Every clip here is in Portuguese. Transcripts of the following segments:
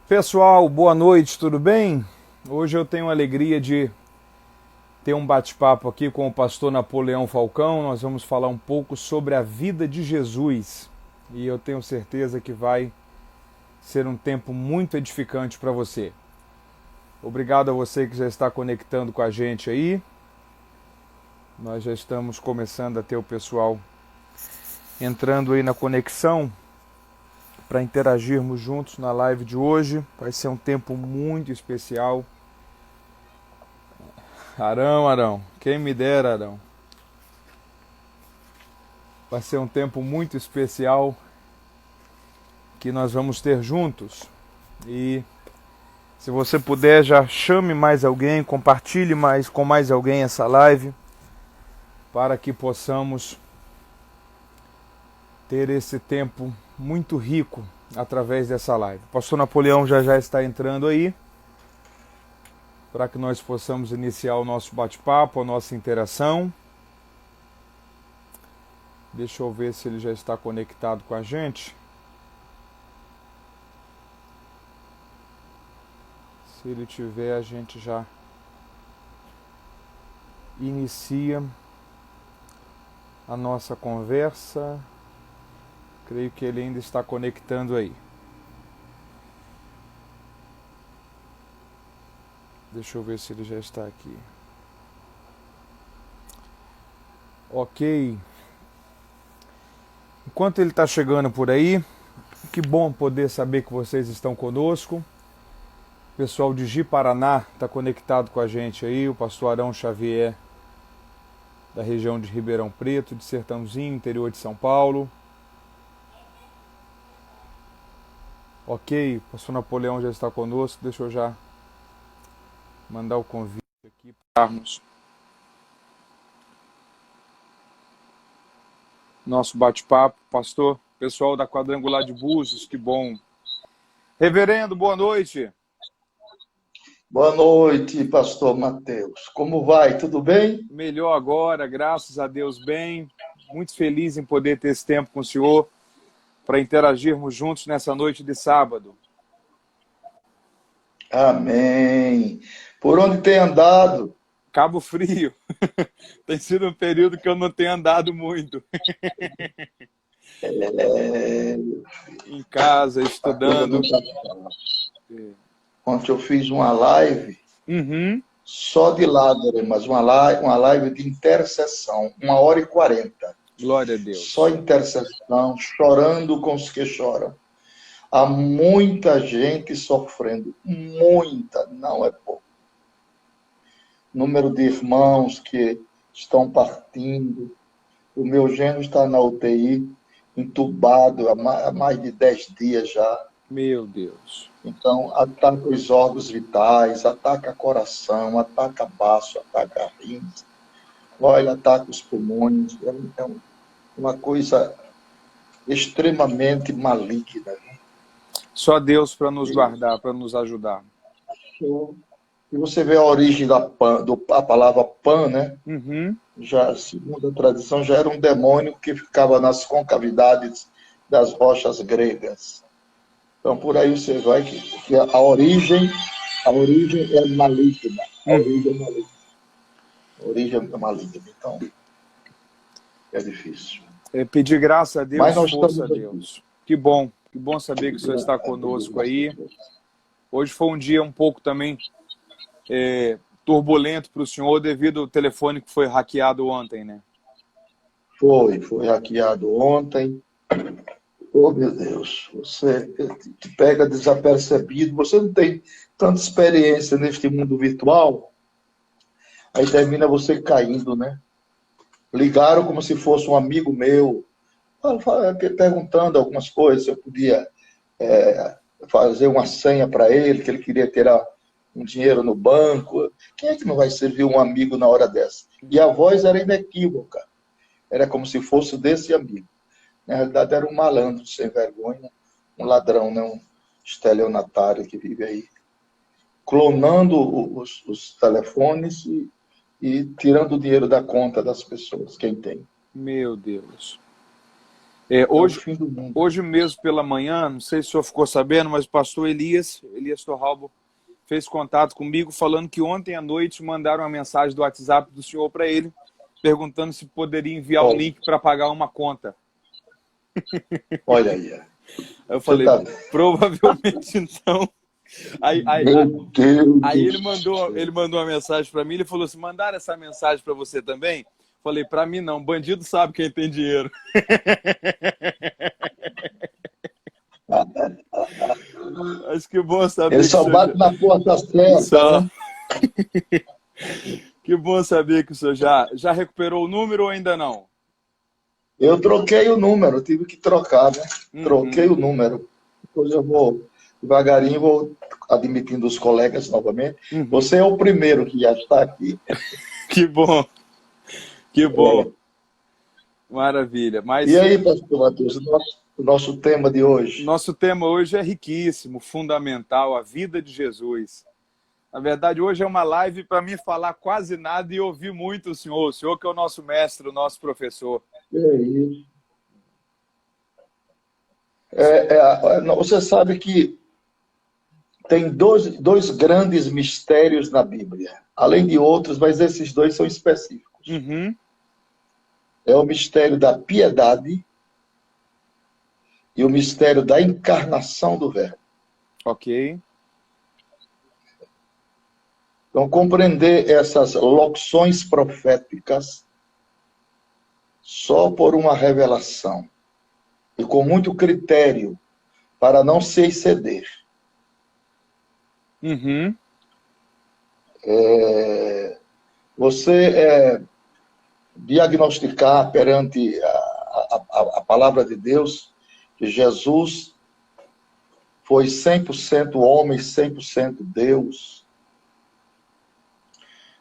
Pessoal, boa noite, tudo bem? Hoje eu tenho a alegria de ter um bate-papo aqui com o pastor Napoleão Falcão. Nós vamos falar um pouco sobre a vida de Jesus e eu tenho certeza que vai ser um tempo muito edificante para você. Obrigado a você que já está conectando com a gente aí. Nós já estamos começando a ter o pessoal entrando aí na conexão para interagirmos juntos na live de hoje. Vai ser um tempo muito especial. Arão, quem me dera, Arão. Vai ser um tempo muito especial que nós vamos ter juntos. E se você puder, já chame mais alguém, compartilhe mais com mais alguém essa live, para que possamos ter esse tempo muito rico através dessa live. O pastor Napoleão já está entrando aí, para que nós possamos iniciar o nosso bate-papo, a nossa interação. Deixa eu ver se ele já está conectado com a gente. Se ele tiver, a gente já inicia a nossa conversa. Creio que ele ainda está conectando aí. Deixa eu ver se ele já está aqui. Ok. Enquanto ele está chegando por aí, que bom poder saber que vocês estão conosco. O pessoal de Ji-Paraná está conectado com a gente aí. O pastor Arão Xavier, da região de Ribeirão Preto, de Sertãozinho, interior de São Paulo. Ok, o pastor Napoleão já está conosco. Deixa eu já mandar o convite aqui para darmos nosso bate-papo. Pastor, pessoal da Quadrangular de Búzios, que bom. Reverendo, boa noite. Boa noite, pastor Mateus. Como vai? Tudo bem? Melhor agora, graças a Deus, bem. Muito feliz em poder ter esse tempo com o senhor para interagirmos juntos nessa noite de sábado. Amém. Por onde tem andado? Cabo Frio. Tem sido um período que eu não tenho andado muito. Em casa, estudando. Ontem eu fiz uma live só de lágrimas, uma live de intercessão, 1h40. Glória a Deus. Só intercessão, chorando com os que choram. Há muita gente sofrendo, muita, não é pouco. Número de irmãos que estão partindo. O meu genro está na UTI, entubado há mais de 10 dias já. Meu Deus. Então, ataca os órgãos vitais, ataca coração, ataca baço, ataca rins. Olha, ataca os pulmões. É uma coisa extremamente maligna. Só Deus para nos guardar, para nos ajudar. E você vê a origem da palavra pan, né? Já, segundo a tradição, já era um demônio que ficava nas concavidades das rochas gregas. Então, por aí você vai que a origem é maligna. A origem é maligna. Então, é difícil. É pedir graça a Deus, mas nós força a estamos Deus. Que bom saber que o senhor está conosco aí. Hoje foi um dia um pouco também turbulento para o senhor devido ao telefone que foi hackeado ontem, né? Foi hackeado ontem. Oh, meu Deus, você te pega desapercebido, você não tem tanta experiência neste mundo virtual, aí termina você caindo, né? Ligaram como se fosse um amigo meu, perguntando algumas coisas, se eu podia fazer uma senha para ele, que ele queria tirar um dinheiro no banco. Quem é que não vai servir um amigo na hora dessa? E a voz era inequívoca, era como se fosse desse amigo. Na realidade, era um malandro sem vergonha, um ladrão, né? Um estelionatário que vive aí, clonando os telefones e tirando o dinheiro da conta das pessoas, quem tem. Meu Deus. É, É o hoje, fim do mundo. hoje mesmo pela manhã, não sei se o senhor ficou sabendo, mas o pastor Elias Torralbo, fez contato comigo falando que ontem à noite mandaram uma mensagem do WhatsApp do senhor para ele, perguntando se poderia enviar um Olha, link para pagar uma conta. olha aí. Aí eu Você falei, tá... provavelmente então. Aí, aí, Meu Deus aí do ele céu. mandou uma mensagem para mim, ele falou assim, mandaram essa mensagem para você também? Falei, para mim não, bandido sabe quem tem dinheiro. Acho que bom Ele saber que o só senhor bate na porta certa, só. né? Que bom saber que o senhor já recuperou o número ou ainda não? Eu troquei o número, tive que trocar, né? Troquei Uhum, o número. Depois eu vou devagarinho, vou admitindo os colegas novamente. uhum. Você é o primeiro que já está aqui. Que bom, que bom. Maravilha. E Mas aí, pastor Matheus, o nosso tema de hoje? nosso tema hoje é riquíssimo, fundamental, a vida de Jesus. Na verdade, hoje é uma live para mim falar quase nada e ouvir muito o senhor que é o nosso mestre, o nosso professor. É isso. Você sabe que tem dois grandes mistérios na Bíblia, além de outros, mas esses dois são específicos. Uhum, É o mistério da piedade e o mistério da encarnação do Verbo. ok. Então, compreender essas locuções proféticas só por uma revelação e com muito critério para não se exceder. Uhum, Você diagnosticar perante a palavra de Deus que Jesus foi 100% homem, 100% Deus.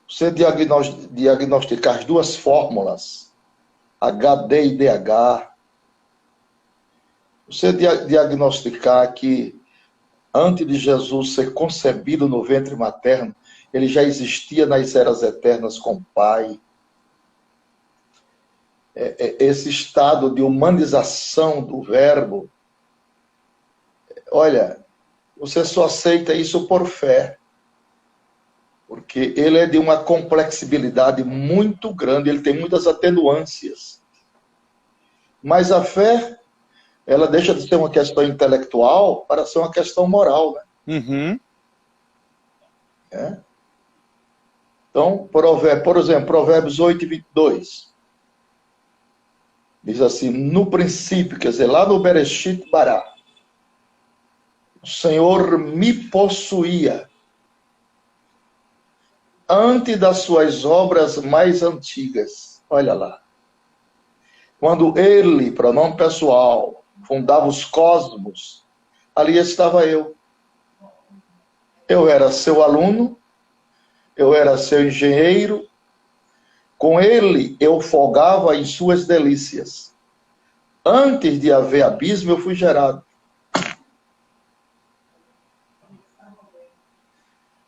Você diagnosticar as duas fórmulas, HD e DH. Você diagnosticar que antes de Jesus ser concebido no ventre materno, ele já existia nas eras eternas com o Pai. Esse estado de humanização do Verbo, olha, você só aceita isso por fé, porque ele é de uma complexibilidade muito grande, ele tem muitas atenuâncias. Mas a fé, ela deixa de ser uma questão intelectual para ser uma questão moral, né? uhum, Então, por exemplo, Provérbios 8:22. Diz assim, no princípio, quer dizer, lá no Bereshit Bará, o Senhor me possuía antes das suas obras mais antigas. Olha lá. Quando ele, pronome pessoal, fundava os cosmos, ali estava eu. Eu era seu aluno, eu era seu engenheiro, com ele eu folgava em suas delícias. Antes de haver abismo, eu fui gerado.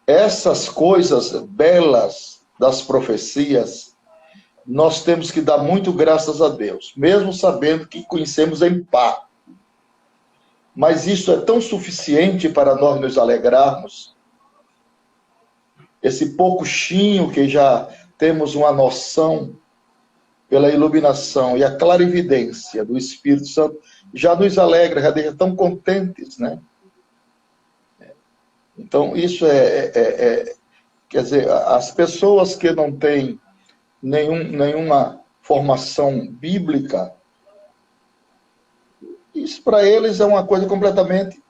Essas coisas belas das profecias, nós temos que dar muito graças a Deus, mesmo sabendo que conhecemos em parte. Mas isso é tão suficiente para nós nos alegrarmos. Esse pouquinho que já temos uma noção pela iluminação e a clarividência do Espírito Santo já nos alegra, já deixa tão contentes, né? Então, isso quer dizer, as pessoas que não têm nenhuma formação bíblica, isso para eles é uma coisa completamente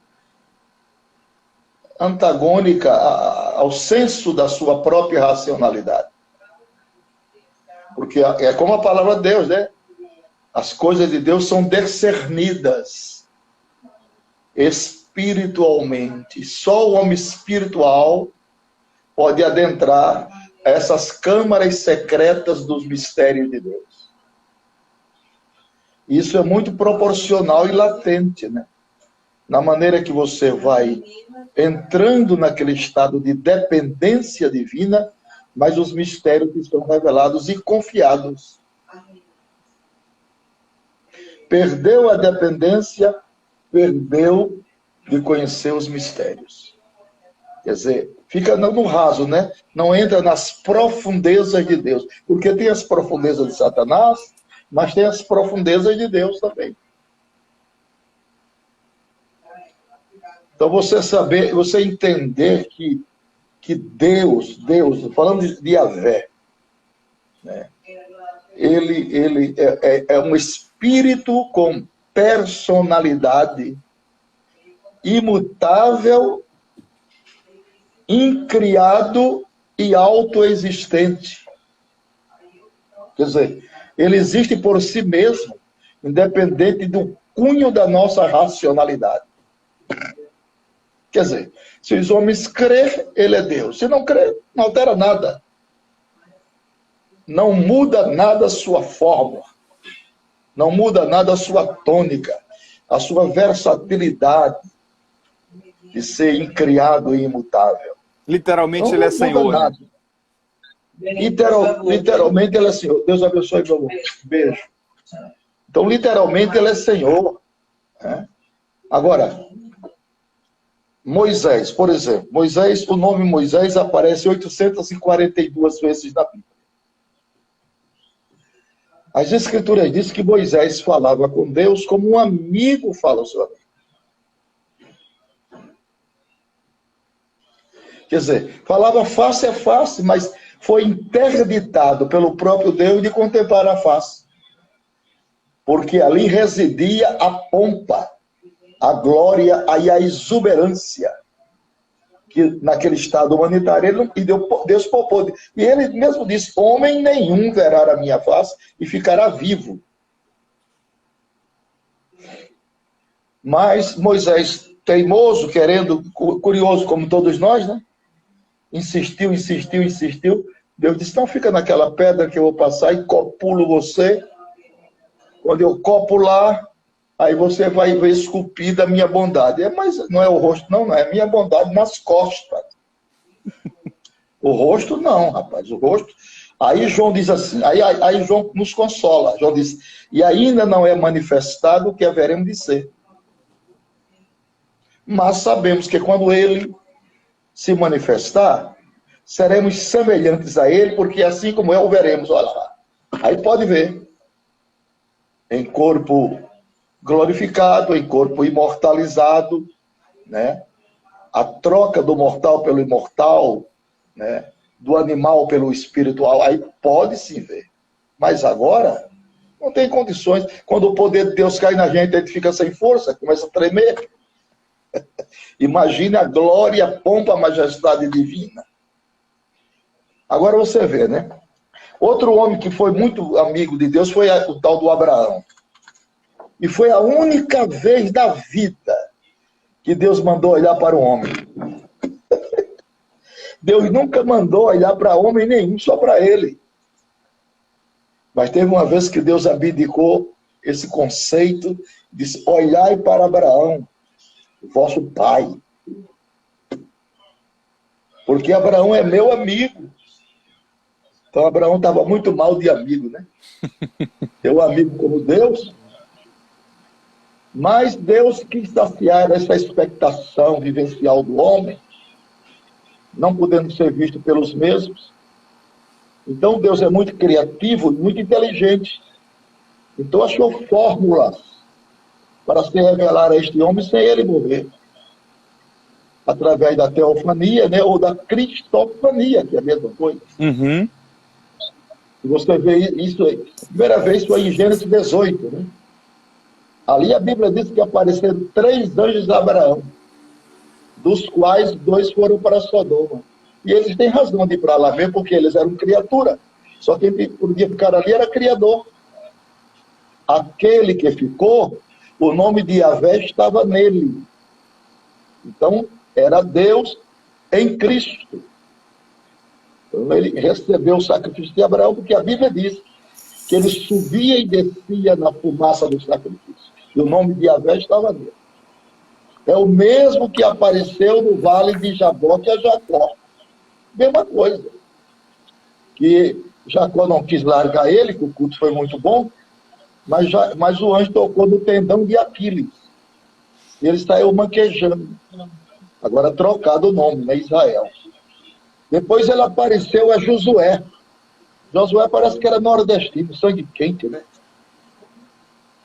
antagônica ao senso da sua própria racionalidade. Porque é como a palavra de Deus, né? As coisas de Deus são discernidas espiritualmente. Só o homem espiritual pode adentrar essas câmaras secretas dos mistérios de Deus. Isso é muito proporcional e latente, né? Na maneira que você vai entrando naquele estado de dependência divina, mas os mistérios que são revelados e confiados. perdeu a dependência, perdeu de conhecer os mistérios. Quer dizer, fica no raso, né? Não entra nas profundezas de Deus. Porque tem as profundezas de Satanás, mas tem as profundezas de Deus também. Então você saber, você entender que Deus, falando de Yahvé, né? Ele é um espírito com personalidade imutável, incriado e autoexistente. Quer dizer, ele existe por si mesmo, independente do cunho da nossa racionalidade. Quer dizer, se os homens crêem, ele é Deus. Se não crê, não altera nada. Não muda nada a sua forma. Não muda nada a sua tônica, a sua versatilidade de ser incriado e imutável. Literalmente ele é Senhor. Né? Literalmente ele é Senhor. Deus abençoe, meu amor. Beijo. Então, literalmente ele é Senhor. Né? Agora, Moisés, por exemplo. O nome Moisés aparece 842 vezes na Bíblia. As Escrituras dizem que Moisés falava com Deus como um amigo fala ao seu amigo. Quer dizer, falava face a face, mas foi interditado pelo próprio Deus de contemplar a face. Porque ali residia a pompa, a glória e a exuberância que naquele estado humanitário Deus poupou. E ele mesmo disse, homem nenhum verá a minha face e ficará vivo. Mas Moisés, teimoso, curioso como todos nós, né? Insistiu. Deus disse, não, fica naquela pedra que eu vou passar e copulo você. Quando eu copular, aí você vai ver esculpida a minha bondade. Mas não é o rosto, não é a minha bondade nas costas. O rosto não, rapaz, o rosto. Aí João diz assim, aí João nos consola. João diz, e ainda não é manifestado o que haveremos de ser. Mas sabemos que quando ele se manifestar, seremos semelhantes a ele, porque assim como é, o veremos. Olha lá. Aí pode ver. Em corpo glorificado, em corpo imortalizado, né? A troca do mortal pelo imortal, né? Do animal pelo espiritual, aí pode se ver. Mas agora, não tem condições. Quando o poder de Deus cai na gente, a gente fica sem força, começa a tremer. Imagine a glória, a pompa, a majestade divina. Agora você vê, né? Outro homem que foi muito amigo de Deus foi o tal do Abraão. E foi a única vez da vida que Deus mandou olhar para o homem. Deus nunca mandou olhar para homem nenhum, só para ele. Mas teve uma vez que Deus abdicou esse conceito de olhar para Abraão, vosso pai. Porque Abraão é meu amigo. Então Abraão estava muito mal de amigo, né? Ter um amigo como Deus. Mas Deus quis saciar essa expectação vivencial do homem, não podendo ser visto pelos mesmos. Então Deus é muito criativo e muito inteligente. Então achou fórmulas para se revelar a este homem sem ele morrer. Através da teofania, né, ou da cristofania, que é a mesma coisa. Uhum. E você vê isso aí. Primeira vez foi em Gênesis 18, né? Ali a Bíblia diz que apareceram 3 anjos a Abraão, dos quais 2 foram para Sodoma. E eles têm razão de ir para lá mesmo, porque eles eram criatura. Só quem podia ficar ali era criador. Aquele que ficou, o nome de Yahvé estava nele. Então, era Deus em Cristo. Então, ele recebeu o sacrifício de Abraão, porque a Bíblia diz que ele subia e descia na fumaça do sacrifício. E o nome de Yahvé estava nele. É o mesmo que apareceu no vale de Jaboque a Jacó. Mesma coisa. Que Jacó não quis largar ele, que o culto foi muito bom, mas o anjo tocou no tendão de Aquiles. E ele saiu manquejando. Agora trocado o nome, né? Israel. Depois ele apareceu a Josué. Josué parece que era nordestino, sangue quente, né?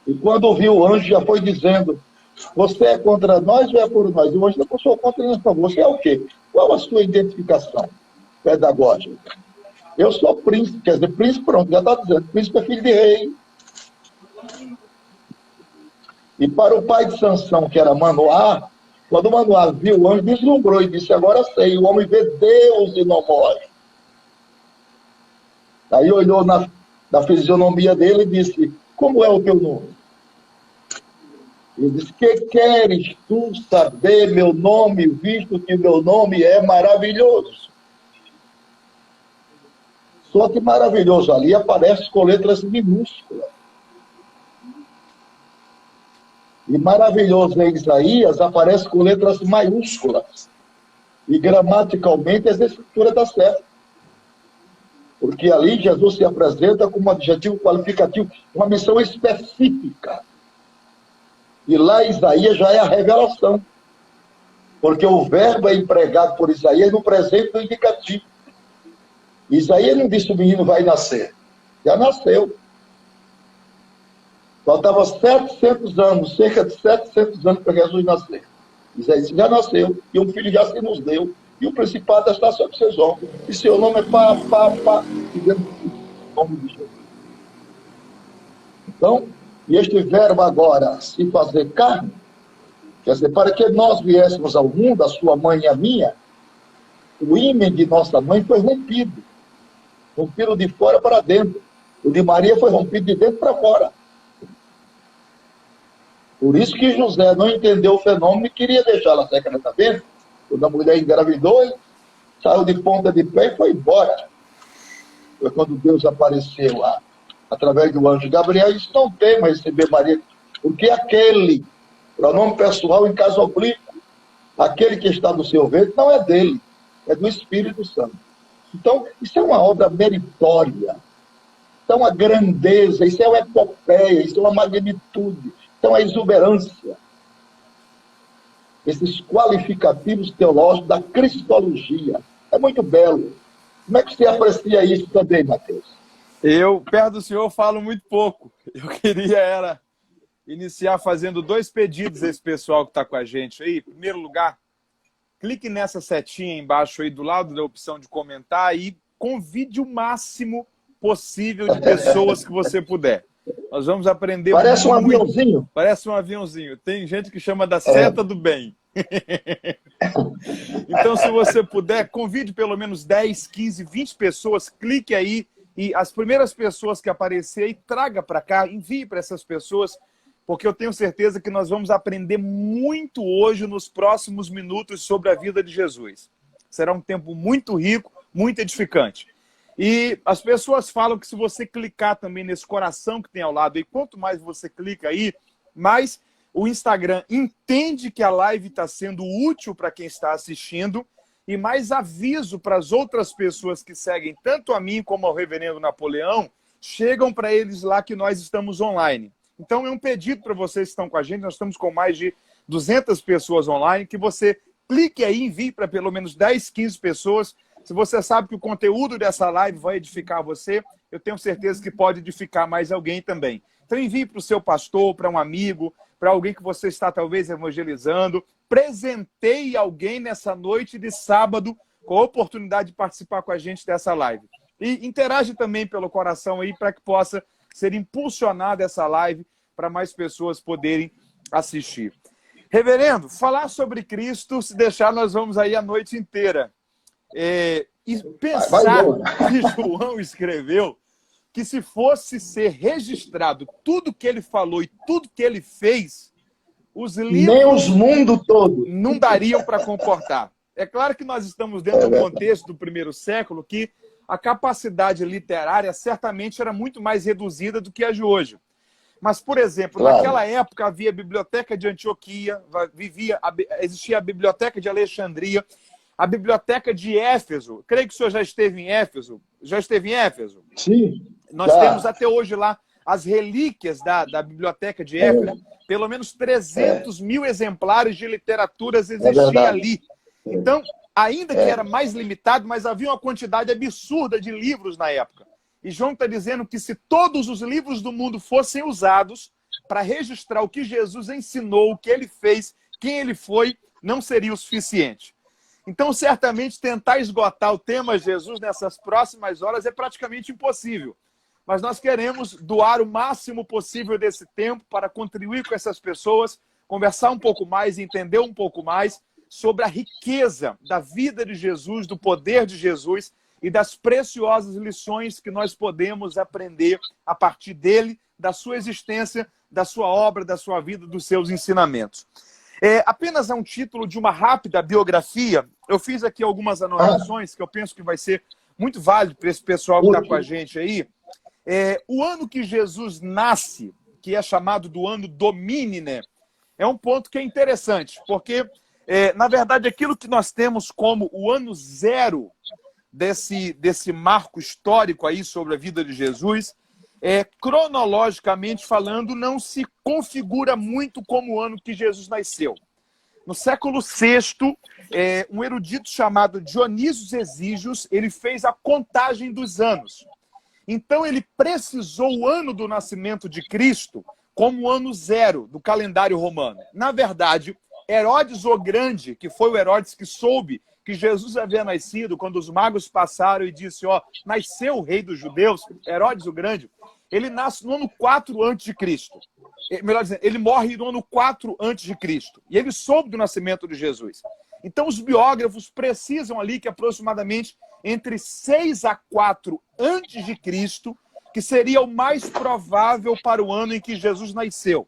E quando viu o anjo, já foi dizendo: você é contra nós ou é por nós? E o anjo não sou contra nós, não. Você é o quê? Qual a sua identificação pedagógica? Eu sou príncipe, quer dizer, príncipe, pronto, já está dizendo. Príncipe é filho de rei. E para o pai de Sansão, que era Manoá, quando Manoá viu o anjo, deslumbrou e disse: agora sei, o homem vê Deus e não morre. Aí olhou na fisionomia dele e disse: como é o teu nome? Ele disse: que queres tu saber meu nome, visto que meu nome é maravilhoso? Só que maravilhoso ali aparece com letras minúsculas. E maravilhoso em Isaías aparece com letras maiúsculas. E gramaticalmente essa escritura está certa. Porque ali Jesus se apresenta como um adjetivo qualificativo, uma missão específica. E lá Isaías já é a revelação. Porque o verbo é empregado por Isaías no presente do indicativo. Isaías não disse: o menino vai nascer. Já nasceu. Faltava 700 anos, cerca de 700 anos para Jesus nascer. Isaías já nasceu, e um filho já se nos deu, e o principado está sobre seus ombros. E seu nome é pá, dizendo o nome de Jesus. Então, e este verbo agora, se fazer carne, quer dizer, para que nós viéssemos ao mundo, a sua mãe e a minha, o ímen de nossa mãe foi rompido. Rompido de fora para dentro. O de Maria foi rompido de dentro para fora. Por isso que José não entendeu o fenômeno e queria deixá-la secretamente. Quando a mulher engravidou, saiu de ponta de pé e foi embora. Foi quando Deus apareceu lá, através do anjo Gabriel, e disse: não tema receber Maria, porque aquele, pronome pessoal em caso oblíquo, aquele que está no seu ventre não é dele, é do Espírito Santo. Então, isso é uma obra meritória, isso é uma grandeza, isso é uma epopeia, isso é uma magnitude, isso é uma exuberância. Esses qualificativos teológicos da cristologia. É muito belo. Como é que você aprecia isso também, Mateus? Eu, perto do senhor, falo muito pouco. Eu queria iniciar fazendo 2 pedidos a esse pessoal que está com a gente aí. Em primeiro lugar, clique nessa setinha embaixo aí do lado da opção de comentar e convide o máximo possível de pessoas que você puder. Nós vamos aprender Parece muito. Um aviãozinho. Parece um aviãozinho. Tem gente que chama da seta do bem. Então, se você puder, convide pelo menos 10, 15, 20 pessoas, clique aí e as primeiras pessoas que aparecerem, traga para cá, envie para essas pessoas, porque eu tenho certeza que nós vamos aprender muito hoje, nos próximos minutos, sobre a vida de Jesus. Será um tempo muito rico, muito edificante. E as pessoas falam que se você clicar também nesse coração que tem ao lado, e quanto mais você clica aí, mais o Instagram entende que a live está sendo útil para quem está assistindo, e mais aviso para as outras pessoas que seguem, tanto a mim como ao reverendo Napoleão, chegam para eles lá que nós estamos online. Então é um pedido para vocês que estão com a gente, nós estamos com mais de 200 pessoas online, que você clique aí e envie para pelo menos 10, 15 pessoas. Se você sabe que o conteúdo dessa live vai edificar você, eu tenho certeza que pode edificar mais alguém também. Então envie para o seu pastor, para um amigo, para alguém que você está talvez evangelizando. Presenteie alguém nessa noite de sábado com a oportunidade de participar com a gente dessa live. E interage também pelo coração aí para que possa ser impulsionada essa live para mais pessoas poderem assistir. Reverendo, falar sobre Cristo, se deixar, nós vamos aí a noite inteira. E pensar que João escreveu que se fosse ser registrado tudo que ele falou e tudo que ele fez, os livros nem os mundos todos não dariam para comportar. É claro que nós estamos dentro do contexto do primeiro século, que a capacidade literária certamente era muito mais reduzida do que a de hoje. Mas, por exemplo, claro, naquela época havia a Biblioteca de Antioquia, existia a Biblioteca de Alexandria, a Biblioteca de Éfeso. Creio que o senhor já esteve em Éfeso. Já esteve em Éfeso? Sim. Nós temos até hoje lá as relíquias da biblioteca de Éfeso, pelo menos 300 mil exemplares de literaturas existiam ali. Então, ainda que era mais limitado, mas havia uma quantidade absurda de livros na época. E João está dizendo que se todos os livros do mundo fossem usados para registrar o que Jesus ensinou, o que ele fez, quem ele foi, não seria o suficiente. Então, certamente, tentar esgotar o tema Jesus nessas próximas horas é praticamente impossível. Mas nós queremos doar o máximo possível desse tempo para contribuir com essas pessoas, conversar um pouco mais, entender um pouco mais sobre a riqueza da vida de Jesus, do poder de Jesus e das preciosas lições que nós podemos aprender a partir dele, da sua existência, da sua obra, da sua vida, dos seus ensinamentos. Apenas a um título de uma rápida biografia, eu fiz aqui algumas anotações que eu penso que vai ser muito válido para esse pessoal que está com a gente aí. O ano que Jesus nasce, que é chamado do ano Domini, é um ponto que é interessante, porque, na verdade, aquilo que nós temos como o ano zero desse marco histórico aí sobre a vida de Jesus, cronologicamente falando, não se configura muito como o ano que Jesus nasceu. No século VI, um erudito chamado Dionísio Exígios, ele fez a contagem dos anos. Então, ele precisou o ano do nascimento de Cristo como o ano zero do calendário romano. Na verdade, Herodes o Grande, que foi o Herodes que soube que Jesus havia nascido, quando os magos passaram e disse, nasceu o rei dos judeus, Herodes o Grande, ele nasce no ano 4 a.C. Melhor dizendo, ele morre no ano 4 a.C. E ele soube do nascimento de Jesus. Então, os biógrafos precisam ali que aproximadamente entre 6 a 4 a.C., que seria o mais provável para o ano em que Jesus nasceu.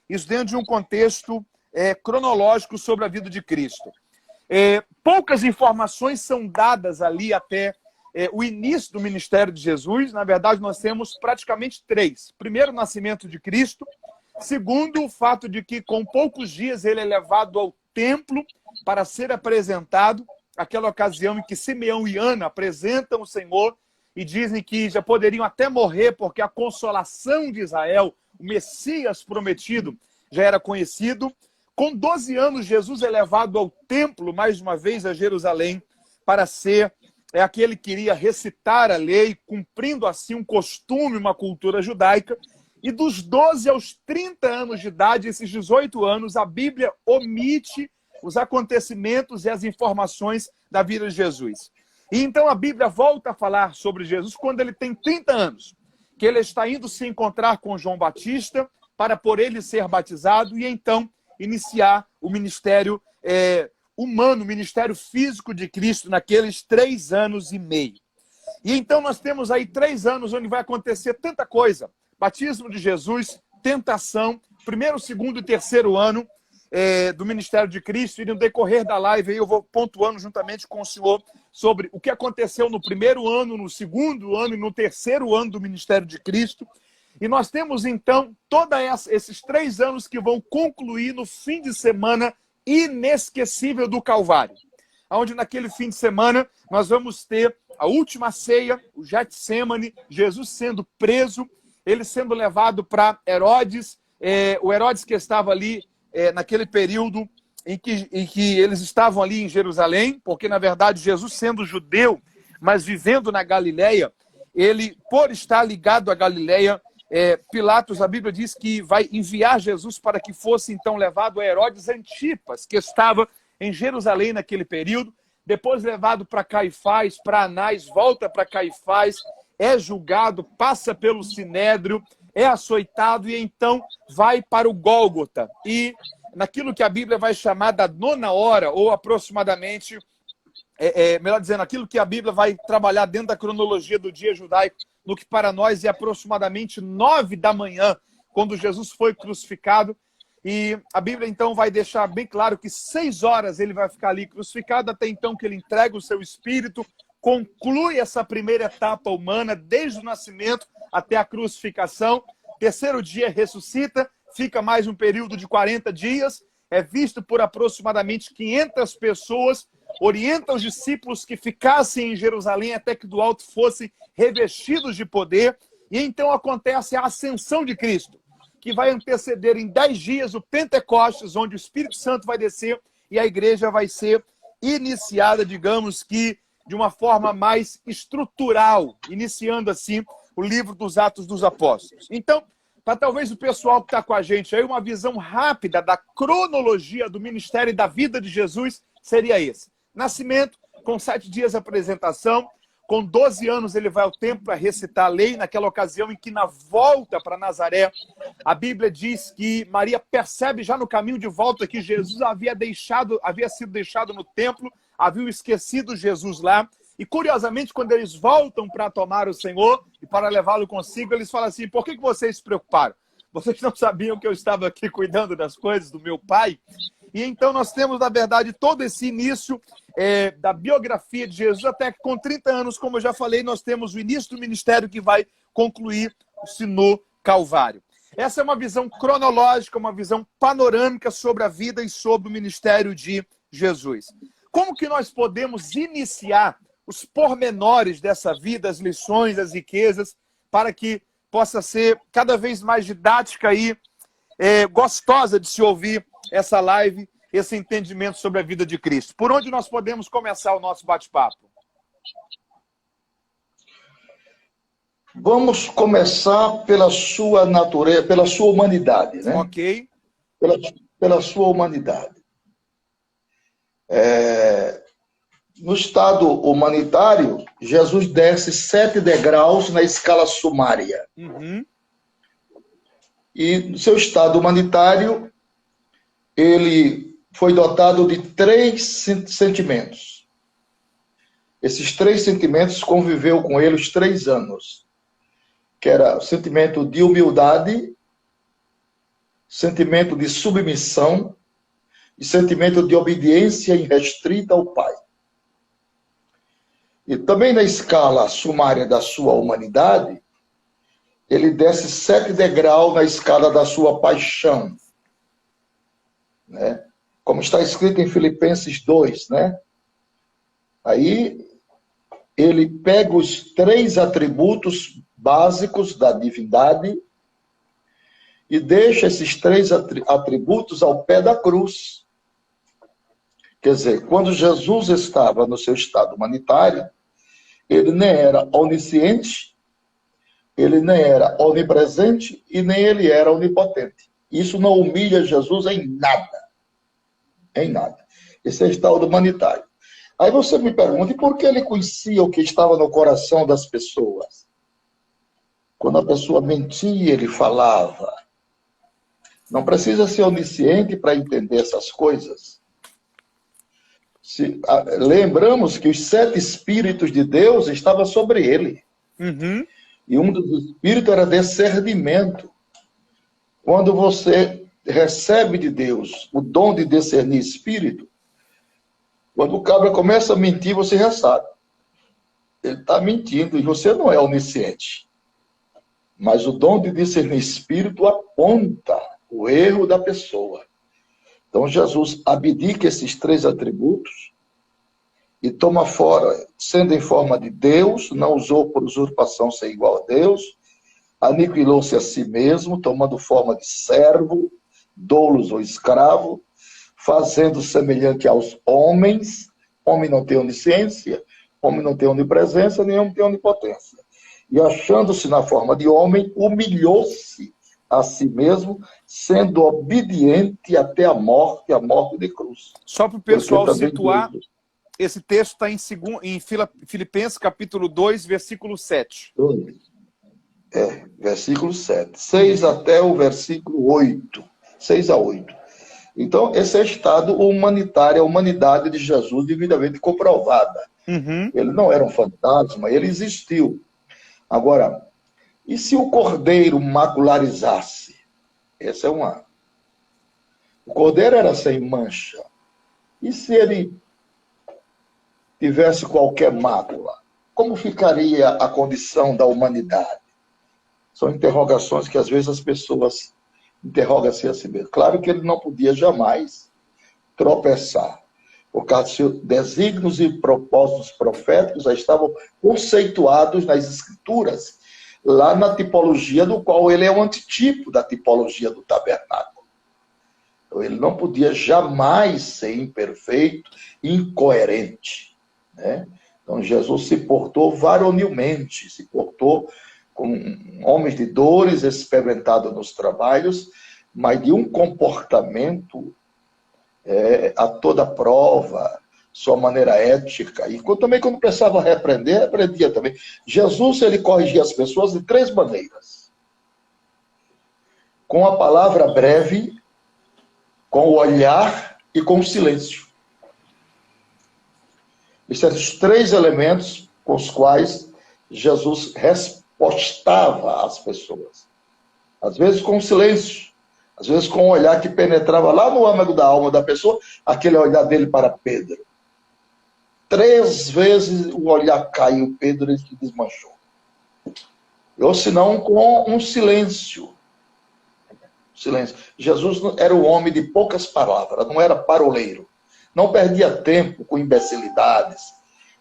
Isso dentro de um contexto cronológico sobre a vida de Cristo. Poucas informações são dadas ali até o início do ministério de Jesus. Na verdade, nós temos praticamente 3. Primeiro, o nascimento de Cristo. Segundo, o fato de que com poucos dias ele é levado ao templo para ser apresentado, aquela ocasião em que Simeão e Ana apresentam o Senhor e dizem que já poderiam até morrer porque a consolação de Israel, o Messias prometido, já era conhecido. Com 12 anos, Jesus é levado ao templo, mais uma vez, a Jerusalém, para ser aquele que iria recitar a lei, cumprindo assim um costume, uma cultura judaica. E dos 12 aos 30 anos de idade, esses 18 anos, a Bíblia omite os acontecimentos e as informações da vida de Jesus. E então a Bíblia volta a falar sobre Jesus quando ele tem 30 anos, que ele está indo se encontrar com João Batista para por ele ser batizado e então iniciar o ministério humano, o ministério físico de Cristo naqueles 3 anos e meio. E então nós temos aí 3 anos onde vai acontecer tanta coisa. Batismo de Jesus, tentação, primeiro, segundo e terceiro ano do ministério de Cristo. E no decorrer da live aí eu vou pontuando juntamente com o senhor sobre o que aconteceu no primeiro ano, no segundo ano e no terceiro ano do ministério de Cristo. E nós temos, então, todos esses 3 anos que vão concluir no fim de semana inesquecível do Calvário. Onde naquele fim de semana nós vamos ter a última ceia, o Getsêmani, Jesus sendo preso, ele sendo levado para Herodes, o Herodes que estava ali naquele período em que eles estavam ali em Jerusalém, porque na verdade Jesus sendo judeu, mas vivendo na Galileia, ele, por estar ligado à Galileia, Pilatos, a Bíblia diz que vai enviar Jesus para que fosse então levado a Herodes Antipas, que estava em Jerusalém naquele período, depois levado para Caifás, para Anás, volta para Caifás, é julgado, passa pelo Sinédrio, é açoitado e então vai para o Gólgota. E naquilo que a Bíblia vai chamar da 9ª hora, ou aproximadamente, melhor dizendo, aquilo que a Bíblia vai trabalhar dentro da cronologia do dia judaico, no que para nós é aproximadamente 9 da manhã, quando Jesus foi crucificado. E a Bíblia, então, vai deixar bem claro que 6 horas ele vai ficar ali crucificado, até então que ele entrega o seu espírito, conclui essa primeira etapa humana, desde o nascimento até a crucificação. Terceiro dia ressuscita, fica mais um período de 40 dias, é visto por aproximadamente 500 pessoas, orienta os discípulos que ficassem em Jerusalém até que do alto fossem revestidos de poder. E então acontece a ascensão de Cristo, que vai anteceder em 10 dias o Pentecostes, onde o Espírito Santo vai descer e a igreja vai ser iniciada, digamos que de uma forma mais estrutural, iniciando assim o livro dos Atos dos Apóstolos. Então, para talvez o pessoal que está com a gente aí, uma visão rápida da cronologia do ministério e da vida de Jesus seria esse. Nascimento, com 7 dias de apresentação, com 12 anos ele vai ao templo para recitar a lei, naquela ocasião em que na volta para Nazaré, a Bíblia diz que Maria percebe já no caminho de volta que Jesus havia sido deixado no templo, haviam esquecido Jesus lá, e curiosamente quando eles voltam para tomar o Senhor e para levá-lo consigo, eles falam assim: por que vocês se preocuparam? Vocês não sabiam que eu estava aqui cuidando das coisas do meu pai? E então nós temos, na verdade, todo esse início da biografia de Jesus, até que com 30 anos, como eu já falei, nós temos o início do ministério que vai concluir-se no Calvário. Essa é uma visão cronológica, uma visão panorâmica sobre a vida e sobre o ministério de Jesus. Como que nós podemos iniciar os pormenores dessa vida, as lições, as riquezas, para que possa ser cada vez mais didática e gostosa de se ouvir essa live, esse entendimento sobre a vida de Cristo? Por onde nós podemos começar o nosso bate-papo? Vamos começar pela sua natureza, pela sua humanidade, né? Ok. Pela sua humanidade. No estado humanitário, Jesus desce 7 degraus na escala sumária. Uhum. E no seu estado humanitário, ele foi dotado de 3 sentimentos. Esses 3 sentimentos conviveu com ele os 3 anos, que era o sentimento de humildade, sentimento de submissão e sentimento de obediência irrestrita ao Pai. E também na escala sumária da sua humanidade, ele desce 7 degraus na escala da sua paixão, né? Como está escrito em Filipenses 2, né? Aí ele pega os 3 atributos básicos da divindade e deixa esses 3 atributos ao pé da cruz. Quer dizer, quando Jesus estava no seu estado humanitário, ele nem era onisciente, ele nem era onipresente e nem ele era onipotente. Isso não humilha Jesus em nada. Em nada. Esse é o estado humanitário. Aí você me pergunta, e por que ele conhecia o que estava no coração das pessoas? Quando a pessoa mentia, ele falava. Não precisa ser onisciente para entender essas coisas. Lembramos que os 7 espíritos de Deus estavam sobre ele. Uhum. E um dos espíritos era discernimento. Quando você recebe de Deus o dom de discernir espírito, quando o cabra começa a mentir, você já sabe. Ele está mentindo e você não é onisciente. Mas o dom de discernir espírito aponta o erro da pessoa. Então Jesus abdica esses 3 atributos e toma fora, sendo em forma de Deus, não usou por usurpação ser igual a Deus, aniquilou-se a si mesmo, tomando forma de servo, doulos ou escravo, fazendo semelhante aos homens. Homem não tem onisciência, homem não tem onipresença, nem homem tem onipotência. E achando-se na forma de homem, humilhou-se a si mesmo, sendo obediente até a morte de cruz. Só para o pessoal situar, esse texto está em Filipenses capítulo 2, versículo 7. Versículo 7. 6 até o versículo 8. 6 a 8. Então, esse é o estado humanitário, a humanidade de Jesus devidamente comprovada. Uhum. Ele não era um fantasma, ele existiu. Agora, e se o cordeiro macularizasse? Essa é uma. O cordeiro era sem mancha. E se ele tivesse qualquer mácula? Como ficaria a condição da humanidade? São interrogações que às vezes as pessoas interrogam-se a si mesmo. Claro que ele não podia jamais tropeçar, por causa dos seus desígnios e propósitos proféticos já estavam conceituados nas Escrituras. lá na tipologia do qual ele é o antitipo da tipologia do tabernáculo. Então, ele não podia jamais ser imperfeito, incoerente, né? Então, Jesus se portou varonilmente, se portou como um homem de dores, experimentado nos trabalhos, mas de um comportamento a toda prova, sua maneira ética. E também, quando precisava repreender, repreendia também. Jesus, ele corrigia as pessoas de 3 maneiras: com a palavra breve, com o olhar e com o silêncio. Esses são os 3 elementos com os quais Jesus respostava as pessoas. Às vezes com o silêncio, às vezes com um olhar que penetrava lá no âmago da alma da pessoa, aquele olhar dele para Pedro. 3 vezes o olhar caiu, Pedro ele se desmanchou. Ou senão com um silêncio. Silêncio. Jesus era um homem de poucas palavras, não era paroleiro. Não perdia tempo com imbecilidades,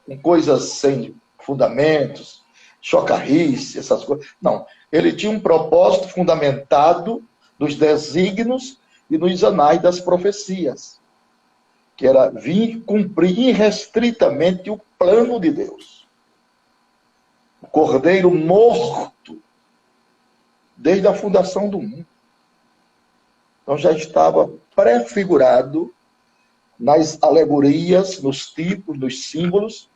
com coisas sem fundamentos, chocarrice, essas coisas. Não. Ele tinha um propósito fundamentado nos desígnios e nos anais das profecias, que era vir cumprir irrestritamente o plano de Deus. O Cordeiro morto desde a fundação do mundo. Então já estava prefigurado nas alegorias, nos tipos, nos símbolos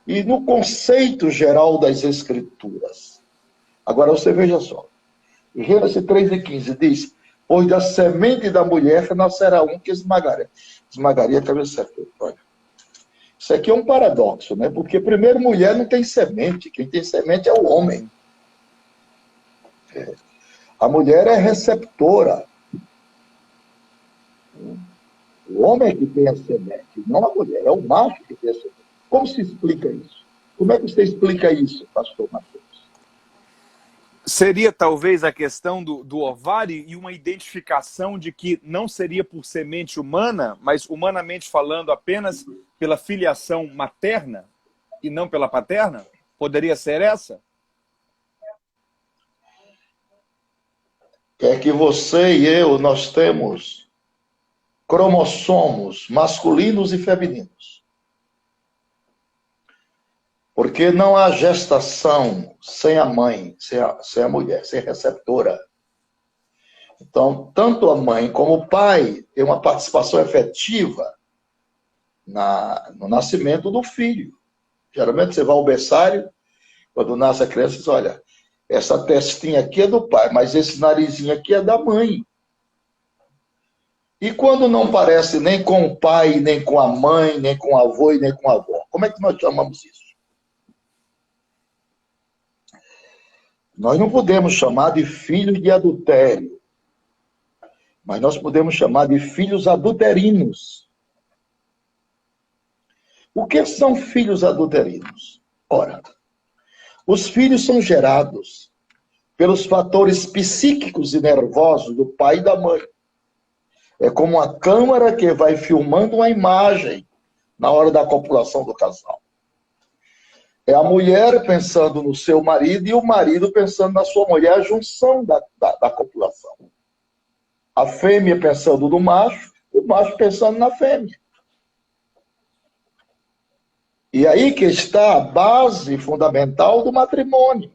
e no conceito geral das Escrituras. Agora você veja só. Gênesis 3:15 diz: pois da semente da mulher nascerá um que esmagaria a cabeça. Olha, isso aqui é um paradoxo, né? Porque primeiro mulher não tem semente, quem tem semente é o homem. A mulher é receptora. O homem é que tem a semente, não a mulher, é o macho que tem a semente. Como se explica isso? Como é que você explica isso, pastor Mateus? Seria talvez a questão do ovário e uma identificação de que não seria por semente humana, mas humanamente falando apenas pela filiação materna e não pela paterna? Poderia ser essa? É que você e eu, nós temos cromossomos masculinos e femininos. Porque não há gestação sem a mãe, sem a mulher, sem a receptora. Então, tanto a mãe como o pai têm uma participação efetiva no nascimento do filho. Geralmente você vai ao berçário, quando nasce a criança, diz: olha, essa testinha aqui é do pai, mas esse narizinho aqui é da mãe. E quando não parece nem com o pai, nem com a mãe, nem com o avô e nem com a avó, como é que nós chamamos isso? Nós não podemos chamar de filhos de adultério, mas nós podemos chamar de filhos adulterinos. O que são filhos adulterinos? Ora, os filhos são gerados pelos fatores psíquicos e nervosos do pai e da mãe. É como uma câmera que vai filmando uma imagem na hora da copulação do casal. É a mulher pensando no seu marido e o marido pensando na sua mulher, a junção da copulação. A fêmea pensando no macho, o macho pensando na fêmea. E aí que está a base fundamental do matrimônio.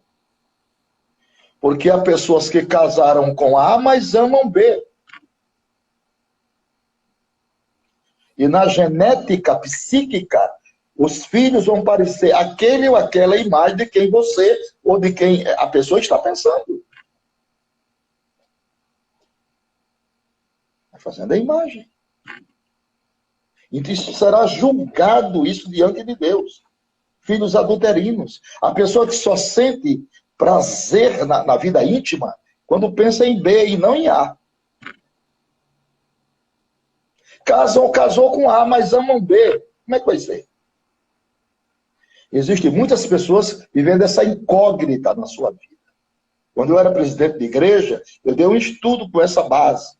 Porque há pessoas que casaram com A, mas amam B. E na genética psíquica, os filhos vão parecer aquele ou aquela imagem de quem você ou de quem a pessoa está pensando. Está fazendo a imagem. Então isso será julgado, isso diante de Deus. Filhos adulterinos. A pessoa que só sente prazer na vida íntima quando pensa em B e não em A. Casou com A, mas amam B. Como é que vai ser? Existem muitas pessoas vivendo essa incógnita na sua vida. Quando eu era presidente de igreja, eu dei um estudo com essa base.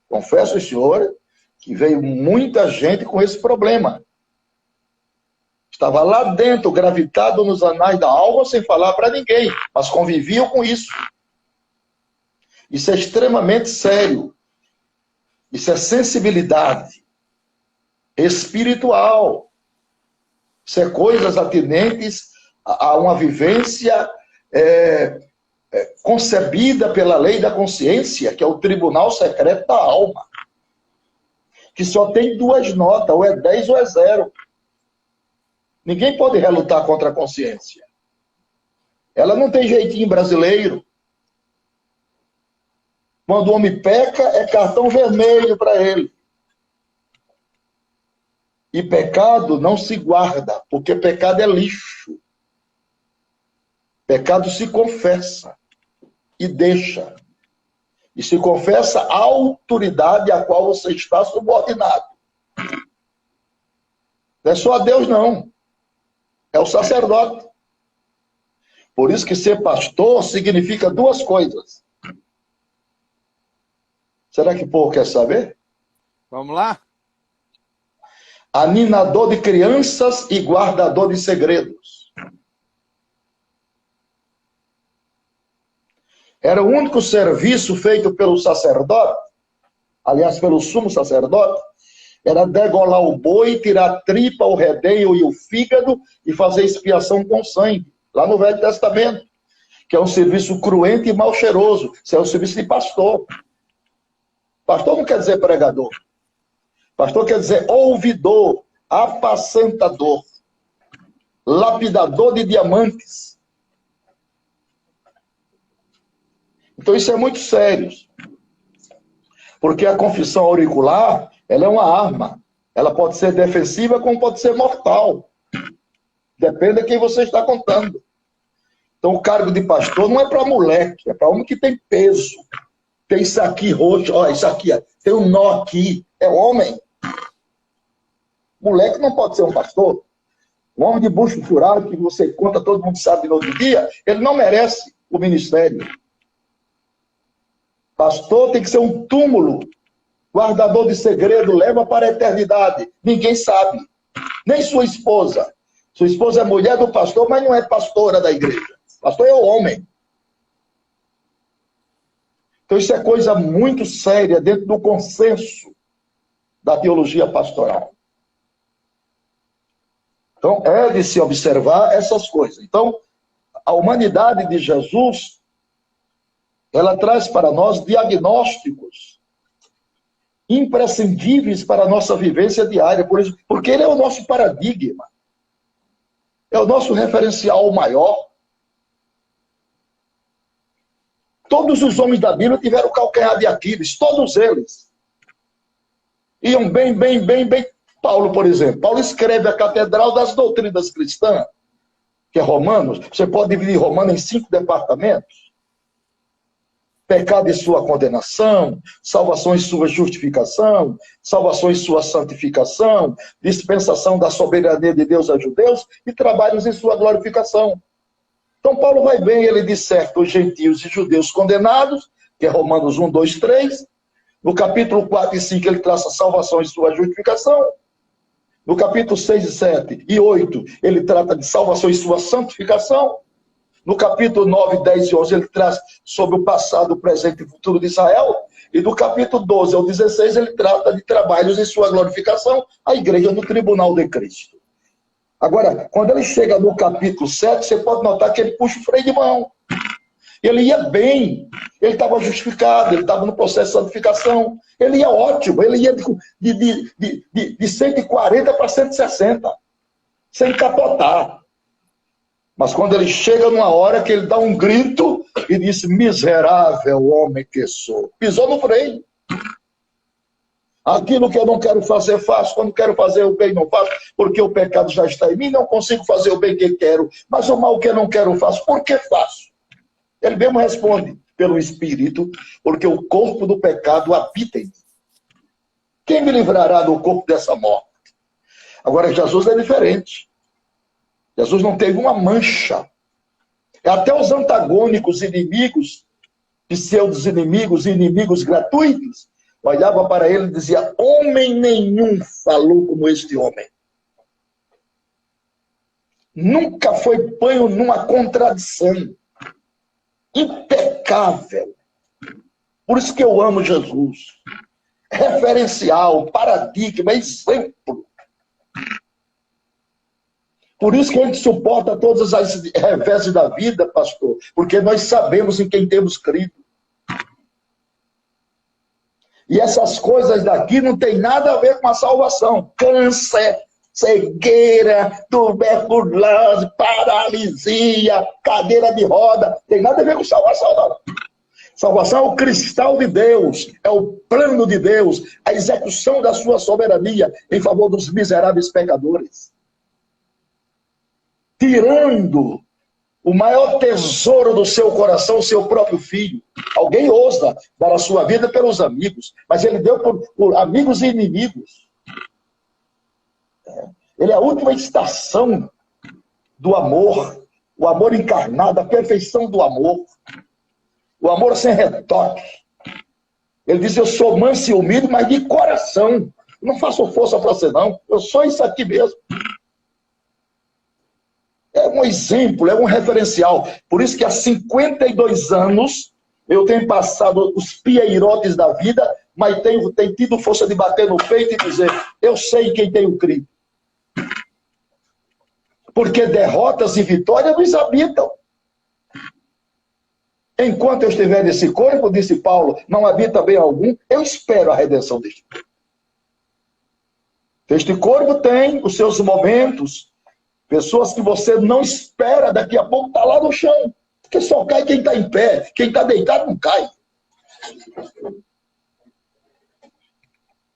Confesso ao senhor que veio muita gente com esse problema. Estava lá dentro, gravitado nos anais da alma, sem falar para ninguém, mas conviviam com isso. Isso é extremamente sério. Isso é sensibilidade espiritual. Isso é coisas atinentes a uma vivência concebida pela lei da consciência, que é o tribunal secreto da alma, que só tem duas notas, ou é 10 ou é 0. Ninguém pode relutar contra a consciência. Ela não tem jeitinho brasileiro. Quando o homem peca, é cartão vermelho para ele. E pecado não se guarda, porque pecado é lixo. Pecado se confessa e deixa. E se confessa a autoridade a qual você está subordinado. Não é só a Deus, não. É o sacerdote. Por isso que ser pastor significa duas coisas. Será que o povo quer saber? Vamos lá? Aninador de crianças e guardador de segredos. Era o único serviço feito pelo sacerdote, aliás, pelo sumo sacerdote, era degolar o boi, tirar a tripa, o redeio e o fígado e fazer expiação com sangue, lá no Velho Testamento, que é um serviço cruento e mal cheiroso. Isso é um serviço de pastor. Pastor não quer dizer pregador. Pastor quer dizer ouvidor, apacentador, lapidador de diamantes. Então isso é muito sério. Porque a confissão auricular, ela é uma arma. Ela pode ser defensiva como pode ser mortal. Depende de quem você está contando. Então o cargo de pastor não é para moleque, é para homem que tem peso. Tem isso aqui roxo, ó, isso aqui, ó, tem um nó aqui. É homem. Moleque não pode ser um pastor. Um homem de bucho furado, que você conta, todo mundo sabe no outro dia, ele não merece o ministério. Pastor tem que ser um túmulo, guardador de segredo, leva para a eternidade. Ninguém sabe, nem sua esposa. Sua esposa é mulher do pastor, mas não é pastora da igreja. Pastor é o homem. Então isso é coisa muito séria dentro do consenso da teologia pastoral. Então, é de se observar essas coisas. Então, a humanidade de Jesus, ela traz para nós diagnósticos imprescindíveis para a nossa vivência diária, por isso, porque ele é o nosso paradigma, é o nosso referencial maior. Todos os homens da Bíblia tiveram o calcanhar de Aquiles, todos eles. Iam bem. Paulo, por exemplo. Paulo escreve a Catedral das Doutrinas Cristãs, que é Romanos. Você pode dividir Romanos em 5 departamentos. Pecado e sua condenação, salvação e sua justificação, salvação e sua santificação, dispensação da soberania de Deus a judeus e trabalhos em sua glorificação. Então Paulo vai bem, ele disserta os gentios e judeus condenados, que é Romanos 1, 2, 3. No capítulo 4 e 5 ele traça salvação e sua justificação. No capítulo 6 e 7 e 8, ele trata de salvação e sua santificação. No capítulo 9, 10 e 11, ele traz sobre o passado, o presente e o futuro de Israel. E do capítulo 12 ao 16, ele trata de trabalhos e sua glorificação, a igreja no tribunal de Cristo. Agora, quando ele chega no capítulo 7, você pode notar que ele puxa o freio de mão. Ele ia bem, ele estava justificado, ele estava no processo de santificação, ele ia ótimo, ele ia de 140 para 160, sem capotar. Mas quando ele chega numa hora que ele dá um grito e diz, miserável homem que sou, pisou no freio. Aquilo que eu não quero fazer, faço. Quando quero fazer o bem, não faço, porque o pecado já está em mim, não consigo fazer o bem que quero, mas o mal que eu não quero, faço. Por que faço? Ele mesmo responde, pelo Espírito, porque o corpo do pecado habita em mim. Quem me livrará do corpo dessa morte? Agora, Jesus é diferente. Jesus não teve uma mancha. Até os antagônicos, inimigos, pseudos inimigos e inimigos gratuitos, olhava para ele e dizia, homem nenhum falou como este homem. Nunca foi pego numa contradição. Impecável. Por isso que eu amo Jesus. Referencial, paradigma, exemplo. Por isso que a gente suporta todas as reveses da vida, pastor, porque nós sabemos em quem temos crido. E essas coisas daqui não tem nada a ver com a salvação. Câncer, cegueira, tuberculose, paralisia, cadeira de roda, tem nada a ver com salvação, não. Salvação é o cristal de Deus, é o plano de Deus, a execução da sua soberania em favor dos miseráveis pecadores. Tirando o maior tesouro do seu coração, o seu próprio filho. Alguém ousa dar a sua vida pelos amigos, mas ele deu por amigos e inimigos. Ele é a última estação do amor, o amor encarnado, a perfeição do amor, o amor sem retoque. Ele diz, eu sou manso e humilde, mas de coração. Não faço força para você, não. Eu sou isso aqui mesmo. É um exemplo, é um referencial. Por isso que há 52 anos eu tenho passado os pieirotes da vida, mas tenho tido força de bater no peito e dizer, eu sei quem tenho crido. Porque derrotas e vitórias nos habitam. Enquanto eu estiver nesse corpo, disse Paulo, não habita bem algum, eu espero a redenção deste corpo. Este corpo tem os seus momentos. Pessoas que você não espera, daqui a pouco está lá no chão. Porque só cai quem está em pé. Quem está deitado não cai.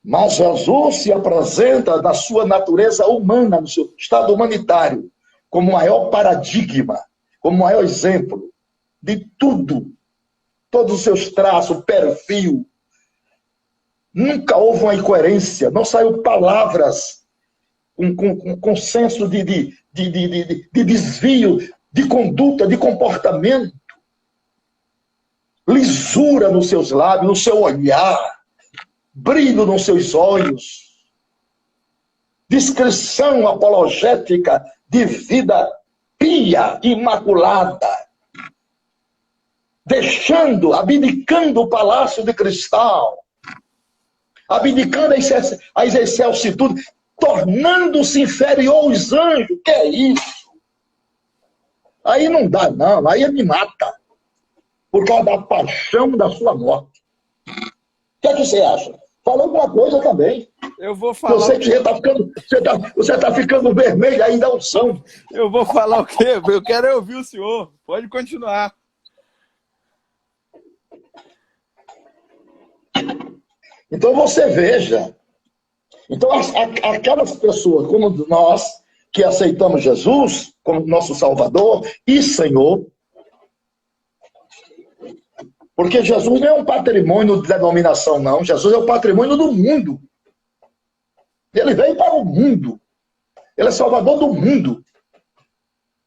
Mas Jesus se apresenta na sua natureza humana, no seu estado humanitário, como o maior paradigma, como o maior exemplo de tudo. Todos os seus traços, perfil. Nunca houve uma incoerência, não saiu palavras com senso de desvio, de conduta, de comportamento. Lisura nos seus lábios, no seu olhar, brilho nos seus olhos, discrição apologética de vida pia, imaculada, abdicando o palácio de cristal, abdicando a excelsitude, tornando-se inferior aos anjos. Que é isso? Aí não dá, não. Aí me mata. Por causa da paixão da sua morte. O que é que você acha? Fala alguma coisa também. Eu vou falar. Você que você está ficando vermelho aí da unção. Eu vou falar o quê? Eu quero ouvir o senhor. Pode continuar. Então você veja. Então, aquelas pessoas como nós, que aceitamos Jesus como nosso Salvador e Senhor, porque Jesus não é um patrimônio de denominação, não. Jesus é o patrimônio do mundo. Ele veio para o mundo. Ele é Salvador do mundo.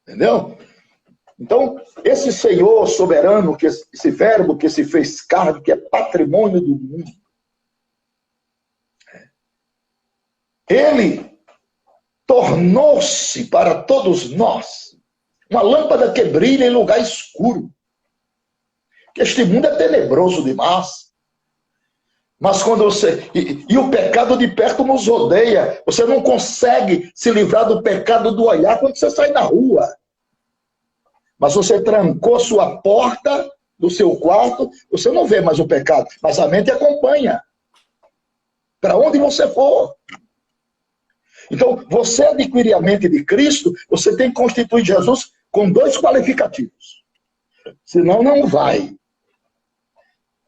Entendeu? Então, esse Senhor soberano, esse verbo que se fez carne, que é patrimônio do mundo, ele tornou-se para todos nós uma lâmpada que brilha em lugar escuro. Porque este mundo é tenebroso demais. Mas quando você... E o pecado de perto nos rodeia. Você não consegue se livrar do pecado do olhar quando você sai na rua. Mas você trancou sua porta do seu quarto, você não vê mais o pecado. Mas a mente acompanha. Para onde você for. Então, você adquirir a mente de Cristo, você tem que constituir Jesus com 2 qualificativos. Senão, não vai.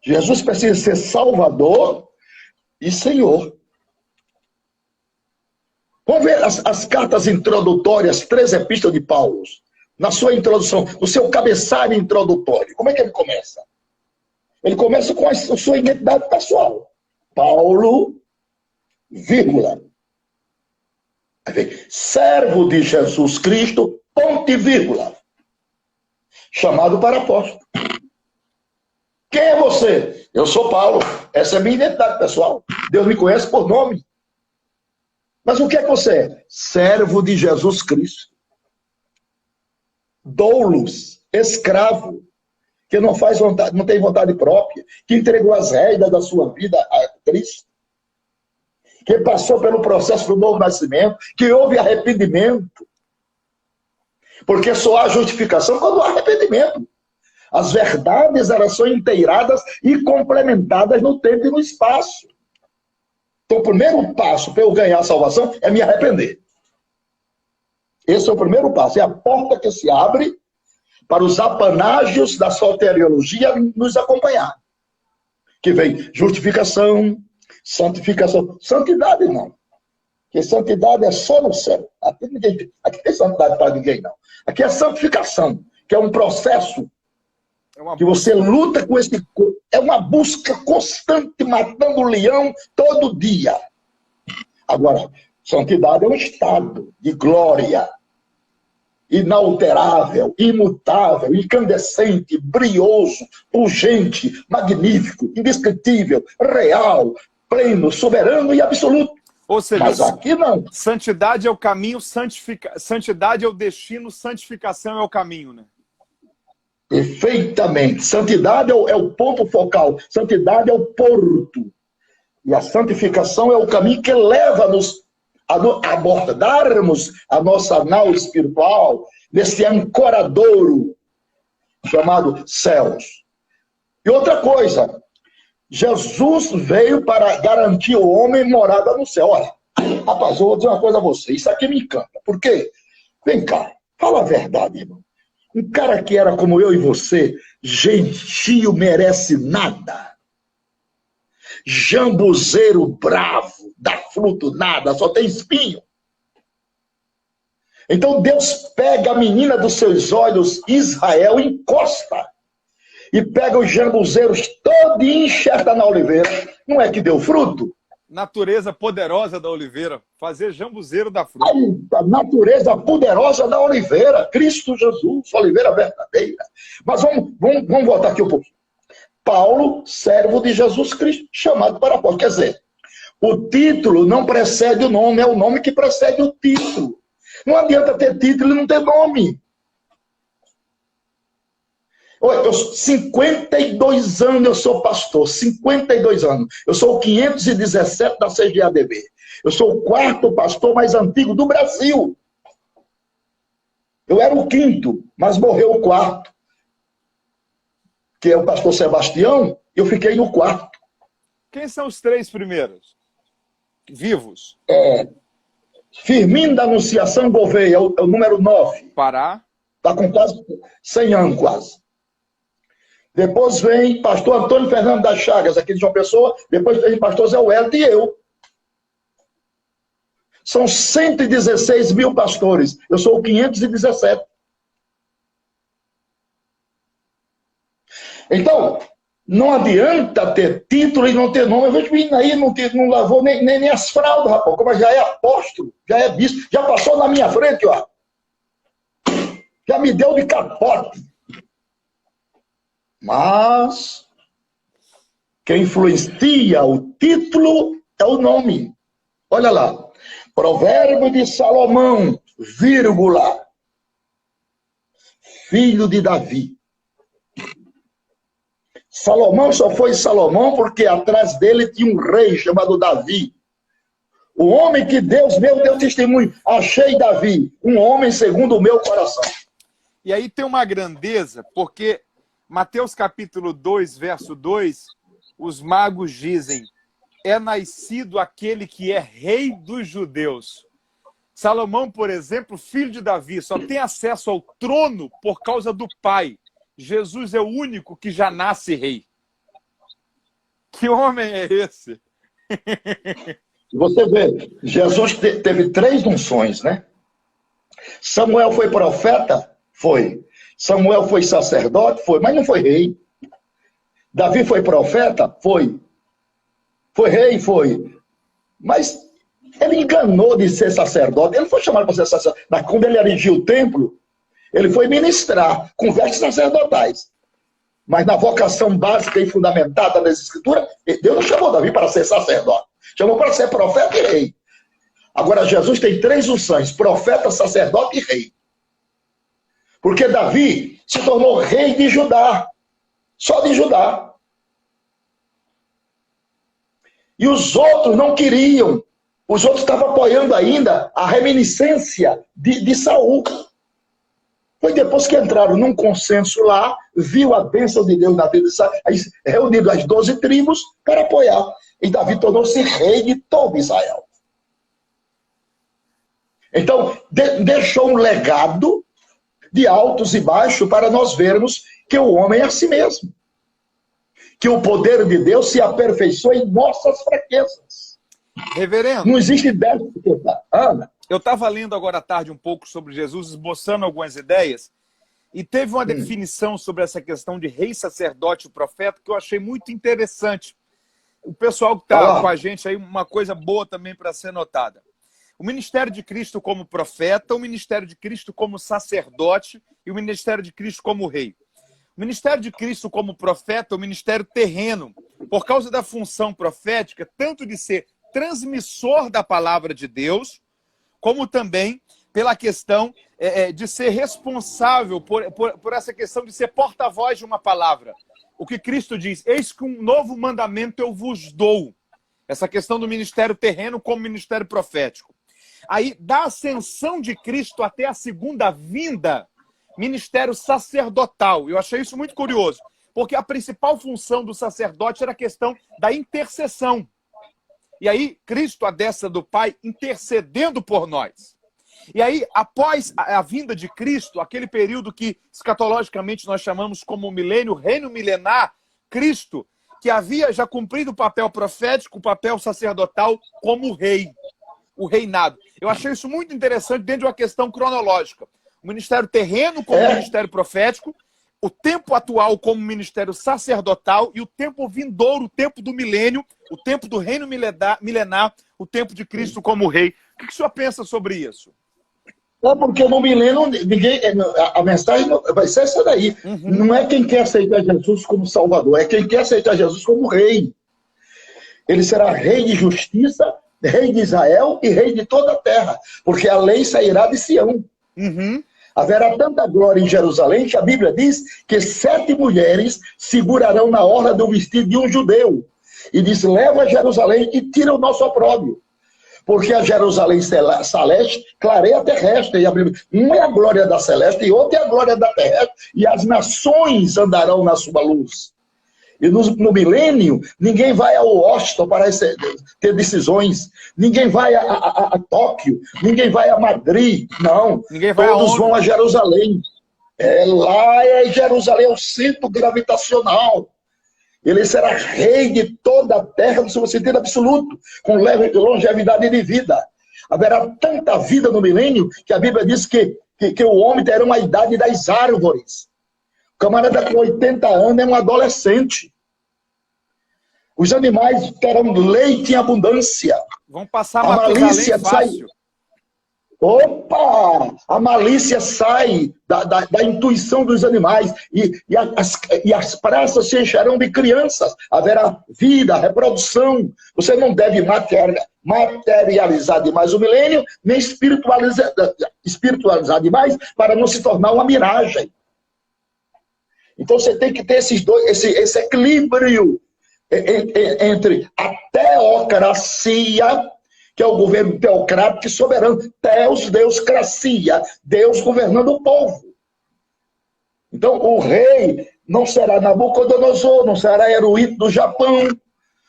Jesus precisa ser Salvador e Senhor. Vamos ver as cartas introdutórias, 3 epístolas de Paulo. Na sua introdução, no seu cabeçalho introdutório. Como é que ele começa? Ele começa com a sua identidade pessoal. Paulo, vírgula. Servo de Jesus Cristo, ponto e vírgula. Chamado para apóstolo. Quem é você? Eu sou Paulo. Essa é a minha identidade pessoal. Deus me conhece por nome. Mas o que é que você é? Servo de Jesus Cristo. doulos, escravo, que não faz vontade, não tem vontade própria, que entregou as rédeas da sua vida a Cristo, que passou pelo processo do novo nascimento, que houve arrependimento. Porque só há justificação quando há arrependimento. As verdades, elas são inteiradas e complementadas no tempo e no espaço. Então, o primeiro passo para eu ganhar a salvação é me arrepender. Esse é o primeiro passo. É a porta que se abre para os apanágios da soteriologia nos acompanhar. Que vem justificação, santificação. Santidade não. Porque santidade é só no céu. Aqui não tem santidade para ninguém, não. Aqui é santificação, que é um processo que você luta com esse... É uma busca constante, matando o leão todo dia. Agora, santidade é um estado de glória, inalterável, imutável, incandescente, brioso, pungente, magnífico, indescritível, real, pleno, soberano e absoluto. Ou seja, mas aqui não. Santidade é o caminho, santidade é o destino, santificação é o caminho, né? Perfeitamente. Santidade é o ponto focal, santidade é o porto. E a santificação é o caminho que leva-nos a abordarmos a nossa nau espiritual nesse ancoradouro chamado céus. E outra coisa, Jesus veio para garantir ao homem morada no céu. Olha, rapaz, eu vou dizer uma coisa a você, isso aqui me encanta. Por quê? Vem cá, fala a verdade, irmão. Um cara que era como eu e você, gentio, merece nada. Jambuzeiro bravo, dá fruto nada, só tem espinho. Então Deus pega a menina dos seus olhos, Israel, encosta. E pega os jambuzeiros todos e enxerta na oliveira. Não é que deu fruto? Natureza poderosa da oliveira. Fazer jambuzeiro da fruta. A natureza poderosa da oliveira. Cristo Jesus, oliveira verdadeira. Mas vamos voltar aqui um pouquinho. Paulo, servo de Jesus Cristo, chamado para apóstolo. Quer dizer, o título não precede o nome, é o nome que precede o título. Não adianta ter título e não ter nome. Eu 52 anos eu sou pastor, 52 anos. Eu sou o 517 da CGADB. Eu sou o 4º pastor mais antigo do Brasil. Eu era o 5º, mas morreu o 4º. Que é o pastor Sebastião, e eu fiquei no 4º. Quem são os 3 primeiros? Vivos? Firmino da Anunciação Gouveia, é o número 9. Pará. Está com quase 100 anos, quase. Depois vem pastor Antônio Fernando das Chagas, aqui de João Pessoa. Depois vem pastor Zé Wellington e eu. São 116 mil pastores. Eu sou o 517. Então, não adianta ter título e não ter nome. Eu vejo menino aí, não lavou nem as fraldas, rapaz. Como já é apóstolo, já é bispo, já passou na minha frente, ó. Já me deu de capote. Mas quem influencia o título é o nome. Olha lá. Provérbio de Salomão, vírgula. Filho de Davi. Salomão só foi Salomão porque atrás dele tinha um rei chamado Davi. O homem que Deus meu deu testemunho. Achei Davi, um homem segundo o meu coração. E aí tem uma grandeza, porque Mateus capítulo 2, verso 2, os magos dizem, é nascido aquele que é rei dos judeus. Salomão, por exemplo, filho de Davi, só tem acesso ao trono por causa do pai. Jesus é o único que já nasce rei. Que homem é esse? Você vê, Jesus teve 3 unções, né? Samuel foi profeta? Foi. Samuel foi sacerdote? Foi, mas não foi rei. Davi foi profeta? Foi. Foi rei? Foi. Mas ele enganou de ser sacerdote. Ele não foi chamado para ser sacerdote. Mas quando ele erigiu o templo, ele foi ministrar com vestes sacerdotais. Mas na vocação básica e fundamentada das Escrituras, Deus não chamou Davi para ser sacerdote. Chamou para ser profeta e rei. Agora, Jesus tem 3 unções: profeta, sacerdote e rei. Porque Davi se tornou rei de Judá. Só de Judá. E os outros não queriam. Os outros estavam apoiando ainda a reminiscência de Saul. Foi depois que entraram num consenso lá, viu a bênção de Deus na vida de Saul, reunido as 12 tribos para apoiar. E Davi tornou-se rei de todo Israel. Então, deixou um legado de altos e baixos para nós vermos que o homem é assim mesmo. Que o poder de Deus se aperfeiçoa em nossas fraquezas. Reverendo. Não existe déficit. Ana. Eu estava lendo agora à tarde um pouco sobre Jesus, esboçando algumas ideias, e teve uma definição sobre essa questão de rei, sacerdote e profeta que eu achei muito interessante. O pessoal que está com a gente aí, uma coisa boa também para ser notada. O ministério de Cristo como profeta, o ministério de Cristo como sacerdote e o ministério de Cristo como rei. O ministério de Cristo como profeta é o ministério terreno, por causa da função profética, tanto de ser transmissor da palavra de Deus, como também pela questão de ser responsável por essa questão de ser porta-voz de uma palavra. O que Cristo diz, eis que um novo mandamento eu vos dou. Essa questão do ministério terreno como ministério profético. Aí, da ascensão de Cristo até a segunda vinda, ministério sacerdotal. Eu achei isso muito curioso, porque a principal função do sacerdote era a questão da intercessão. E aí, Cristo, à destra do Pai, intercedendo por nós. E aí, após a vinda de Cristo, aquele período que escatologicamente nós chamamos como milênio, reino milenar, Cristo, que havia já cumprido o papel profético, o papel sacerdotal como rei, o reinado. Eu achei isso muito interessante dentro de uma questão cronológica. O ministério terreno como ministério profético, o tempo atual como ministério sacerdotal e o tempo vindouro, o tempo do milênio, o tempo do reino milenar, o tempo de Cristo como rei. O que o senhor pensa sobre isso? É porque no milênio a mensagem vai ser essa daí. Não é quem quer aceitar Jesus como Salvador, é quem quer aceitar Jesus como rei. Ele será rei de justiça, rei de Israel e rei de toda a terra, porque a lei sairá de Sião. Haverá tanta glória em Jerusalém que a Bíblia diz que 7 mulheres segurarão na orla do vestido de um judeu. E diz, leva a Jerusalém e tira o nosso opróbrio. Porque a Jerusalém celeste clareia a terrestre. E a Bíblia, uma é a glória da celeste e outra é a glória da terrestre. E as nações andarão na sua luz. E no milênio, ninguém vai ao Washington para ter decisões. Ninguém vai a Tóquio. Ninguém vai a Madrid. Não. Ninguém vai Todos vão a Jerusalém. Lá é Jerusalém, é o centro gravitacional. Ele será rei de toda a terra, no seu sentido absoluto, com longevidade de vida. Haverá tanta vida no milênio que a Bíblia diz que o homem terá uma idade das árvores. O camarada com 80 anos é um adolescente. Os animais terão leite em abundância. Vão passar a malícia fácil. Opa! A malícia sai da intuição dos animais e as praças se encherão de crianças. Haverá vida, reprodução. Você não deve materializar demais o milênio, nem espiritualizar demais para não se tornar uma miragem. Então você tem que ter esse equilíbrio entre a teocracia, que é o governo teocrático e soberano. Teos, Deus, cracia, Deus governando o povo. Então, o rei não será Nabucodonosor, não será Hirohito do Japão,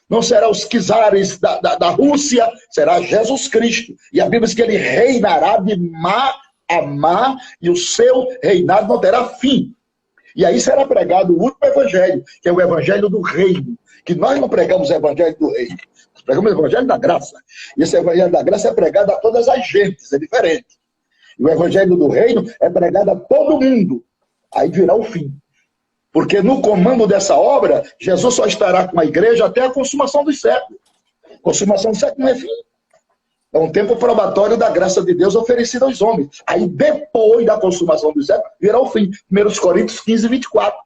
não será os czares da Rússia, será Jesus Cristo. E a Bíblia diz que ele reinará de má a má, e o seu reinado não terá fim. E aí será pregado o último evangelho, que é o evangelho do reino. Que nós não pregamos o evangelho do reino. Pregamos o evangelho da graça. E esse evangelho da graça é pregado a todas as gentes, é diferente. E o evangelho do reino é pregado a todo mundo. Aí virá o fim. Porque no comando dessa obra, Jesus só estará com a igreja até a consumação dos séculos. Consumação dos séculos não é fim. É um tempo probatório da graça de Deus oferecida aos homens. Aí depois da consumação dos séculos, virá o fim. 1 Coríntios 15, 24.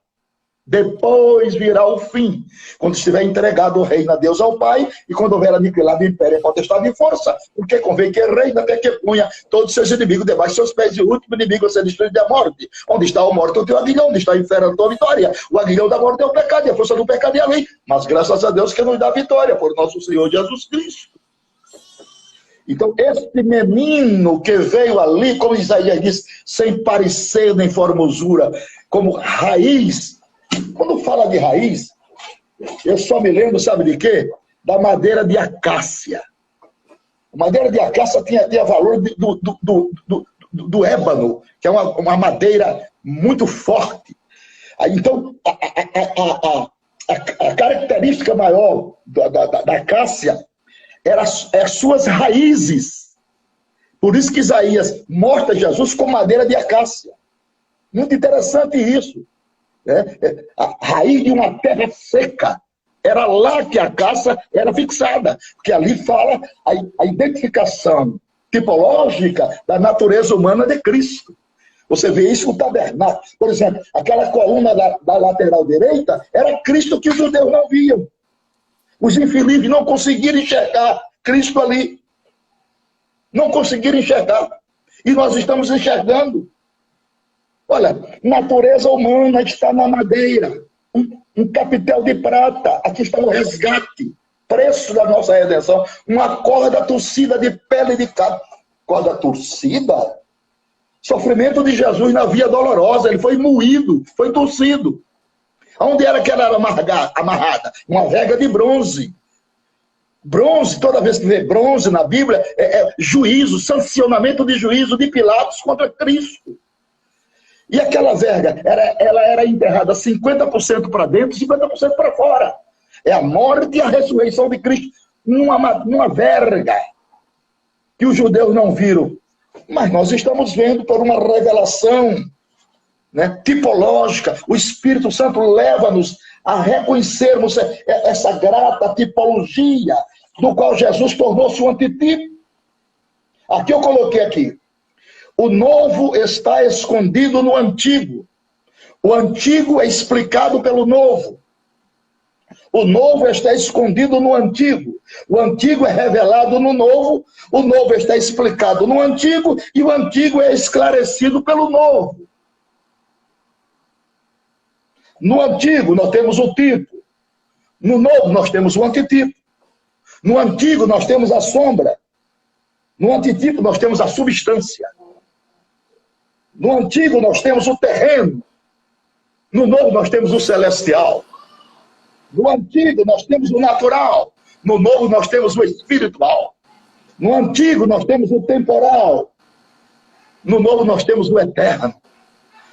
Depois virá o fim, quando estiver entregado o reino a Deus ao Pai, e quando houver aniquilado o império, a potestade e força, porque convém que reine até que punha todos os seus inimigos debaixo de seus pés, e o último inimigo a ser destruído é a morte. Onde está a morte, o teu aguilhão, onde está o inferno, a tua vitória. O aguilhão da morte é o pecado, e a força do pecado é a lei. Mas graças a Deus que nos dá vitória, por nosso Senhor Jesus Cristo. Então, este menino que veio ali, como Isaías diz, sem parecer nem formosura, como raiz. Quando fala de raiz, eu só me lembro, sabe de quê? Da madeira de acácia. A madeira de acácia tinha valor do ébano, que é uma madeira muito forte. Então, a característica maior da acácia eram as suas raízes. Por isso que Isaías mostra Jesus com madeira de acácia. Muito interessante isso. A raiz de uma terra seca. Era lá que a acácia era fixada. Porque ali fala a identificação tipológica da natureza humana de Cristo. Você vê isso no tabernáculo. Por exemplo, aquela coluna da lateral direita era Cristo que os judeus não viam. Os infelizes não conseguiram enxergar Cristo ali. Não conseguiram enxergar. E nós estamos enxergando. Olha, natureza humana está na madeira. Um capitel de prata. Aqui está o resgate. Preço da nossa redenção. Uma corda torcida de pele de cabra. Corda torcida? Sofrimento de Jesus na via dolorosa. Ele foi moído, foi torcido. Onde era que ela era amarrada? Uma vega de bronze. Bronze, toda vez que vê bronze na Bíblia, é juízo, sancionamento de juízo de Pilatos contra Cristo. E aquela verga, ela era enterrada 50% para dentro, 50% para fora. É a morte e a ressurreição de Cristo numa verga que os judeus não viram. Mas nós estamos vendo por uma revelação, né, tipológica. O Espírito Santo leva-nos a reconhecermos essa grata tipologia do qual Jesus tornou-se um antitipo. Aqui eu coloquei aqui. O novo está escondido no antigo. O antigo é explicado pelo novo. O novo está escondido no antigo. O antigo é revelado no novo. O novo está explicado no antigo. E o antigo é esclarecido pelo novo. No antigo, nós temos o tipo. No novo, nós temos o antitipo. No antigo, nós temos a sombra. No antitipo, nós temos a substância. No antigo, nós temos o terreno. No novo, nós temos o celestial. No antigo, nós temos o natural. No novo, nós temos o espiritual. No antigo, nós temos o temporal. No novo, nós temos o eterno.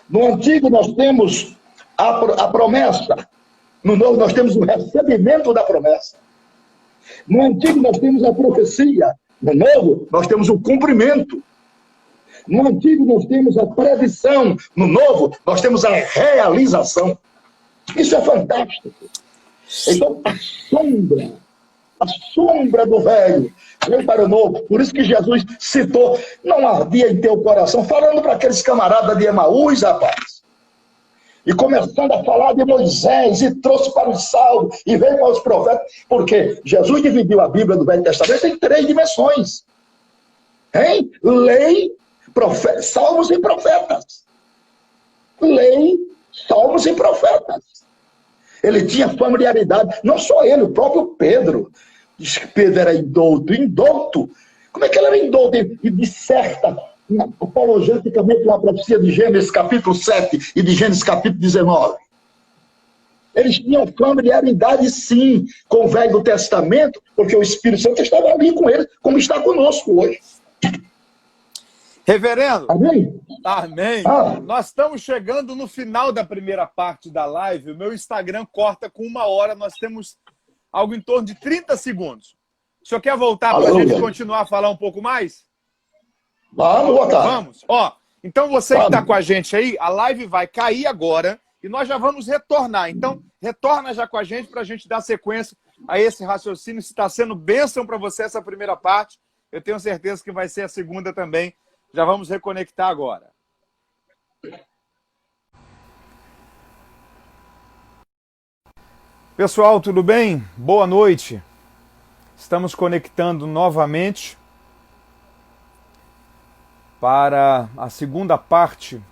No antigo, nós temos a promessa. No novo, nós temos o recebimento da promessa. No antigo, nós temos a profecia. No novo, nós temos o cumprimento. No antigo, nós temos a predição. No novo, nós temos a realização. Isso é fantástico. Então, a sombra do velho veio para o novo. Por isso que Jesus citou, não ardia em teu coração, falando para aqueles camaradas de Emaús, rapaz. E começando a falar de Moisés, e trouxe para os salmos, e veio para os profetas, porque Jesus dividiu a Bíblia do Velho Testamento em 3 dimensões. Hein? Lei, salmos e profetas. Lei, salmos e profetas. Ele tinha familiaridade, não só ele, o próprio Pedro. Diz que Pedro era indouto. Como é que ele era indouto e disserta apologeticamente uma profecia de Gênesis capítulo 7 e de Gênesis capítulo 19? Eles tinham familiaridade, sim, com o Velho Testamento, porque o Espírito Santo estava ali com eles, como está conosco hoje. Reverendo, amém? Amém. Nós estamos chegando no final da primeira parte da live. O meu Instagram corta com 1 hora. Nós temos algo em torno de 30 segundos. O senhor quer voltar para a gente continuar a falar um pouco mais? Vamos voltar. Vamos. Ó, então você que está com a gente aí, a live vai cair agora e nós já vamos retornar. Então, retorna já com a gente para a gente dar sequência a esse raciocínio. Se está sendo bênção para você essa primeira parte, eu tenho certeza que vai ser a segunda também. Já vamos reconectar agora. Pessoal, tudo bem? Boa noite. Estamos conectando novamente para a segunda parte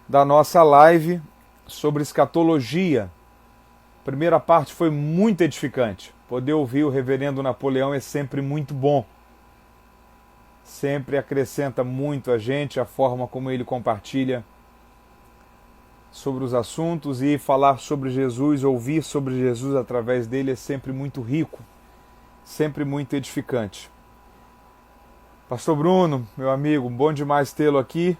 da nossa live sobre escatologia. A primeira parte foi muito edificante. Poder ouvir o reverendo Napoleão é sempre muito bom. Sempre acrescenta muito a gente a forma como ele compartilha sobre os assuntos, e falar sobre Jesus, ouvir sobre Jesus através dele é sempre muito rico, sempre muito edificante. Pastor Bruno, meu amigo, bom demais tê-lo aqui.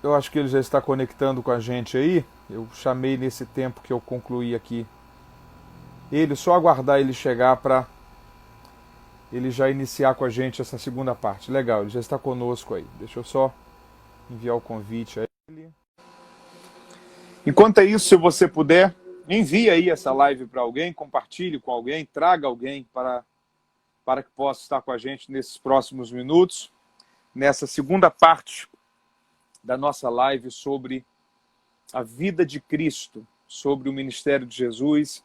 Eu acho que ele já está conectando com a gente aí. Eu chamei nesse tempo que eu concluí aqui ele, só aguardar ele chegar para ele já iniciar com a gente essa segunda parte. Legal, ele já está conosco aí. Deixa eu só enviar o convite a ele. Enquanto é isso, se você puder, envie aí essa live para alguém, compartilhe com alguém, traga alguém para que possa estar com a gente nesses próximos minutos, nessa segunda parte da nossa live sobre a vida de Cristo, sobre o ministério de Jesus,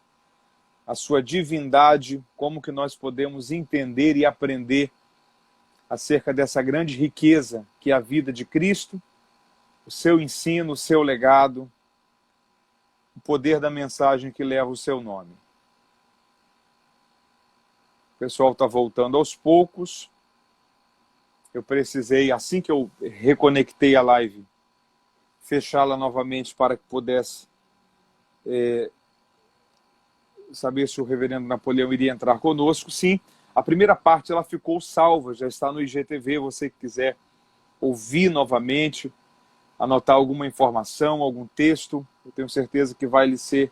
a sua divindade, como que nós podemos entender e aprender acerca dessa grande riqueza que é a vida de Cristo, o seu ensino, o seu legado, o poder da mensagem que leva o seu nome. O pessoal está voltando aos poucos. Eu precisei, assim que eu reconectei a live, fechá-la novamente para que pudesse saber se o reverendo Napoleão iria entrar conosco. Sim, a primeira parte ela ficou salva, já está no IGTV, você que quiser ouvir novamente, anotar alguma informação, algum texto, eu tenho certeza que vai lhe ser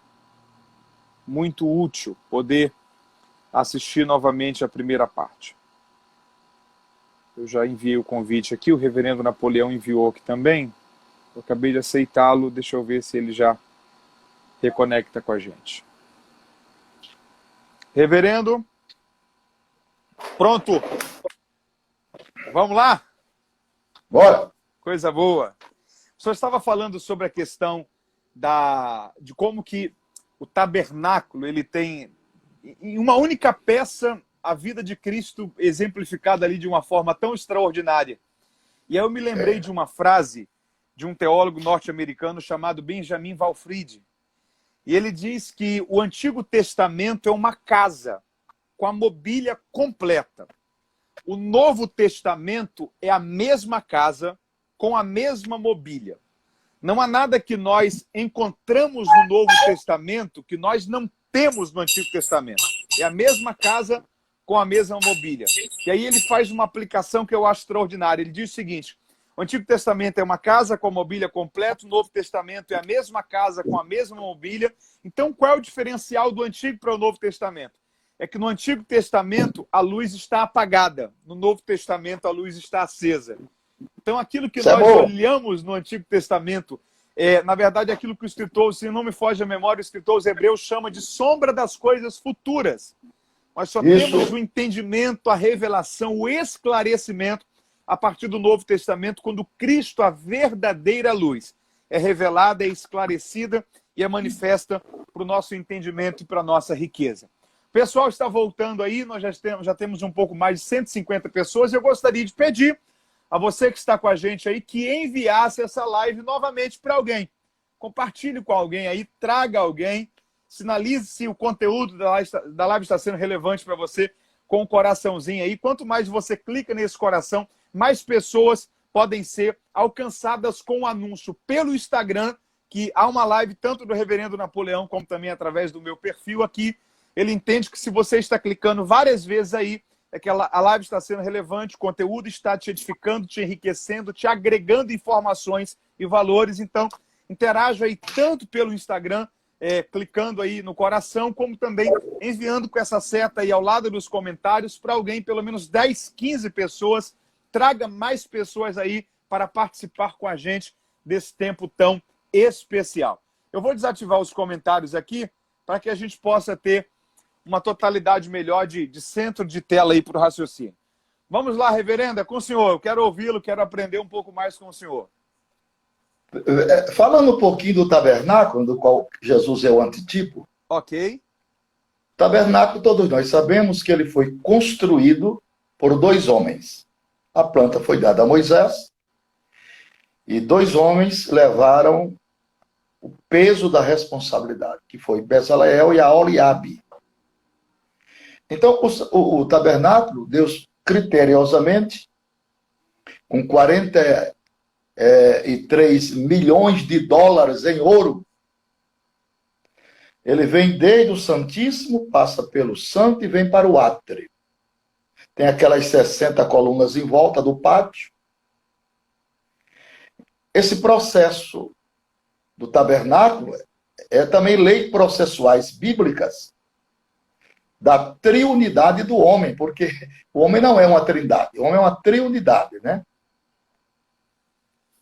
muito útil poder assistir novamente a primeira parte. Eu já enviei o convite aqui, o reverendo Napoleão enviou aqui também. Eu acabei de aceitá-lo, deixa eu ver se ele já reconecta com a gente. Reverendo, pronto? Vamos lá? Bora! Coisa boa. O senhor estava falando sobre a questão de como que o tabernáculo ele tem, em uma única peça, a vida de Cristo exemplificada ali de uma forma tão extraordinária. E aí eu me lembrei de uma frase de um teólogo norte-americano chamado Benjamin Walfrid. E ele diz que o Antigo Testamento é uma casa com a mobília completa. O Novo Testamento é a mesma casa com a mesma mobília. Não há nada que nós encontramos no Novo Testamento que nós não temos no Antigo Testamento. É a mesma casa com a mesma mobília. E aí ele faz uma aplicação que eu acho extraordinária. Ele diz o seguinte: o Antigo Testamento é uma casa com a mobília completa, o Novo Testamento é a mesma casa com a mesma mobília. Então, qual é o diferencial do Antigo para o Novo Testamento? É que no Antigo Testamento a luz está apagada, no Novo Testamento a luz está acesa. Então, aquilo que nós olhamos no Antigo Testamento, na verdade, aquilo que o escritor, se não me foge a memória, o escritor aos Hebreus chama de sombra das coisas futuras. Nós só temos o entendimento, a revelação, o esclarecimento a partir do Novo Testamento, quando Cristo, a verdadeira luz, é revelada, é esclarecida e é manifesta para o nosso entendimento e para a nossa riqueza. O pessoal está voltando aí, nós já temos um pouco mais de 150 pessoas, e eu gostaria de pedir a você que está com a gente aí que enviasse essa live novamente para alguém. Compartilhe com alguém aí, traga alguém, sinalize se o conteúdo da live está sendo relevante para você com um coraçãozinho aí. Quanto mais você clica nesse coração, mais pessoas podem ser alcançadas com o anúncio pelo Instagram, que há uma live tanto do reverendo Napoleão como também através do meu perfil aqui. Ele entende que se você está clicando várias vezes aí, é que a live está sendo relevante, o conteúdo está te edificando, te enriquecendo, te agregando informações e valores. Então, interaja aí tanto pelo Instagram, clicando aí no coração, como também enviando com essa seta aí ao lado dos comentários para alguém, pelo menos 10, 15 pessoas. Traga mais pessoas aí para participar com a gente desse tempo tão especial. Eu vou desativar os comentários aqui para que a gente possa ter uma totalidade melhor de centro de tela aí para o raciocínio. Vamos lá, reverenda, com o senhor. Eu quero ouvi-lo, quero aprender um pouco mais com o senhor. Falando um pouquinho do tabernáculo, do qual Jesus é o antitipo, Ok. tabernáculo, todos nós sabemos que ele foi construído por dois homens. A planta foi dada a Moisés e dois homens levaram o peso da responsabilidade, que foi Bezaleel e Aholiabe. Então, o tabernáculo, Deus criteriosamente, com 43 milhões de dólares em ouro, ele vem desde o Santíssimo, passa pelo Santo e vem para o átrio. Tem aquelas 60 colunas em volta do pátio. Esse processo do tabernáculo é também lei processuais bíblicas da triunidade do homem, porque o homem não é uma trindade, o homem é uma triunidade, né?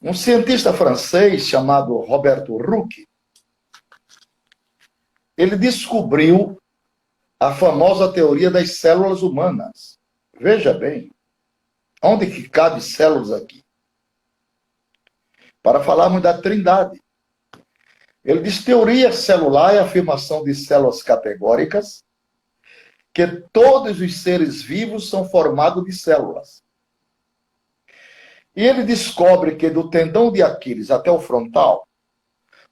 Um cientista francês chamado Roberto Rucki, ele descobriu a famosa teoria das células humanas. Veja bem, onde que cabe células aqui? Para falarmos da trindade. Ele diz: teoria celular é a afirmação de células categóricas, que todos os seres vivos são formados de células. E ele descobre que do tendão de Aquiles até o frontal,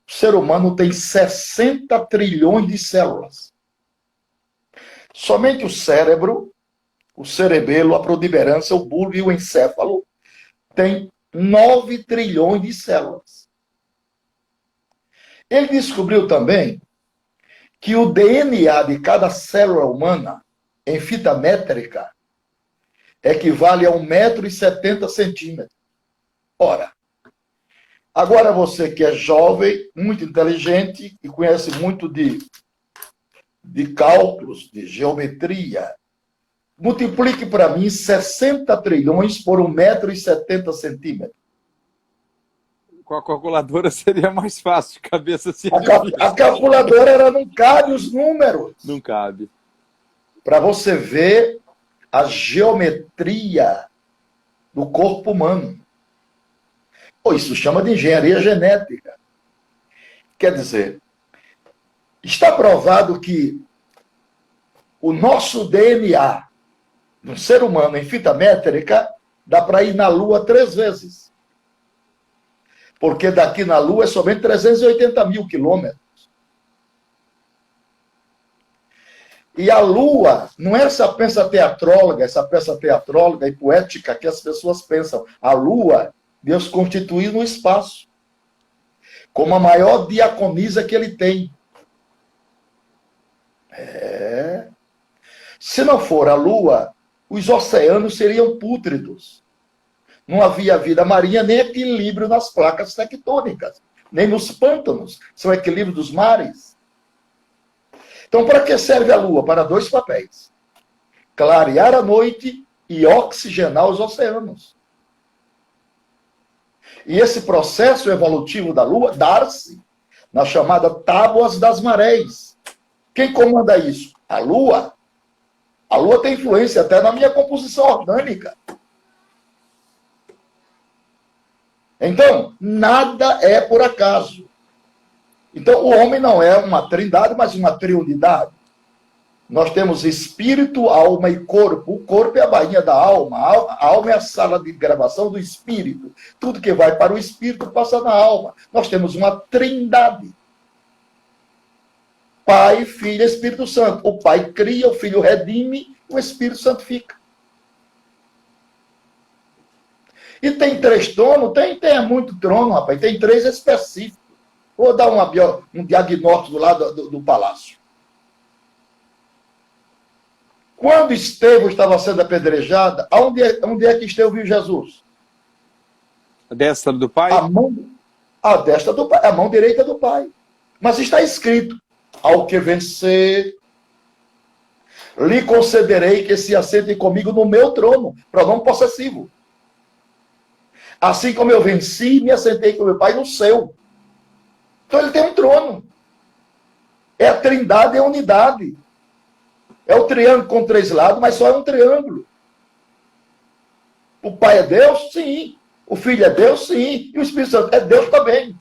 o ser humano tem 60 trilhões de células. Somente o cérebro, o cerebelo, a protuberância, o bulbo e o encéfalo tem 9 trilhões de células. Ele descobriu também que o DNA de cada célula humana, em fita métrica, equivale a 1,70 m. Ora, agora você que é jovem, muito inteligente e conhece muito de cálculos, de geometria, multiplique para mim 60 trilhões por 1,70 m. Com a calculadora seria mais fácil, de cabeça assim. A calculadora ela não cabe os números. Não cabe. Para você ver a geometria do corpo humano. Isso chama de engenharia genética. Quer dizer, está provado que o nosso DNA, do ser humano em fita métrica, dá para ir na Lua 3 vezes. Porque daqui na Lua é somente 380 mil quilômetros. E a Lua não é essa peça teatróloga e poética que as pessoas pensam. A Lua, Deus constituiu no espaço, como a maior diaconisa que ele tem. Se não for a Lua, os oceanos seriam pútridos. Não havia vida marinha, nem equilíbrio nas placas tectônicas, nem nos pântanos. São equilíbrio dos mares. Então, para que serve a Lua? Para 2 papéis: clarear a noite e oxigenar os oceanos. E esse processo evolutivo da Lua dá-se na chamada Tábuas das Marés. Quem comanda isso? A Lua. A Lua tem influência até na minha composição orgânica. Então, nada é por acaso. Então, o homem não é uma trindade, mas uma triunidade. Nós temos espírito, alma e corpo. O corpo é a bainha da alma. A alma é a sala de gravação do espírito. Tudo que vai para o espírito passa na alma. Nós temos uma trindade. Pai, Filho e Espírito Santo. O Pai cria, o Filho redime, o Espírito santifica. E tem 3 tronos? Tem muito trono, rapaz. Tem 3 específicos. Vou dar um diagnóstico lá do palácio. Quando Estevão estava sendo apedrejado, onde é que Estevão viu Jesus? A destra do Pai? A destra do Pai, a mão direita do Pai. Mas está escrito: ao que vencer, lhe concederei que se assente comigo no meu trono, pronome possessivo. Assim como eu venci, me assentei com meu Pai no seu. Então ele tem um trono. É a trindade, é a unidade. É o triângulo com 3 lados, mas só é um triângulo. O Pai é Deus? Sim. O Filho é Deus, sim, e o Espírito Santo é Deus também.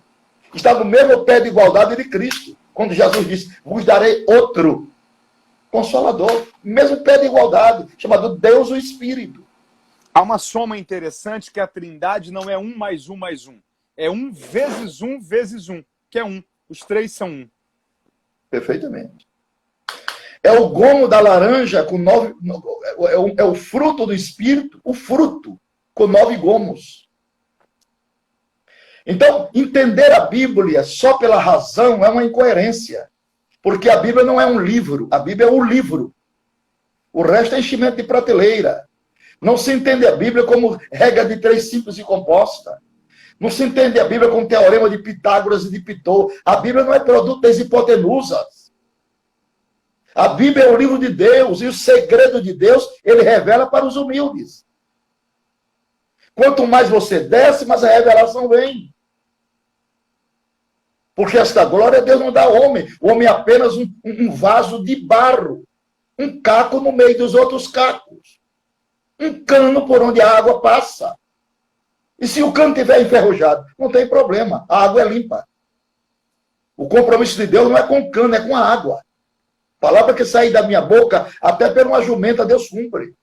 Está no mesmo pé de igualdade de Cristo. Quando Jesus disse, vos darei outro Consolador, mesmo pé de igualdade, chamado Deus o Espírito. Há uma soma interessante que a Trindade não é 1 mais 1 mais 1. É 1 vezes 1, que é 1. Os três são 1. Perfeitamente. É o gomo da laranja com 9... É o fruto do Espírito, o fruto, com 9 gomos. Então, entender a Bíblia só pela razão é uma incoerência. Porque a Bíblia não é um livro, a Bíblia é um livro. O resto é enchimento de prateleira. Não se entende a Bíblia como regra de 3 simples e composta. Não se entende a Bíblia como teorema de Pitágoras e de Pitot. A Bíblia não é produto das hipotenusas. A Bíblia é o livro de Deus, e o segredo de Deus, ele revela para os humildes. Quanto mais você desce, mais a revelação vem. Porque esta glória Deus não dá ao homem. O homem é apenas um vaso de barro. Um caco no meio dos outros cacos. Um cano por onde a água passa. E se o cano estiver enferrujado, não tem problema. A água é limpa. O compromisso de Deus não é com o cano, é com a água. Palavra que sai da minha boca, até por uma jumenta, Deus cumpre.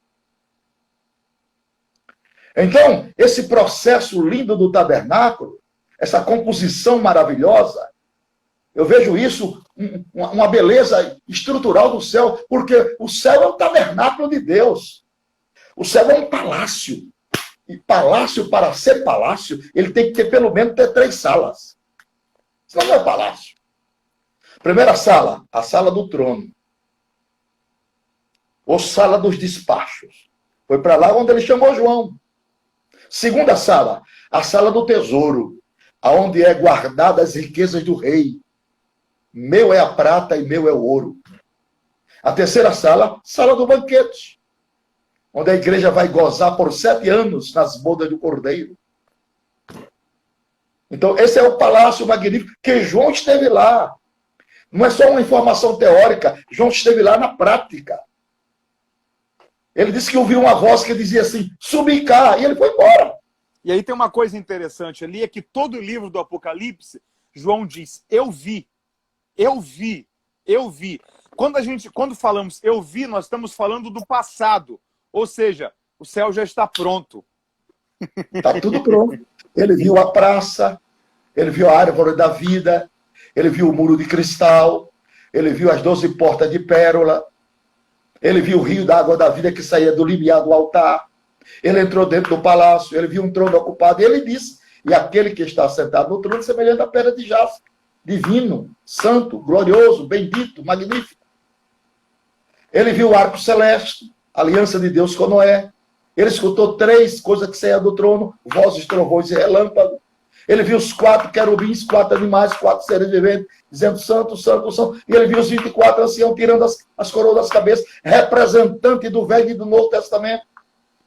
Então, esse processo lindo do tabernáculo, essa composição maravilhosa, eu vejo isso, uma beleza estrutural do céu, porque o céu é o tabernáculo de Deus. O céu é um palácio. E palácio, para ser palácio, ele tem que ter pelo menos 3 salas. Senão não é palácio. Primeira sala, a sala do trono. Ou sala dos despachos. Foi para lá onde ele chamou João. Segunda sala, a sala do tesouro, aonde é guardada as riquezas do rei. Meu é a prata e meu é o ouro. A terceira sala, sala do banquete, onde a igreja vai gozar por 7 anos nas bodas do Cordeiro. Então, esse é o palácio magnífico, que João esteve lá. Não é só uma informação teórica, João esteve lá na prática. Ele disse que ouviu uma voz que dizia assim, subi cá, e ele foi embora. E aí tem uma coisa interessante ali, é que todo o livro do Apocalipse, João diz, eu vi, eu vi, eu vi. Quando falamos eu vi, nós estamos falando do passado. Ou seja, o céu já está pronto. Está tudo pronto. Ele viu a praça, ele viu a árvore da vida, ele viu o muro de cristal, ele viu as 12 portas de pérola, ele viu o rio da água da vida que saía do limiar do altar, ele entrou dentro do palácio, ele viu um trono ocupado, e ele disse, e aquele que está sentado no trono, semelhante à pedra de jaspe, divino, santo, glorioso, bendito, magnífico. Ele viu o arco celeste, a aliança de Deus com Noé. Ele escutou 3 coisas que saíam do trono, vozes, trovões e relâmpagos. Ele viu os 4 querubins, 4 animais, 4 seres viventes, dizendo santo, santo, santo. E ele viu os 24 anciãos tirando as coroas das cabeças, representante do Velho e do Novo Testamento,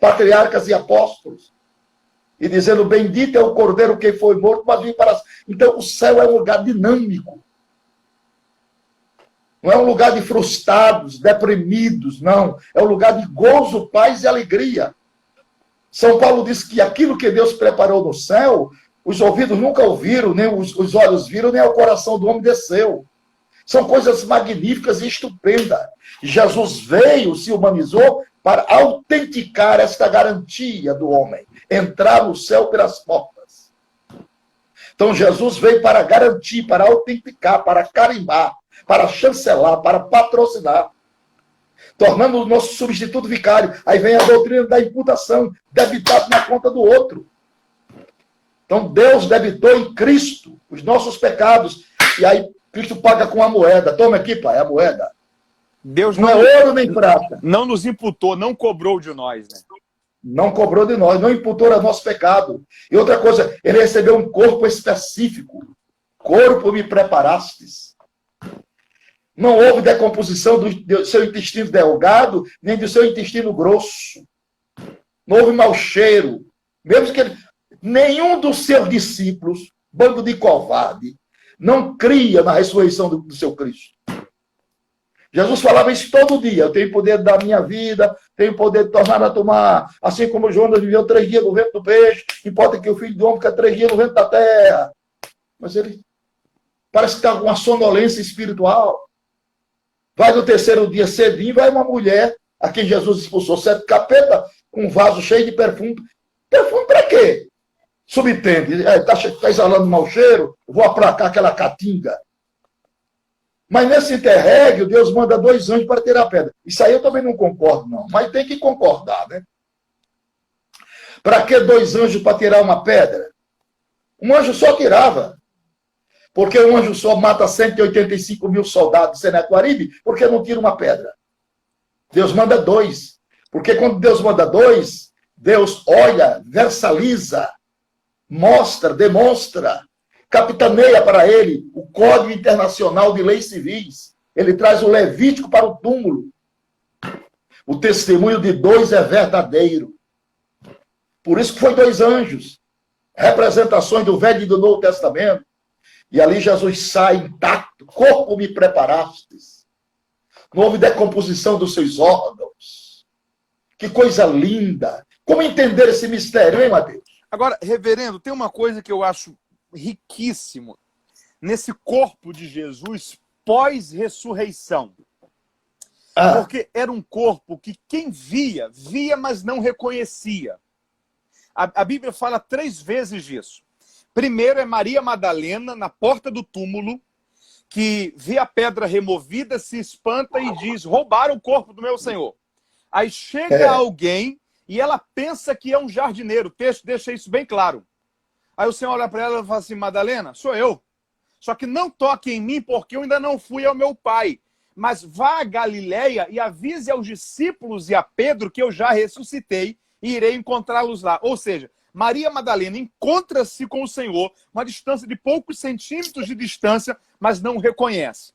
patriarcas e apóstolos. E dizendo, bendito é o Cordeiro que foi morto, mas vive para... Então, o céu é um lugar dinâmico. Não é um lugar de frustrados, deprimidos, não. É um lugar de gozo, paz e alegria. São Paulo diz que aquilo que Deus preparou no céu, os ouvidos nunca ouviram, nem os olhos viram, nem o coração do homem desceu. São coisas magníficas e estupendas. Jesus veio, se humanizou, para autenticar esta garantia do homem. Entrar no céu pelas portas. Então Jesus veio para garantir, para autenticar, para carimbar, para chancelar, para patrocinar, tornando o nosso substituto vicário. Aí vem a doutrina da imputação, debitado na conta do outro. Então Deus debitou em Cristo os nossos pecados, e aí Cristo paga com a moeda. Toma aqui, pai, a moeda. Deus não é ouro nem prata. Não nos imputou, não cobrou de nós, né? Não cobrou de nós, não imputou a nosso pecado. E outra coisa, ele recebeu um corpo específico. Corpo me preparastes. Não houve decomposição do seu intestino delgado, nem do seu intestino grosso. Não houve mau cheiro. Mesmo que nenhum dos seus discípulos, bando de covarde, não cria na ressurreição do seu Cristo. Jesus falava isso todo dia. Eu tenho poder da minha vida, tenho poder de tornar a tomar, assim como Jonas viveu 3 dias no ventre do peixe, importa que o Filho do Homem fica 3 dias no ventre da terra. Mas ele parece que está com uma sonolência espiritual. Vai no 3º dia cedinho, vai uma mulher, a quem Jesus expulsou 7 capetas, com um vaso cheio de perfume. Perfume para quê? Subtende. Está exalando mau cheiro, vou aplacar aquela caatinga. Mas nesse interregno, Deus manda 2 anjos para tirar a pedra. Isso aí eu também não concordo, não. Mas tem que concordar, né? Para que 2 anjos para tirar uma pedra? Um anjo só tirava. Porque um anjo só mata 185 mil soldados de Senequaribe, por que não tira uma pedra? Deus manda 2. Porque quando Deus manda 2, Deus olha, versaliza, mostra, demonstra, capitaneia para ele o Código Internacional de Leis Civis. Ele traz o Levítico para o túmulo. O testemunho de 2 é verdadeiro. Por isso que foi 2 anjos. Representações do Velho e do Novo Testamento. E ali Jesus sai intacto. Corpo me preparastes. Não houve decomposição dos seus órgãos. Que coisa linda. Como entender esse mistério, hein, Mateus? Agora, reverendo, tem uma coisa que eu acho riquíssimo nesse corpo de Jesus pós-ressurreição. Porque era um corpo que quem via, via, mas não reconhecia. A Bíblia fala 3 vezes disso. Primeiro é Maria Madalena, na porta do túmulo, que vê a pedra removida, se espanta e diz: roubaram o corpo do meu Senhor. Aí chega alguém e ela pensa que é um jardineiro. O texto deixa isso bem claro. Aí o Senhor olha para ela e fala assim: Madalena, sou eu. Só que não toque em mim porque eu ainda não fui ao meu pai. Mas vá a Galileia e avise aos discípulos e a Pedro que eu já ressuscitei e irei encontrá-los lá. Ou seja, Maria Madalena encontra-se com o Senhor, uma distância de poucos centímetros de distância, mas não o reconhece.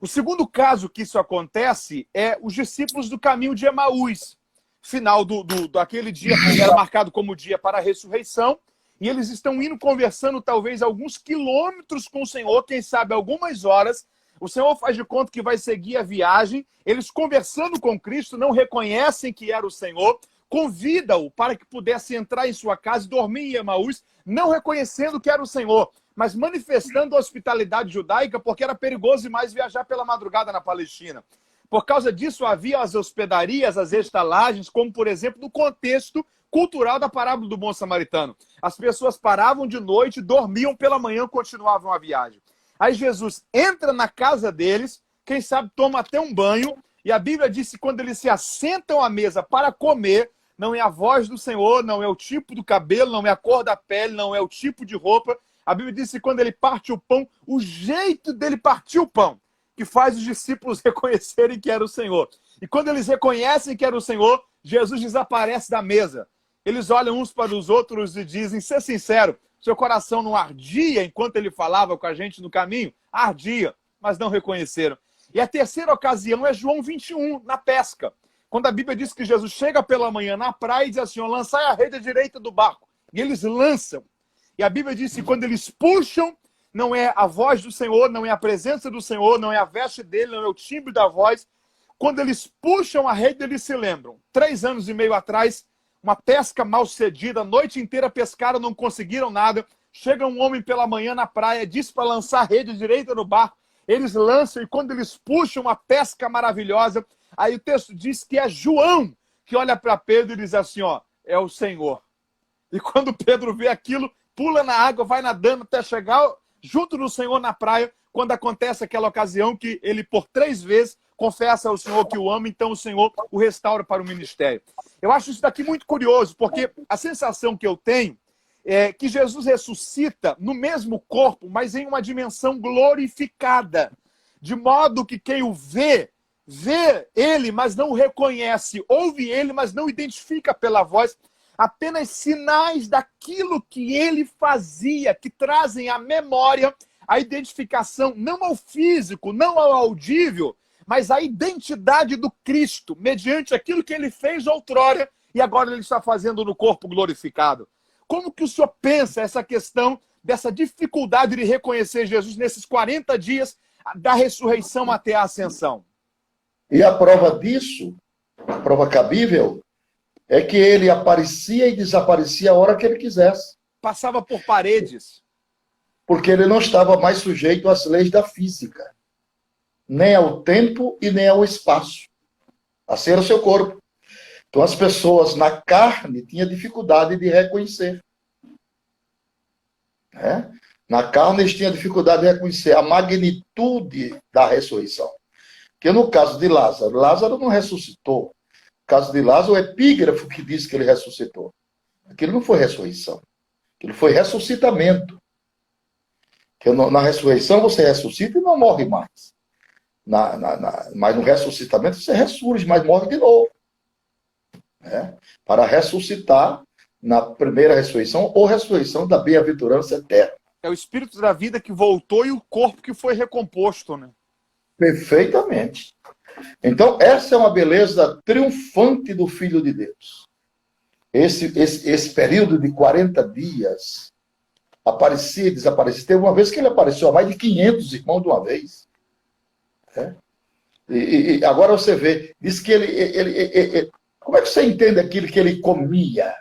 O segundo caso que isso acontece é os discípulos do caminho de Emaús. Final daquele dia que era marcado como dia para a ressurreição, e eles estão indo conversando talvez alguns quilômetros com o Senhor, quem sabe algumas horas. O Senhor faz de conta que vai seguir a viagem, eles conversando com Cristo, não reconhecem que era o Senhor, convida-o para que pudesse entrar em sua casa e dormir em Emaús, não reconhecendo que era o Senhor, mas manifestando a hospitalidade judaica, porque era perigoso demais viajar pela madrugada na Palestina. Por causa disso, havia as hospedarias, as estalagens, como, por exemplo, no contexto cultural da parábola do bom samaritano. As pessoas paravam de noite, dormiam pela manhã, continuavam a viagem. Aí Jesus entra na casa deles, quem sabe toma até um banho, e a Bíblia diz que quando eles se assentam à mesa para comer, não é a voz do Senhor, não é o tipo do cabelo, não é a cor da pele, não é o tipo de roupa. A Bíblia diz que quando ele parte o pão, o jeito dele partir o pão, que faz os discípulos reconhecerem que era o Senhor. E quando eles reconhecem que era o Senhor, Jesus desaparece da mesa. Eles olham uns para os outros e dizem: ser sincero, seu coração não ardia enquanto ele falava com a gente no caminho? Ardia, mas não reconheceram. E a terceira ocasião é João 21, na pesca. Quando a Bíblia diz que Jesus chega pela manhã na praia e diz assim: lançai a rede à direita do barco. E eles lançam. E a Bíblia diz que quando eles puxam, não é a voz do Senhor, não é a presença do Senhor, não é a veste dele, não é o timbre da voz. Quando eles puxam a rede, eles se lembram. 3 anos e meio atrás, uma pesca mal cedida, a noite inteira pescaram, não conseguiram nada. Chega um homem pela manhã na praia, diz para lançar a rede à direita do barco. Eles lançam e quando eles puxam uma pesca maravilhosa, aí o texto diz que é João que olha para Pedro e diz assim: ó, é o Senhor. E quando Pedro vê aquilo, pula na água, vai nadando até chegar junto do Senhor na praia, quando acontece aquela ocasião que ele por 3 vezes confessa ao Senhor que o ama, então o Senhor o restaura para o ministério. Eu acho isso daqui muito curioso, porque a sensação que eu tenho é que Jesus ressuscita no mesmo corpo, mas em uma dimensão glorificada, de modo que quem o vê ele, mas não o reconhece, ouve ele, mas não identifica pela voz, apenas sinais daquilo que ele fazia, que trazem à memória a identificação, não ao físico, não ao audível, mas a identidade do Cristo, mediante aquilo que ele fez outrora e agora ele está fazendo no corpo glorificado. Como que o senhor pensa essa questão dessa dificuldade de reconhecer Jesus nesses 40 dias da ressurreição até a ascensão? E a prova disso, a prova cabível, é que ele aparecia e desaparecia a hora que ele quisesse. Passava por paredes. Porque ele não estava mais sujeito às leis da física, nem ao tempo e nem ao espaço. Assim era o seu corpo. Então as pessoas na carne tinham dificuldade de reconhecer. Né? Na carne eles tinham dificuldade de reconhecer a magnitude da ressurreição. Porque no caso de Lázaro, Lázaro não ressuscitou. No caso de Lázaro, o epígrafo que diz que ele ressuscitou. Aquilo não foi ressurreição. Aquilo foi ressuscitamento. Porque na ressurreição você ressuscita e não morre mais. Mas no ressuscitamento você ressurge, mas morre de novo. Né? Para ressuscitar na primeira ressurreição ou ressurreição da bem-aventurança eterna. É o espírito da vida que voltou e o corpo que foi recomposto, né? Perfeitamente. Então, essa é uma beleza triunfante do Filho de Deus. Esse período de 40 dias, aparecia e desaparecia. Teve uma vez que ele apareceu a mais de 500 irmãos de uma vez. Né? E agora você vê, diz que ele... Como é que você entende aquilo que ele comia?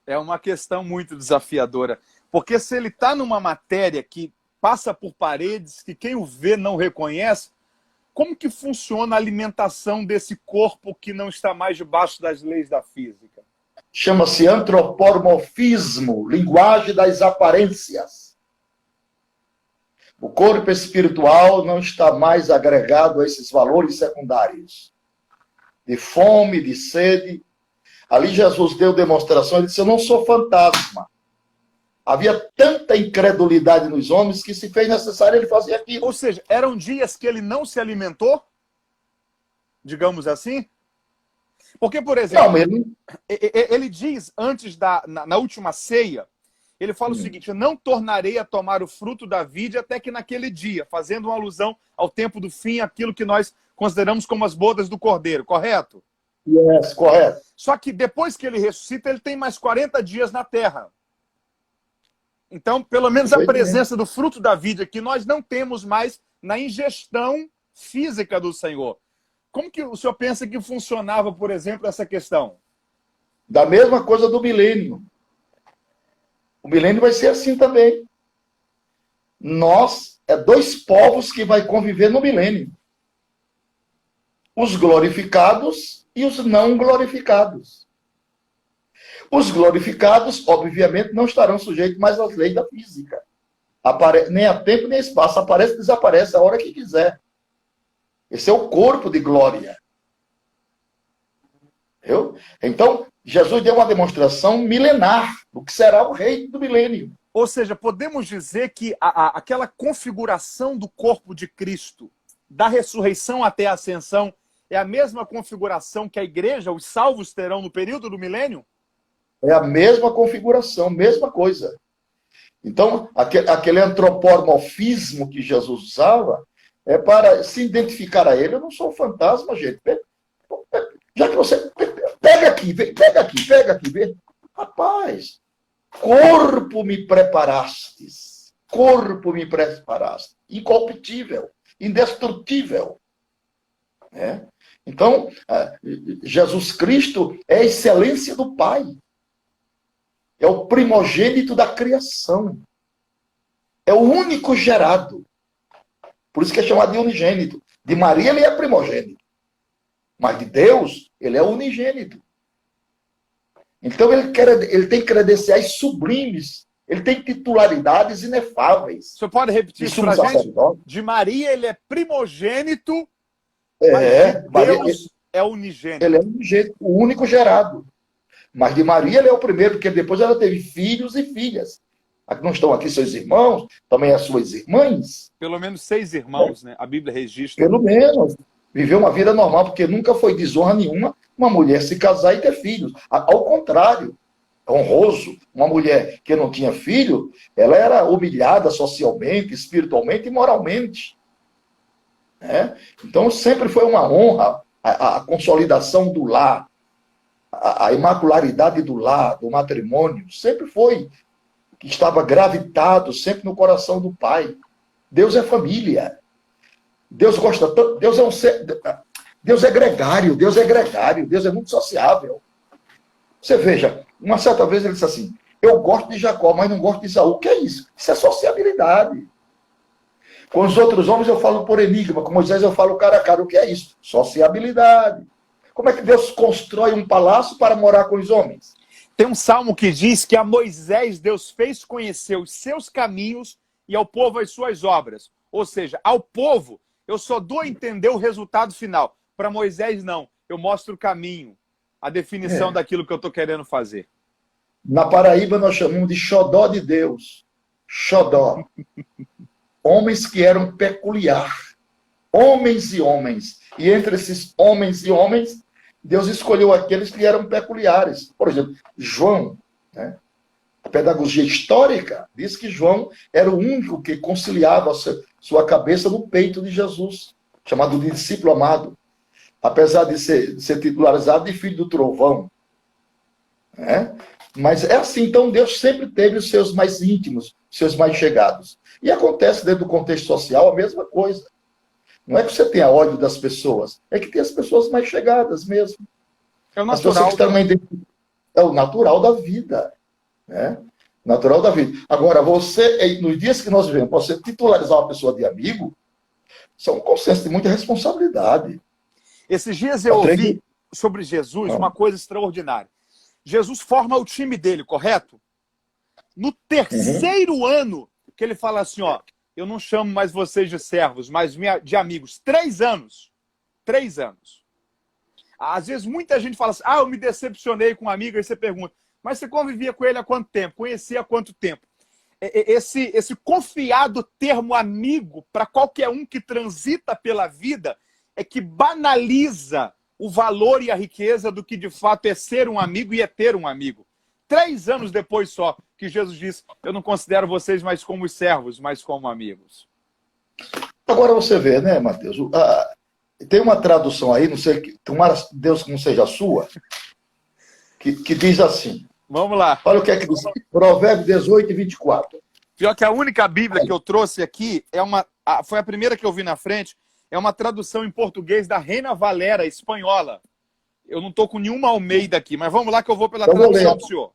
É uma questão muito desafiadora. Porque se ele está numa matéria que passa por paredes, que quem o vê não reconhece, como que funciona a alimentação desse corpo que não está mais debaixo das leis da física? Chama-se antropomorfismo, linguagem das aparências. O corpo espiritual não está mais agregado a esses valores secundários. De fome, de sede. Ali Jesus deu demonstração, ele disse, eu não sou fantasma. Havia tanta incredulidade nos homens que se fez necessário ele fazer aquilo. Ou seja, eram dias que ele não se alimentou? Digamos assim? Porque, por exemplo, ele diz antes na última ceia, ele fala o seguinte, eu não tornarei a tomar o fruto da vide até que naquele dia, fazendo uma alusão ao tempo do fim, aquilo que nós consideramos como as bodas do cordeiro, correto? Yes, correto. Só que depois que ele ressuscita, ele tem mais 40 dias na terra. Então, pelo menos a presença do fruto da vide aqui, nós não temos mais na ingestão física do Senhor. Como que o senhor pensa que funcionava, por exemplo, essa questão? Da mesma coisa do milênio. O milênio vai ser assim também. Nós, dois povos que vai conviver no milênio. Os glorificados e os não glorificados. Os glorificados, obviamente, não estarão sujeitos mais às leis da física. Nem a tempo nem a espaço. Aparece e desaparece a hora que quiser. Esse é o corpo de glória. Entendeu? Então, Jesus deu uma demonstração milenar do que será o rei do milênio. Ou seja, podemos dizer que aquela configuração do corpo de Cristo, da ressurreição até a ascensão, é a mesma configuração que a igreja, os salvos, terão no período do milênio? É a mesma configuração, mesma coisa. Então, aquele antropomorfismo que Jesus usava é para se identificar a ele. Eu não sou um fantasma, gente. Já que você... Pega aqui, vê. Rapaz, corpo me preparastes. Corpo me preparaste. Incorruptível, indestrutível. Né? Então, Jesus Cristo é a excelência do Pai. É o primogênito da criação. É o único gerado. Por isso que é chamado de unigênito. De Maria ele é primogênito. Mas de Deus, ele é unigênito. Então ele tem credenciais sublimes. Ele tem titularidades inefáveis. O senhor pode repetir isso para a gente? De Maria ele é primogênito, mas de Deus é unigênito. Ele é unigênito, o único gerado. Mas de Maria ele é o primeiro, porque depois ela teve filhos e filhas. Não estão aqui seus irmãos, também as suas irmãs. Pelo menos 6 irmãos, né? A Bíblia registra. Pelo menos. Viveu uma vida normal, porque nunca foi desonra nenhuma uma mulher se casar e ter filhos. Ao contrário, é honroso. Uma mulher que não tinha filho, ela era humilhada socialmente, espiritualmente e moralmente. Então sempre foi uma honra a consolidação do lar, a imacularidade do lar, do matrimônio, sempre foi, que estava gravitado sempre no coração do Pai. Deus é família. Deus gosta tanto, Deus é um ser, Deus é gregário, Deus é gregário, Deus é muito sociável. Você veja, uma certa vez ele disse assim, eu gosto de Jacó, mas não gosto de Esaú. O que é isso? Isso é sociabilidade. Com os outros homens eu falo por enigma, com Moisés eu falo cara a cara. O que é isso? Sociabilidade. Como é que Deus constrói um palácio para morar com os homens? Tem um salmo que diz que a Moisés Deus fez conhecer os seus caminhos e ao povo as suas obras. Ou seja, ao povo eu só dou a entender o resultado final. Para Moisés não, eu mostro o caminho, a definição daquilo que eu estou querendo fazer. Na Paraíba nós chamamos de xodó de Deus. Xodó. Homens que eram peculiar. Homens e homens. E entre esses homens e homens, Deus escolheu aqueles que eram peculiares. Por exemplo, João, né? A pedagogia histórica diz que João era o único que conciliava sua cabeça no peito de Jesus, chamado de discípulo amado, apesar de ser titularizado de filho do trovão. Né? Mas é assim, então Deus sempre teve os seus mais íntimos, seus mais chegados. E acontece dentro do contexto social a mesma coisa. Não é que você tenha ódio das pessoas, é que tem as pessoas mais chegadas mesmo. É o as pessoas natural. que estão é o natural da vida. Né? Natural da vida. Agora, você, nos dias que nós vivemos, você titularizar uma pessoa de amigo, isso é um consenso de muita responsabilidade. Esses dias eu ouvi sobre Jesus uma coisa extraordinária. Jesus forma o time dele, correto? No terceiro ano, que ele fala assim, ó, eu não chamo mais vocês de servos, mas de amigos. 3 anos. 3 anos. Às vezes muita gente fala assim, eu me decepcionei com um amigo, aí você pergunta, mas você convivia com ele há quanto tempo? Conhecia há quanto tempo? Esse confiado termo amigo, para qualquer um que transita pela vida, é que banaliza o valor e a riqueza do que de fato é ser um amigo e é ter um amigo. 3 anos depois só que Jesus disse, eu não considero vocês mais como servos, mas como amigos. Agora você vê, né, Mateus? Tem uma tradução aí, não sei, tomara Deus que não seja a sua, que diz assim. Vamos lá. Olha o que é que diz. Provérbios 18 e 24. Pior que a única Bíblia que eu trouxe aqui, foi a primeira que eu vi na frente, é uma tradução em português da Reina Valera, espanhola. Eu não estou com nenhuma Almeida aqui, mas vamos lá que eu vou pela tradução do senhor.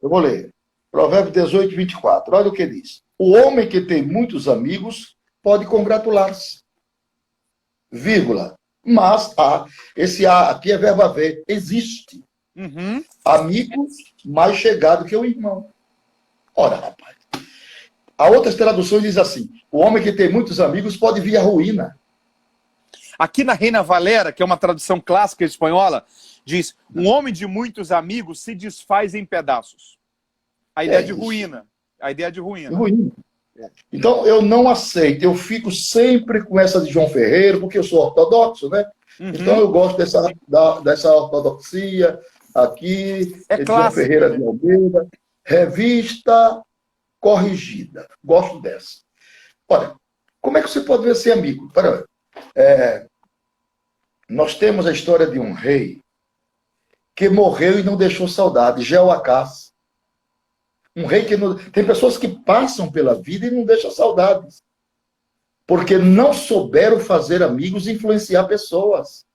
Eu vou ler. Provérbios 18 e 24. Olha o que diz. O homem que tem muitos amigos pode congratular-se. Vírgula. Mas, esse aqui é verbo haver. Existe. Amigos mais chegado que o irmão. Ora, rapaz. A outras traduções diz assim, o homem que tem muitos amigos pode vir à ruína. Aqui na Reina Valera, que é uma tradução clássica espanhola, diz, um homem de muitos amigos se desfaz em pedaços. A ideia de ruína. A ideia de ruína. Então, eu não aceito. Eu fico sempre com essa de João Ferreira, porque eu sou ortodoxo, né? Então, eu gosto dessa ortodoxia aqui, de João Ferreira de Almeida. Revista corrigida. Gosto dessa. Olha, como é que você pode ver ser amigo? Nós temos a história de um rei que morreu e não deixou saudade, Jeoacás. Um rei que não... Tem pessoas que passam pela vida e não deixam saudades. Porque não souberam fazer amigos e influenciar pessoas.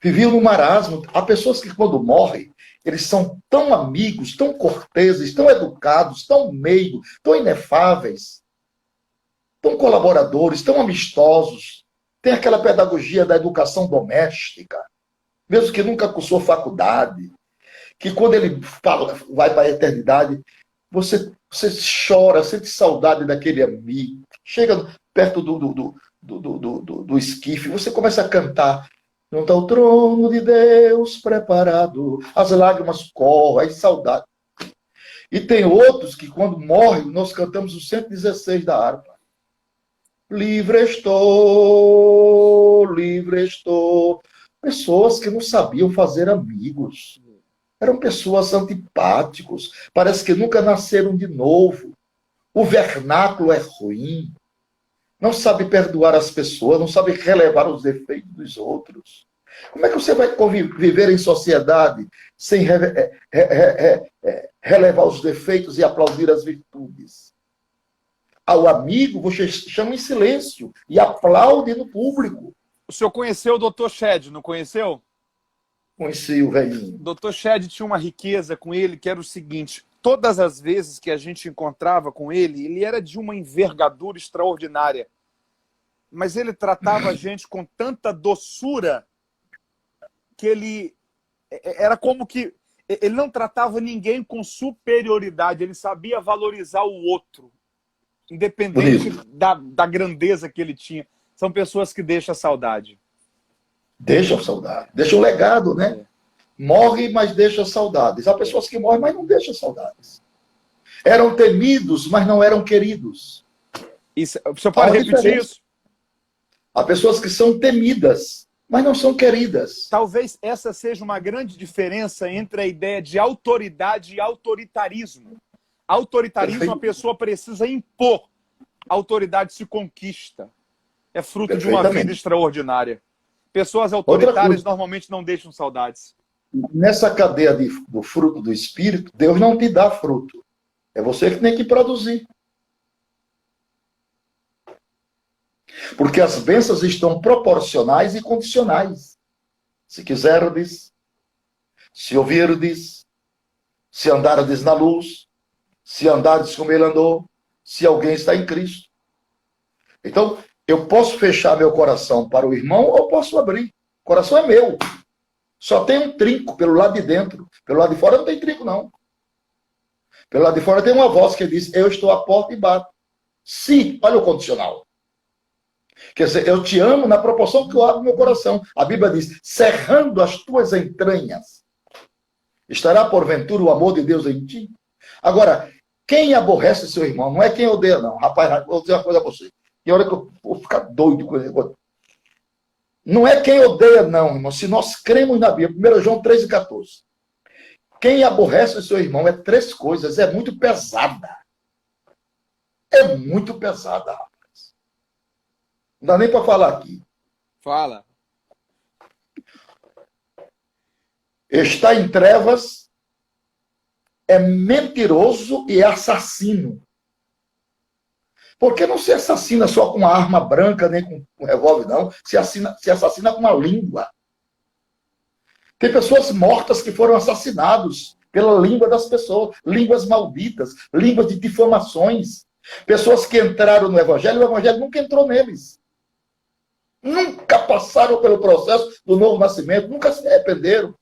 Viviam no marasmo. Há pessoas que, quando morrem, eles são tão amigos, tão corteses, tão educados, tão meigos, tão inefáveis, tão colaboradores, tão amistosos. Tem aquela pedagogia da educação doméstica, mesmo que nunca cursou faculdade, que quando ele vai para a eternidade, você chora, sente saudade daquele amigo. Chega perto do esquife, você começa a cantar. Não está o trono de Deus preparado, as lágrimas correm, a saudade. E tem outros que, quando morrem, nós cantamos o 116 da harpa. Livre estou, livre estou. Pessoas que não sabiam fazer amigos. Eram pessoas antipáticos. Parece que nunca nasceram de novo. O vernáculo é ruim. Não sabe perdoar as pessoas, não sabe relevar os defeitos dos outros. Como é que você vai viver em sociedade sem relevar os defeitos e aplaudir as virtudes? ao amigo, você chama em silêncio e aplaude no público. O senhor conheceu o Dr. Shed, não conheceu? Conheci o velhinho. O Dr. Shed tinha uma riqueza com ele que era o seguinte: todas as vezes que a gente encontrava com ele, ele era de uma envergadura extraordinária. Mas ele tratava a gente com tanta doçura que ele era como que ele não tratava ninguém com superioridade, ele sabia valorizar o outro, independente da grandeza que ele tinha. São pessoas que deixam saudade. Deixam saudade. Deixam legado, né? Morre, mas deixa saudades. Há pessoas que morrem, mas não deixam saudades. Eram temidos, mas não eram queridos. Isso, o senhor pode repetir isso? Há pessoas que são temidas, mas não são queridas. Talvez essa seja uma grande diferença entre a ideia de autoridade e autoritarismo. Autoritarismo, a pessoa precisa impor. A autoridade se conquista. É fruto de uma vida extraordinária. Pessoas autoritárias normalmente não deixam saudades. Nessa cadeia do fruto do Espírito, Deus não te dá fruto. É você que tem que produzir. Porque as bênçãos estão proporcionais e condicionais. Se quiserdes, se ouvirdes, se andardes na luz, se andardes como ele andou, se alguém está em Cristo. Então, eu posso fechar meu coração para o irmão ou posso abrir. O coração é meu. Só tem um trinco pelo lado de dentro. Pelo lado de fora não tem trinco, não. Pelo lado de fora tem uma voz que diz: eu estou à porta e bato. Se, olha o condicional. Quer dizer, eu te amo na proporção que eu abro meu coração. A Bíblia diz: cerrando as tuas entranhas, estará porventura o amor de Deus em ti? Agora, quem aborrece seu irmão não é quem odeia, não. Rapaz, vou dizer uma coisa a você. Tem hora que eu vou ficar doido com ele. Não é quem odeia, não, irmão. Se nós cremos na Bíblia, 1 João 3,14. Quem aborrece o seu irmão é três coisas. É muito pesada. É muito pesada, rapaz. Não dá nem para falar aqui. Fala. Está em trevas, é mentiroso e é assassino. Por que não se assassina só com uma arma branca, nem com um revólver, não? Se assassina com uma língua. Tem pessoas mortas que foram assassinados pela língua das pessoas. Línguas malditas, línguas de difamações. Pessoas que entraram no Evangelho, o Evangelho nunca entrou neles. Nunca passaram pelo processo do novo nascimento, nunca se arrependeram.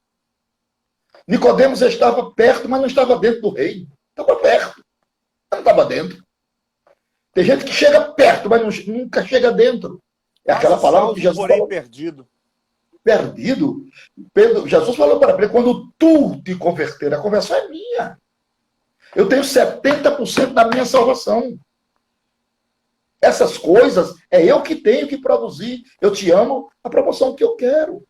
Nicodemos estava perto, mas não estava dentro do reino. Estava perto, mas não estava dentro. Tem gente que chega perto, mas nunca chega dentro. É aquela palavra que Jesus falou. Perdido. Perdido? Jesus falou para ele: quando tu te converter, a conversão é minha. Eu tenho 70% da minha salvação. Essas coisas é eu que tenho que produzir. Eu te amo a proporção que eu quero.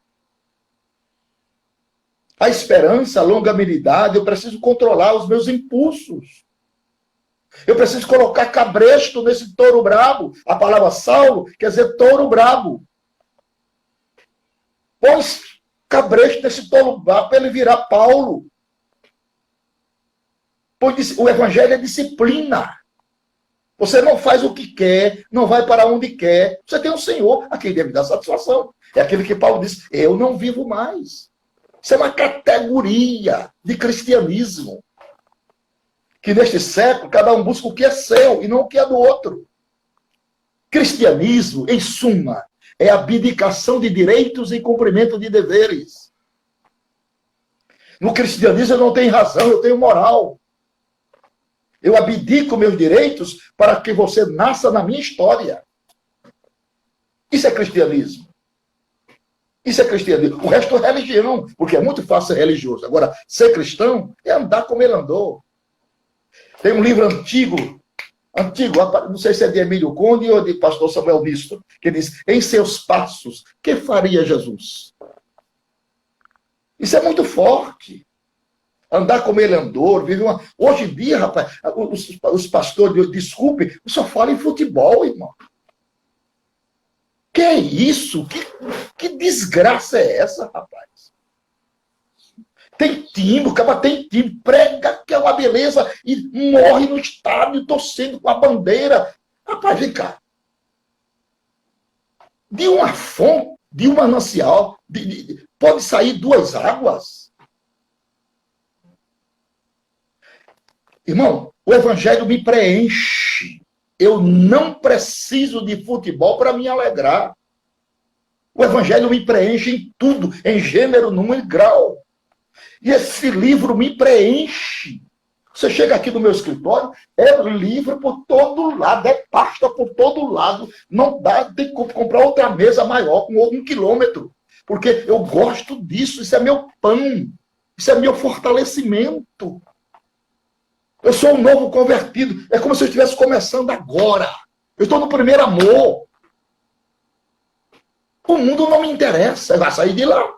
A esperança, a longanimidade, eu preciso controlar os meus impulsos. Eu preciso colocar cabresto nesse touro brabo. A palavra Saulo quer dizer touro brabo. Põe cabresto nesse touro brabo para ele virar Paulo. O evangelho é disciplina. Você não faz o que quer, não vai para onde quer. Você tem um Senhor a quem deve dar satisfação. É aquele que Paulo diz: eu não vivo mais. Isso é uma categoria de cristianismo. Que neste século, cada um busca o que é seu e não o que é do outro. Cristianismo, em suma, é abdicação de direitos e cumprimento de deveres. No cristianismo eu não tenho razão, eu tenho moral. Eu abdico meus direitos para que você nasça na minha história. Isso é cristianismo. Isso é cristianismo. O resto é religião, porque é muito fácil ser religioso. Agora, ser cristão é andar como ele andou. Tem um livro antigo, não sei se é de Emílio Conde ou de pastor Samuel Nisto, que diz: em seus passos, que faria Jesus? Isso é muito forte. Andar como ele andou, vive uma... Hoje em dia, rapaz, os pastores, desculpe, só falam em futebol, irmão. Que é isso? Que desgraça é essa, rapaz? Tem time, o cara tem time, prega que é uma beleza e morre no estádio torcendo com a bandeira. Rapaz, vem cá. De uma fonte, de um manancial, pode sair duas águas. Irmão, o evangelho me preenche. Eu não preciso de futebol para me alegrar. O evangelho me preenche em tudo, em gênero, número e grau. E esse livro me preenche. Você chega aqui no meu escritório, é livro por todo lado, é pasta por todo lado. Não dá, tem que comprar outra mesa maior, com 1 quilômetro. Porque eu gosto disso, isso é meu pão, isso é meu fortalecimento. Eu sou um novo convertido. É como se eu estivesse começando agora. Eu estou no primeiro amor. O mundo não me interessa, vai sair de lá.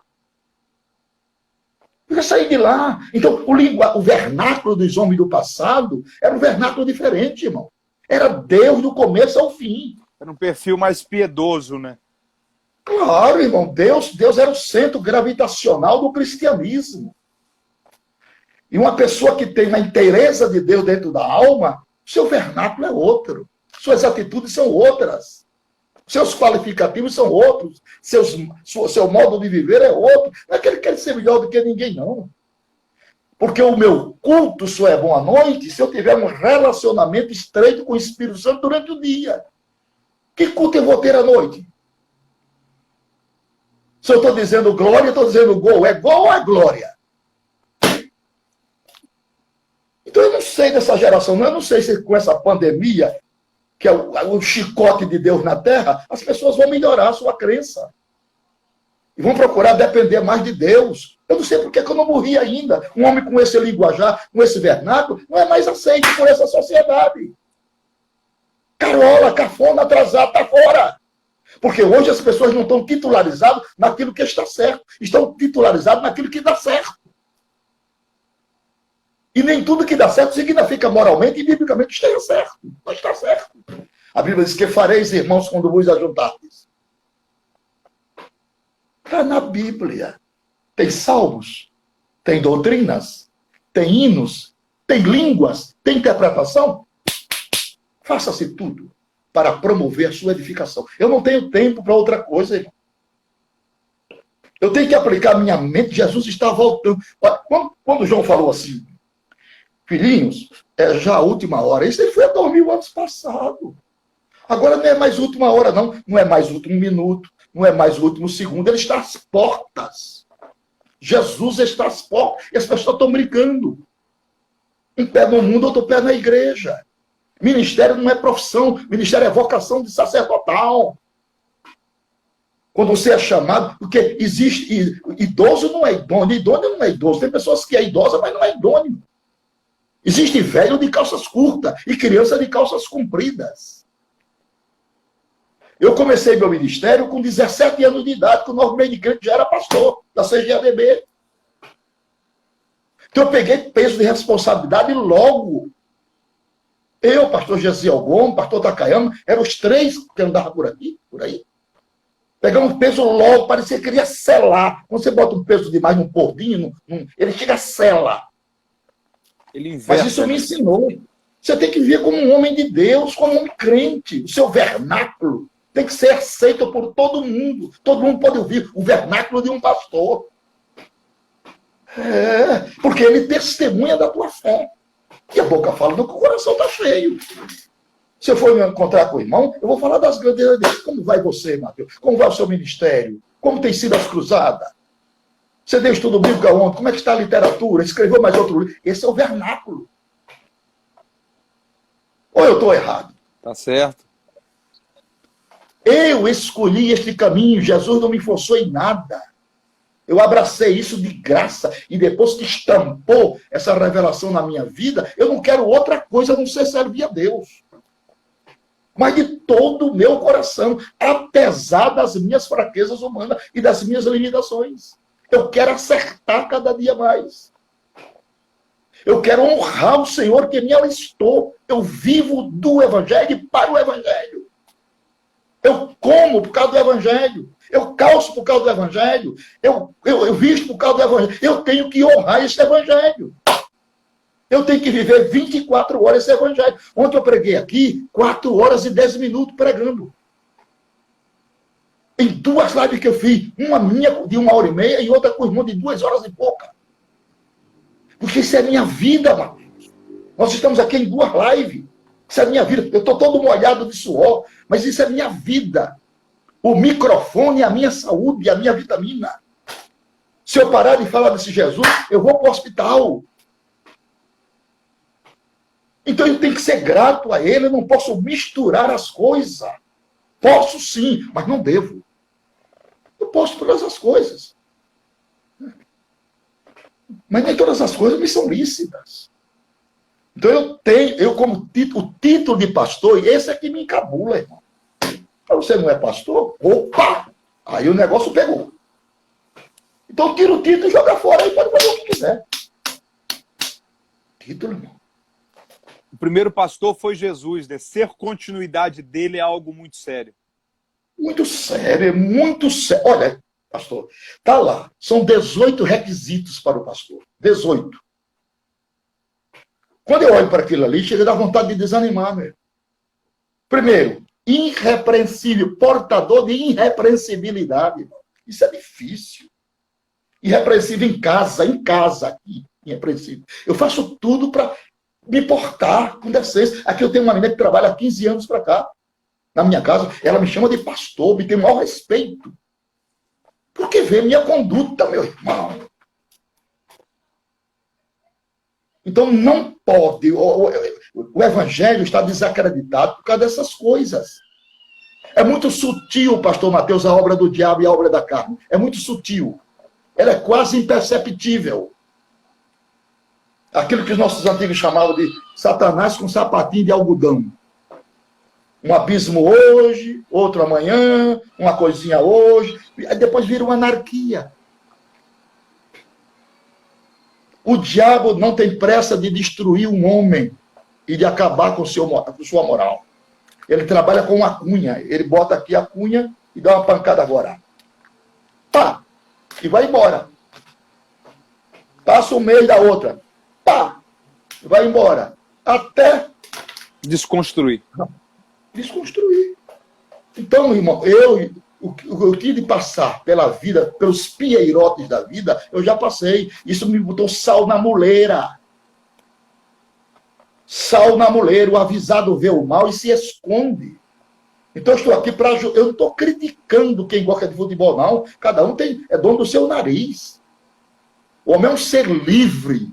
Vai sair de lá. Então, o vernáculo dos homens do passado era um vernáculo diferente, irmão. Era Deus do começo ao fim. Era um perfil mais piedoso, né? Claro, irmão. Deus era o centro gravitacional do cristianismo. E uma pessoa que tem a inteireza de Deus dentro da alma, seu vernáculo é outro. Suas atitudes são outras. Seus qualificativos são outros. Seu modo de viver é outro. Não é que ele quer ser melhor do que ninguém, não. Porque o meu culto só é bom à noite se eu tiver um relacionamento estreito com o Espírito Santo durante o dia. Que culto eu vou ter à noite? Se eu estou dizendo glória, eu estou dizendo gol. É gol ou é glória? Então eu não sei dessa geração, não. Eu não sei se com essa pandemia, que é o chicote de Deus na terra, as pessoas vão melhorar a sua crença. E vão procurar depender mais de Deus. Eu não sei por que eu não morri ainda. Um homem com esse linguajar, com esse vernáculo, não é mais aceito por essa sociedade. Carola, cafona, atrasado, está fora. Porque hoje as pessoas não estão titularizadas naquilo que está certo. Estão titularizadas naquilo que dá certo. E nem tudo que dá certo significa moralmente e biblicamente esteja certo. Não está certo. A Bíblia diz que fareis, irmãos, quando vos ajuntardes. Está na Bíblia. Tem salmos, tem doutrinas, tem hinos, tem línguas, tem interpretação. Faça-se tudo para promover a sua edificação. Eu não tenho tempo para outra coisa, irmão. Eu tenho que aplicar a minha mente. Jesus está voltando. Quando João falou assim, filhinhos, é já a última hora. Isso ele foi a dormir o ano passado. Agora não é mais última hora, não. Não é mais último minuto. Não é mais último segundo. Ele está às portas. Jesus está às portas. E as pessoas estão brincando. Um pé no mundo, outro pé na igreja. Ministério não é profissão. Ministério é vocação de sacerdotal. Quando você é chamado, porque existe, idoso não é idôneo, idôneo não é idoso. Tem pessoas que é idosa, mas não é idôneo. Existe velho de calças curtas e criança de calças compridas. Eu comecei meu ministério com 17 anos de idade, que o nosso meio de crente já era pastor da CGADB. Então eu peguei peso de responsabilidade logo. Eu, pastor Gesiel Gomes, pastor Takayama, eram os três que andavam por aí. Pegamos peso logo, parecia que queria selar. Quando você bota um peso demais num porquinho, ele chega a selar. Mas isso me ensinou. Você tem que viver como um homem de Deus, como um homem crente. O seu vernáculo tem que ser aceito por todo mundo. Todo mundo pode ouvir o vernáculo de um pastor. Porque ele testemunha da tua fé. E a boca fala do que o coração está cheio. Se eu for me encontrar com o irmão, eu vou falar das grandezas dele. Como vai você, Mateus? Como vai o seu ministério? Como tem sido as cruzadas? Você deu estudo bíblico aonde? Como é que está a literatura? Escreveu mais outro livro? Esse é o vernáculo. Ou eu estou errado? Tá certo. Eu escolhi este caminho. Jesus não me forçou em nada. Eu abracei isso de graça. E depois que estampou essa revelação na minha vida, eu não quero outra coisa a não ser servir a Deus. Mas de todo o meu coração, apesar das minhas fraquezas humanas e das minhas limitações. Eu quero acertar cada dia mais. Eu quero honrar o Senhor que me alistou. Eu vivo do Evangelho e para o Evangelho. Eu como por causa do Evangelho. Eu calço por causa do Evangelho. Eu visto por causa do Evangelho. Eu tenho que honrar esse Evangelho. Eu tenho que viver 24 horas esse evangelho. Ontem eu preguei aqui 4 horas e 10 minutos pregando. Em 2 lives que eu fiz. Uma minha de 1h30 e outra com o irmão de 2 horas e pouca. Porque isso é minha vida, mano. Nós estamos aqui em 2 lives. Isso é minha vida. Eu estou todo molhado de suor, mas isso é minha vida. O microfone é a minha saúde, a minha vitamina. Se eu parar de falar desse Jesus, eu vou para o hospital. Então eu tenho que ser grato a ele, eu não posso misturar as coisas. Posso sim, mas não devo. Eu posso todas as coisas. Mas nem todas as coisas me são lícitas. Então eu como o título de pastor, esse é que me encabula, irmão. Você não é pastor? Opa! Aí o negócio pegou. Então tira o título e joga fora, aí pode fazer o que quiser. Título, irmão. O primeiro pastor foi Jesus, né? Ser continuidade dele é algo muito sério. Muito sério, é muito sério. Olha, pastor, tá lá. São 18 requisitos para o pastor. 18. Quando eu olho para aquilo ali, chega a dar vontade de desanimar, meu. Primeiro, irrepreensível, portador de irrepreensibilidade. Isso é difícil. Irrepreensível em casa aqui, irrepreensível. Eu faço tudo para me portar com decência. Aqui eu tenho uma menina que trabalha há 15 anos para cá, na minha casa, ela me chama de pastor, me tem o maior respeito. Porque vê minha conduta, meu irmão. Então não pode, o evangelho está desacreditado por causa dessas coisas. É muito sutil, pastor Mateus, a obra do diabo e a obra da carne. É muito sutil. Ela é quase imperceptível. Aquilo que os nossos antigos chamavam de Satanás com sapatinho de algodão. Um abismo hoje, outro amanhã, uma coisinha hoje, aí depois vira uma anarquia. O diabo não tem pressa de destruir um homem e de acabar com sua moral. Ele trabalha com uma cunha. Ele bota aqui a cunha e dá uma pancada agora. Pá! E vai embora. Passa um mês da outra. Pá! E vai embora. Até desconstruir. Desconstruir. Então, irmão, eu tive de passar pela vida, pelos pieirotes da vida, eu já passei. Isso me botou sal na muleira. Sal na muleira. O avisado vê o mal e se esconde. Então, eu estou aqui para ajudar. Eu não estou criticando quem gosta de futebol, não. Cada um é dono do seu nariz. O homem é um ser livre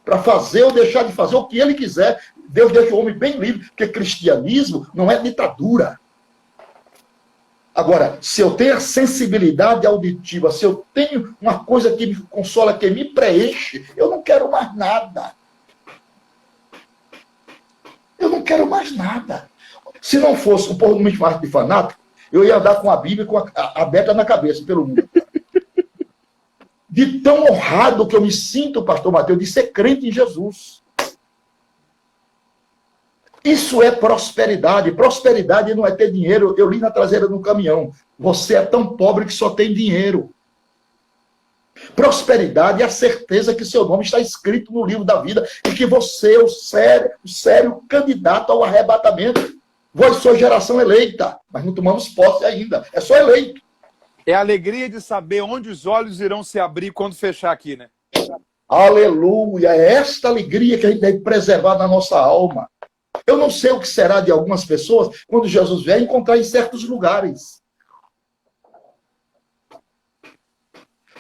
para fazer ou deixar de fazer o que ele quiser. Deus deixa o homem bem livre, porque cristianismo não é ditadura. Agora, se eu tenho a sensibilidade auditiva, se eu tenho uma coisa que me consola, que me preenche, eu não quero mais nada. Eu não quero mais nada. Se não fosse um povo muito mais de fanático, eu ia andar com a Bíblia aberta na cabeça pelo mundo. De tão honrado que eu me sinto, pastor Mateus, de ser crente em Jesus. Isso é prosperidade. Prosperidade não é ter dinheiro. Eu li na traseira do caminhão. Você é tão pobre que só tem dinheiro. Prosperidade é a certeza que seu nome está escrito no livro da vida e que você é o sério candidato ao arrebatamento. Vós sois geração eleita, mas não tomamos posse ainda. É só eleito. É a alegria de saber onde os olhos irão se abrir quando fechar aqui, né? Aleluia! É esta alegria que a gente deve preservar na nossa alma. Eu não sei o que será de algumas pessoas quando Jesus vier encontrar em certos lugares.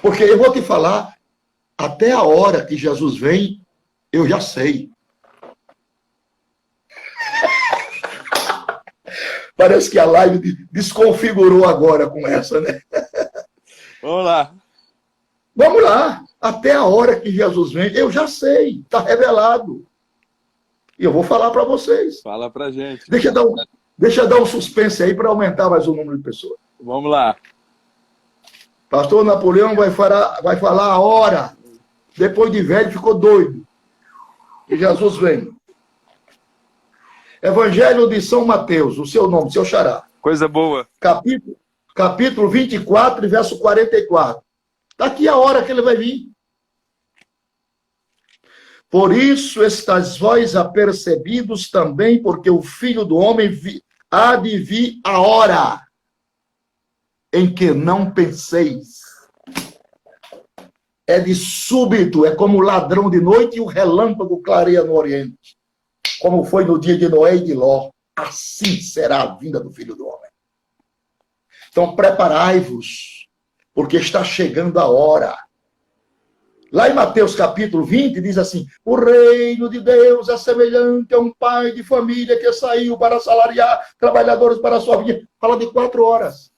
Porque eu vou te falar, até a hora que Jesus vem, eu já sei. Parece que a live desconfigurou agora com essa, né? Vamos lá. Vamos lá. Até a hora que Jesus vem, eu já sei. Está revelado. E eu vou falar para vocês. Fala pra gente. Deixa eu dar um suspense aí para aumentar mais o número de pessoas. Vamos lá. Pastor Napoleão vai falar a hora. Depois de velho, ficou doido. E Jesus vem. Evangelho de São Mateus, o seu nome, seu xará. Coisa boa. Capítulo 24, verso 44. Está aqui a hora que ele vai vir. Por isso estáis vós apercebidos também, porque o Filho do Homem há de vir a hora em que não penseis. É de súbito, é como o ladrão de noite e o relâmpago clareia no oriente. Como foi no dia de Noé e de Ló, assim será a vinda do Filho do Homem. Então preparai-vos, porque está chegando a hora. Lá em Mateus capítulo 20 diz assim: o reino de Deus é semelhante a um pai de família que saiu para salariar trabalhadores para a sua vinha. Fala de 4 horas.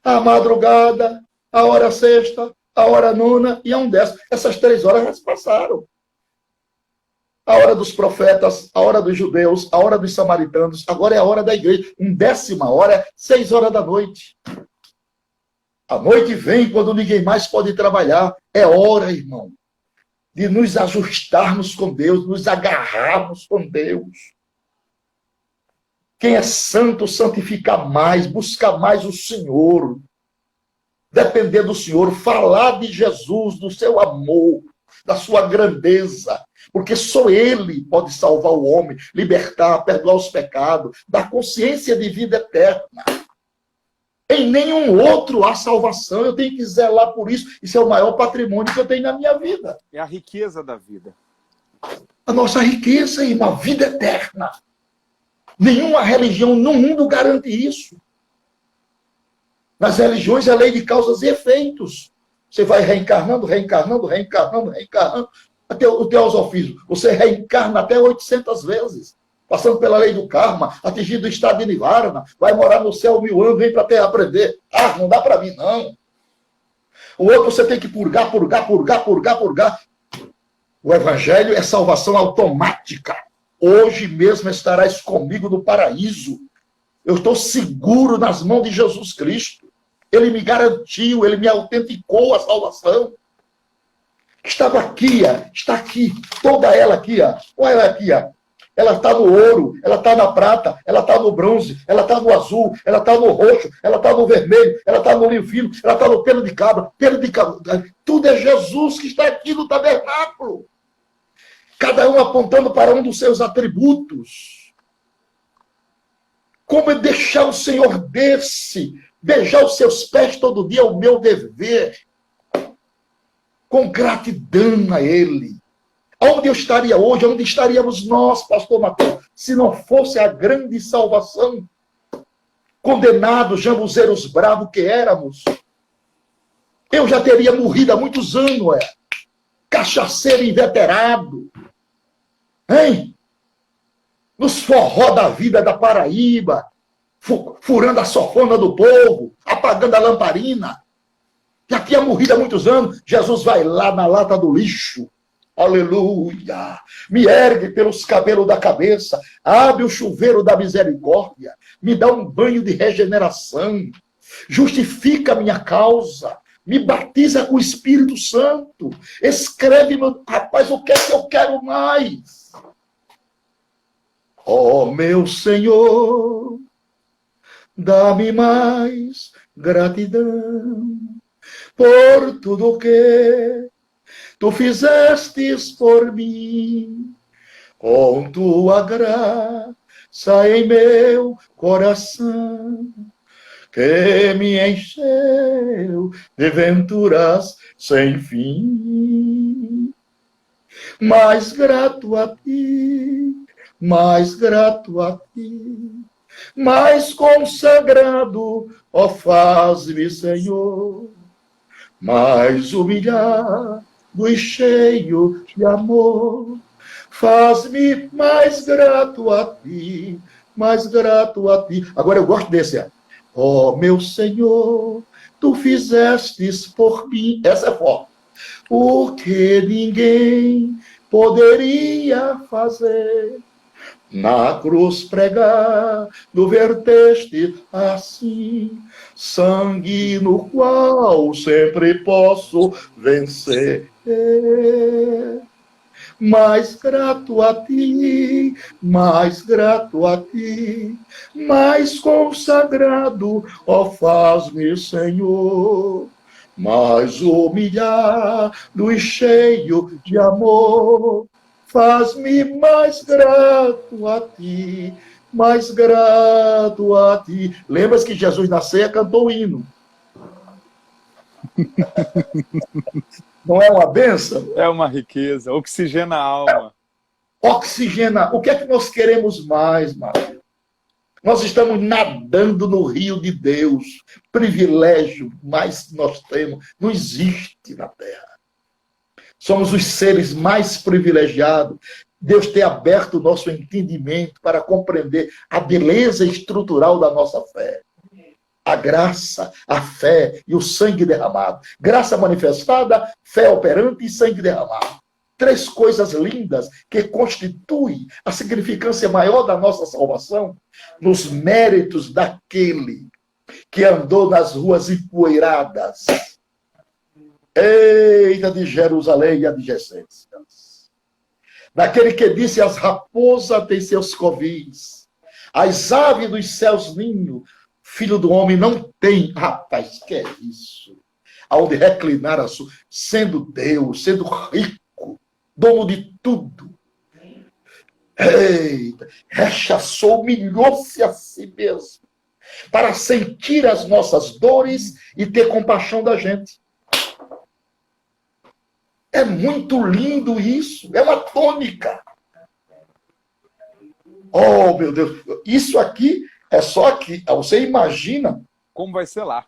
A madrugada, a hora sexta, a hora nona e a 1:10. Essas 3 horas já se passaram. A hora dos profetas, a hora dos judeus, a hora dos samaritanos, agora é a hora da igreja. 1/10 hora, 6 horas da noite. A noite vem quando ninguém mais pode trabalhar. É hora, irmão, de nos ajustarmos com Deus, nos agarrarmos com Deus. Quem é santo, santifica mais, busca mais o Senhor. Depender do Senhor, falar de Jesus, do seu amor, da sua grandeza. Porque só Ele pode salvar o homem, libertar, perdoar os pecados, dar consciência de vida eterna. Em nenhum outro há salvação. Eu tenho que zelar por isso. Isso é o maior patrimônio que eu tenho na minha vida. É a riqueza da vida. A nossa riqueza é uma vida eterna. Nenhuma religião no mundo garante isso. Nas religiões é a lei de causas e efeitos. Você vai reencarnando, reencarnando, reencarnando, reencarnando. Até o teosofismo. Você reencarna até 800 vezes. Passando pela lei do karma, atingindo o estado de Nivarana, vai morar no céu 1000 anos, vem para a terra aprender. Ah, não dá para mim, não. O outro você tem que purgar, purgar, purgar, purgar, purgar. O evangelho é salvação automática. Hoje mesmo estarás comigo no paraíso. Eu estou seguro nas mãos de Jesus Cristo. Ele me garantiu, ele me autenticou a salvação. Estava aqui, está aqui, toda ela aqui, olha ela aqui, ela está no ouro, ela está na prata, ela está no bronze, ela está no azul, ela está no roxo, ela está no vermelho, ela está no linho fino, ela está no pelo de cabra. Tudo é Jesus que está aqui no tabernáculo. Cada um apontando para um dos seus atributos. Como é deixar o Senhor beijar os seus pés todo dia é o meu dever. Com gratidão a Ele. Onde eu estaria hoje? Onde estaríamos nós, pastor Mateus, se não fosse a grande salvação? Condenados, jambuzeiros bravos que éramos. Eu já teria morrido há muitos anos, cachaceiro inveterado. Hein? Nos forró da vida da Paraíba, furando a sofona do povo, apagando a lamparina. Já tinha morrido há muitos anos. Jesus vai lá na lata do lixo. Aleluia! Me ergue pelos cabelos da cabeça, abre o chuveiro da misericórdia, me dá um banho de regeneração, justifica a minha causa, me batiza com o Espírito Santo, escreve, rapaz, o que é que eu quero mais? Ó meu Senhor, dá-me mais gratidão por tudo que Tu fizestes por mim, com tua graça em meu coração, que me encheu de venturas sem fim. Mais grato a ti, mais grato a ti, mais consagrado, ó faz-me, Senhor, mais humilhado e cheio de amor, faz-me mais grato a ti, mais grato a ti. Agora eu gosto desse, ó meu Senhor, tu fizestes por mim, essa é forte, o que ninguém poderia fazer. Na cruz pregado verteste assim sangue no qual sempre posso vencer. Mais grato a ti, mais grato a ti, mais consagrado, ó faz-me, Senhor, mas humilhado e cheio de amor, faz-me mais grato a ti, mais grato a ti. Lembras que Jesus na ceia cantou o hino? Não é uma bênção? É uma riqueza, oxigena a alma. Oxigena. O que é que nós queremos mais, Mário? Nós estamos nadando no rio de Deus. Privilégio mais nós temos. Não existe na Terra. Somos os seres mais privilegiados. Deus tem aberto o nosso entendimento para compreender a beleza estrutural da nossa fé. A graça, a fé e o sangue derramado. Graça manifestada, fé operante e sangue derramado. Três coisas lindas que constituem a significância maior da nossa salvação nos méritos daquele que andou nas ruas empoeiradas. Eita, de Jerusalém e adjacências. Daquele que disse: as raposas têm seus covis, as aves dos céus ninho, filho do homem não tem. Rapaz, que é isso? Aonde reclinar a sua, sendo Deus, sendo rico, dono de tudo. Eita, rechaçou, humilhou-se a si mesmo, para sentir as nossas dores e ter compaixão da gente. É muito lindo isso, é uma tônica. Oh, meu Deus, isso aqui é só aqui. Você imagina como vai ser lá.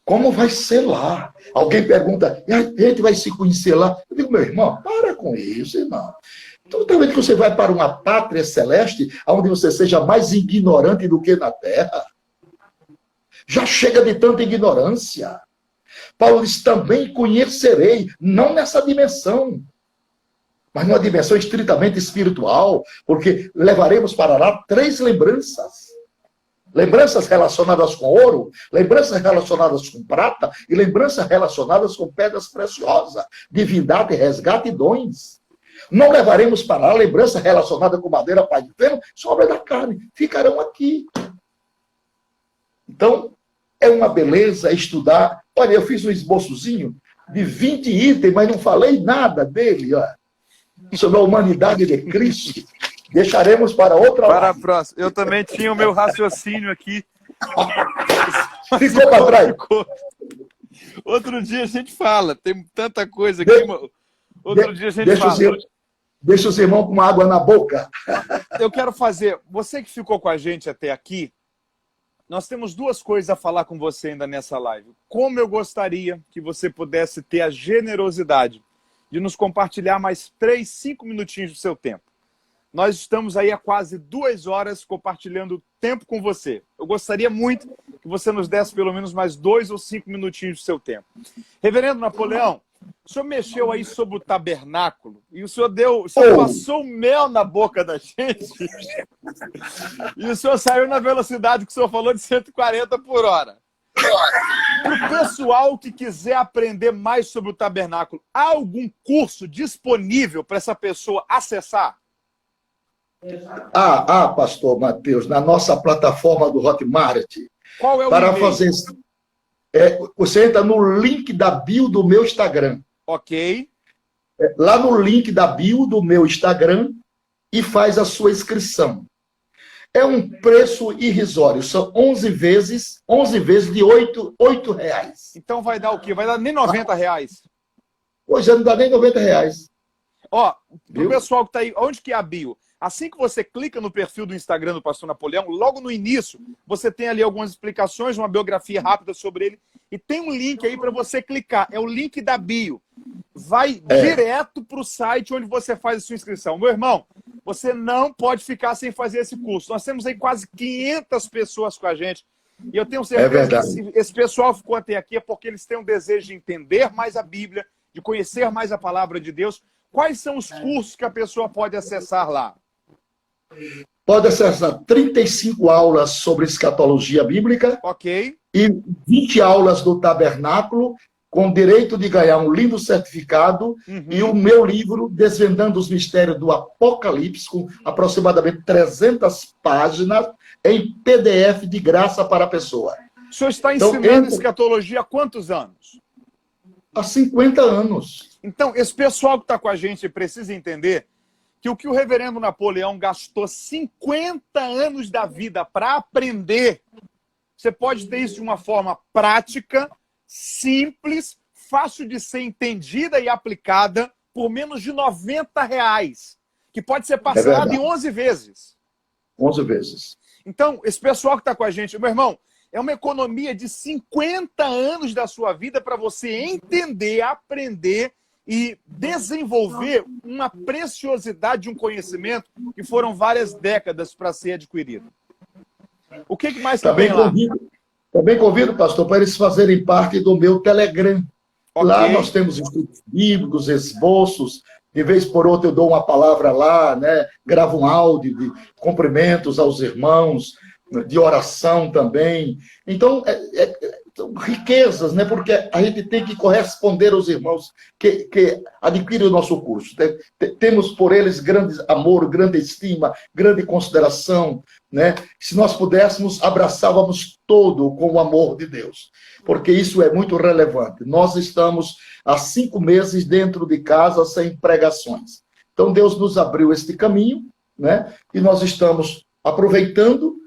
Como vai ser lá? Alguém pergunta, e a gente vai se conhecer lá? Eu digo, meu irmão, para com isso, irmão. Então, talvez que você vai para uma pátria celeste, onde você seja mais ignorante do que na terra. Já chega de tanta ignorância. Paulo diz, também conhecerei, não nessa dimensão, mas numa dimensão estritamente espiritual, porque levaremos para lá três lembranças. Lembranças relacionadas com ouro, lembranças relacionadas com prata e lembranças relacionadas com pedras preciosas, divindade, resgate e dons. Não levaremos para lá lembrança relacionada com madeira, pai de ferro, sobra da carne, ficarão aqui. Então, é uma beleza estudar. Olha, eu fiz um esboçozinho de 20 itens, mas não falei nada dele, ó, sobre a humanidade de Cristo. Deixaremos para outra Para a próxima. Eu também tinha o meu raciocínio aqui. Ficou para trás. Ficou. Outro dia a gente fala. Tem tanta coisa aqui. Outro dia a gente fala. Deixa os irmãos com água na boca. Eu quero fazer... Você que ficou com a gente até aqui, nós temos duas coisas a falar com você ainda nessa live. Como eu gostaria que você pudesse ter a generosidade de nos compartilhar mais 3, 5 minutinhos do seu tempo. Nós estamos aí há quase 2 horas compartilhando tempo com você. Eu gostaria muito que você nos desse pelo menos mais 2 ou 5 minutinhos do seu tempo. Reverendo Napoleão, o senhor mexeu aí sobre o tabernáculo e o senhor passou mel na boca da gente e o senhor saiu na velocidade que o senhor falou de 140 por hora. Para o pessoal que quiser aprender mais sobre o tabernáculo, há algum curso disponível para essa pessoa acessar? Pastor Mateus, na nossa plataforma do Hotmart. Qual é o para e-mail? Fazer você entra no link da bio do meu Instagram. Ok. Lá no link da bio do meu Instagram e faz a sua inscrição. É um preço irrisório. São 11 vezes de R$8. Então vai dar o quê? Vai dar nem R$90. Pois é, não dá nem R$90. Ó, pro pessoal que tá aí, onde que é a bio? Assim que você clica no perfil do Instagram do Pastor Napoleão, logo no início, você tem ali algumas explicações, uma biografia rápida sobre ele, e tem um link aí para você clicar. É o link da bio. Vai direto para o site onde você faz a sua inscrição. Meu irmão, você não pode ficar sem fazer esse curso. Nós temos aí quase 500 pessoas com a gente. E eu tenho certeza que esse pessoal ficou até aqui é porque eles têm um desejo de entender mais a Bíblia, de conhecer mais a palavra de Deus. Quais são os cursos que a pessoa pode acessar lá? Pode acessar 35 aulas sobre escatologia bíblica. Ok. E 20 aulas do tabernáculo, com direito de ganhar um lindo certificado, e o meu livro, Desvendando os Mistérios do Apocalipse, com aproximadamente 300 páginas, em PDF de graça para a pessoa. O senhor está Então, ensinando escatologia há quantos anos? há 50 anos. Então, esse pessoal que está com a gente precisa entender que o reverendo Napoleão gastou 50 anos da vida para aprender, você pode ter isso de uma forma prática, simples, fácil de ser entendida e aplicada por menos de R$ 90, que pode ser parcelado em 11 vezes. 11 vezes. Então, esse pessoal que está com a gente, meu irmão, é uma economia de 50 anos da sua vida para você entender, aprender e desenvolver uma preciosidade de um conhecimento que foram várias décadas para ser adquirido. O que mais que tem lá? Também convido, pastor, para eles fazerem parte do meu Telegram. Okay. Lá nós temos estudos bíblicos, esboços. De vez por outra eu dou uma palavra lá, né? Gravo um áudio de cumprimentos aos irmãos, de oração também. Então, riquezas, né? Porque a gente tem que corresponder aos irmãos que adquirem o nosso curso. Temos por eles grande amor, grande estima, grande consideração, né? Se nós pudéssemos, abraçávamos todo com o amor de Deus, porque isso é muito relevante. Nós estamos há 5 meses dentro de casa sem pregações. Então, Deus nos abriu este caminho, né? E nós estamos aproveitando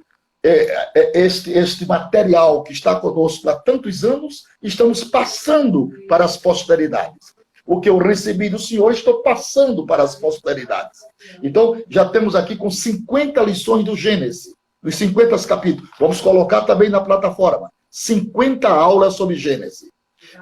este material que está conosco há tantos anos, estamos passando para as posteridades. O que eu recebi do Senhor, estou passando para as posteridades. Então, já temos aqui com 50 lições do Gênesis, os 50 capítulos. Vamos colocar também na plataforma. 50 aulas sobre Gênesis.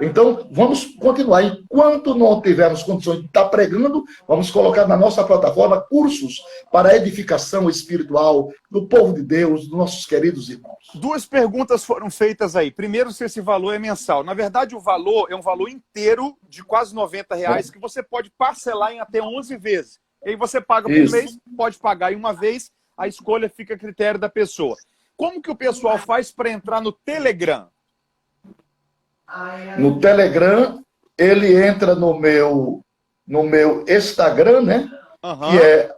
Então, vamos continuar. Enquanto não tivermos condições de estar pregando, vamos colocar na nossa plataforma cursos para a edificação espiritual do povo de Deus, dos nossos queridos irmãos. 2 perguntas foram feitas aí. Primeiro, se esse valor é mensal. Na verdade, o valor é um valor inteiro de quase R$ 90 que você pode parcelar em até 11 vezes. E aí você paga por mês, pode pagar em uma vez, a escolha fica a critério da pessoa. Como que o pessoal faz para entrar no Telegram? No Telegram, ele entra no meu Instagram, né? Uhum. Que é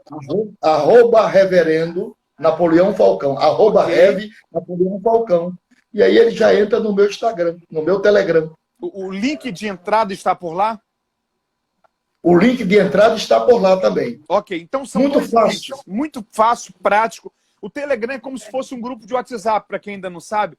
@reverendo Napoleão Falcão, @rev Napoleão Falcão. E aí ele já entra no meu Instagram, no meu Telegram. O link de entrada está por lá? O link de entrada está por lá também. Ok, então são muito fácil. Muito fácil, prático. O Telegram é como se fosse um grupo de WhatsApp, para quem ainda não sabe,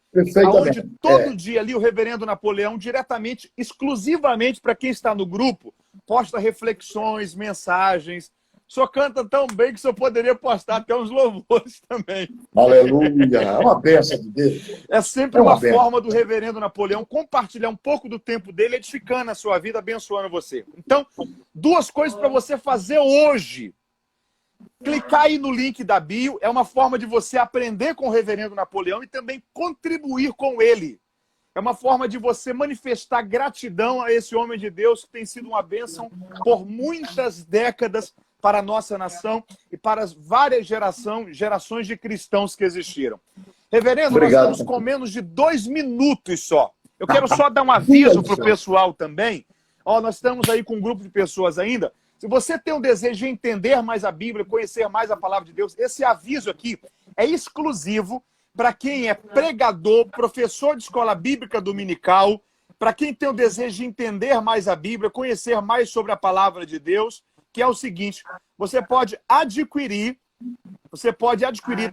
onde todo dia ali o reverendo Napoleão, diretamente, exclusivamente para quem está no grupo, posta reflexões, mensagens. O senhor canta tão bem que o senhor poderia postar até uns louvores também. Aleluia! É uma bênção de Deus. É sempre uma forma do reverendo Napoleão compartilhar um pouco do tempo dele, edificando a sua vida, abençoando você. Então, 2 coisas para você fazer hoje. Clicar aí no link da bio é uma forma de você aprender com o reverendo Napoleão e também contribuir com ele. É uma forma de você manifestar gratidão a esse homem de Deus que tem sido uma bênção por muitas décadas para a nossa nação e para as várias gerações de cristãos que existiram. Reverendo, obrigado. Nós estamos com menos de 2 minutos só. Eu quero só dar um aviso para o pessoal também. Nós estamos aí com um grupo de pessoas ainda. Se você tem um desejo de entender mais a Bíblia, conhecer mais a palavra de Deus, esse aviso aqui é exclusivo para quem é pregador, professor de escola bíblica dominical, para quem tem o desejo de entender mais a Bíblia, conhecer mais sobre a palavra de Deus, que é o seguinte: você pode adquirir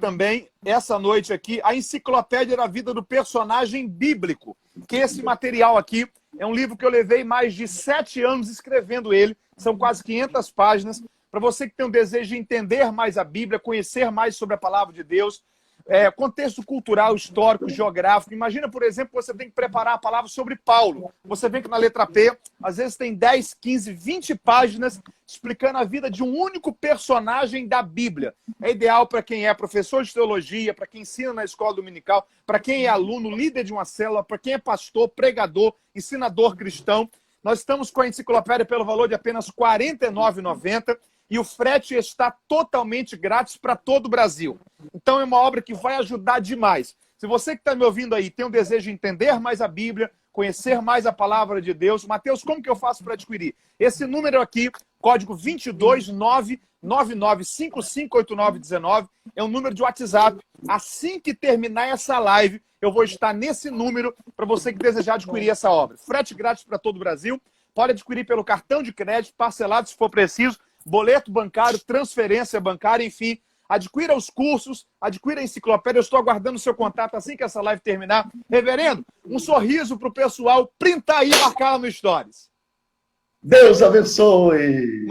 também, essa noite aqui, a Enciclopédia da Vida do Personagem Bíblico, que esse material aqui é um livro que eu levei mais de 7 anos escrevendo ele, são quase 500 páginas, para você que tem um desejo de entender mais a Bíblia, conhecer mais sobre a palavra de Deus, contexto cultural, histórico, geográfico. Imagina, por exemplo, que você tem que preparar a palavra sobre Paulo. Você vê que na letra P, às vezes tem 10, 15, 20 páginas explicando a vida de um único personagem da Bíblia. É ideal para quem é professor de teologia, para quem ensina na escola dominical, para quem é aluno, líder de uma célula, para quem é pastor, pregador, ensinador cristão. Nós estamos com a enciclopédia pelo valor de apenas R$ 49,90 e o frete está totalmente grátis para todo o Brasil. Então é uma obra que vai ajudar demais. Se você que está me ouvindo aí tem um desejo de entender mais a Bíblia, conhecer mais a palavra de Deus, Mateus, como que eu faço para adquirir? Esse número aqui, código 229 99558919, é um número de WhatsApp. Assim que terminar essa live, eu vou estar nesse número para você que desejar adquirir essa obra. Frete grátis para todo o Brasil. Pode adquirir pelo cartão de crédito, parcelado se for preciso, boleto bancário, transferência bancária, enfim. Adquira os cursos, adquira a enciclopédia. Eu estou aguardando o seu contato assim que essa live terminar. Reverendo, um sorriso para o pessoal. Printa aí e marcar lá no Stories. Deus abençoe.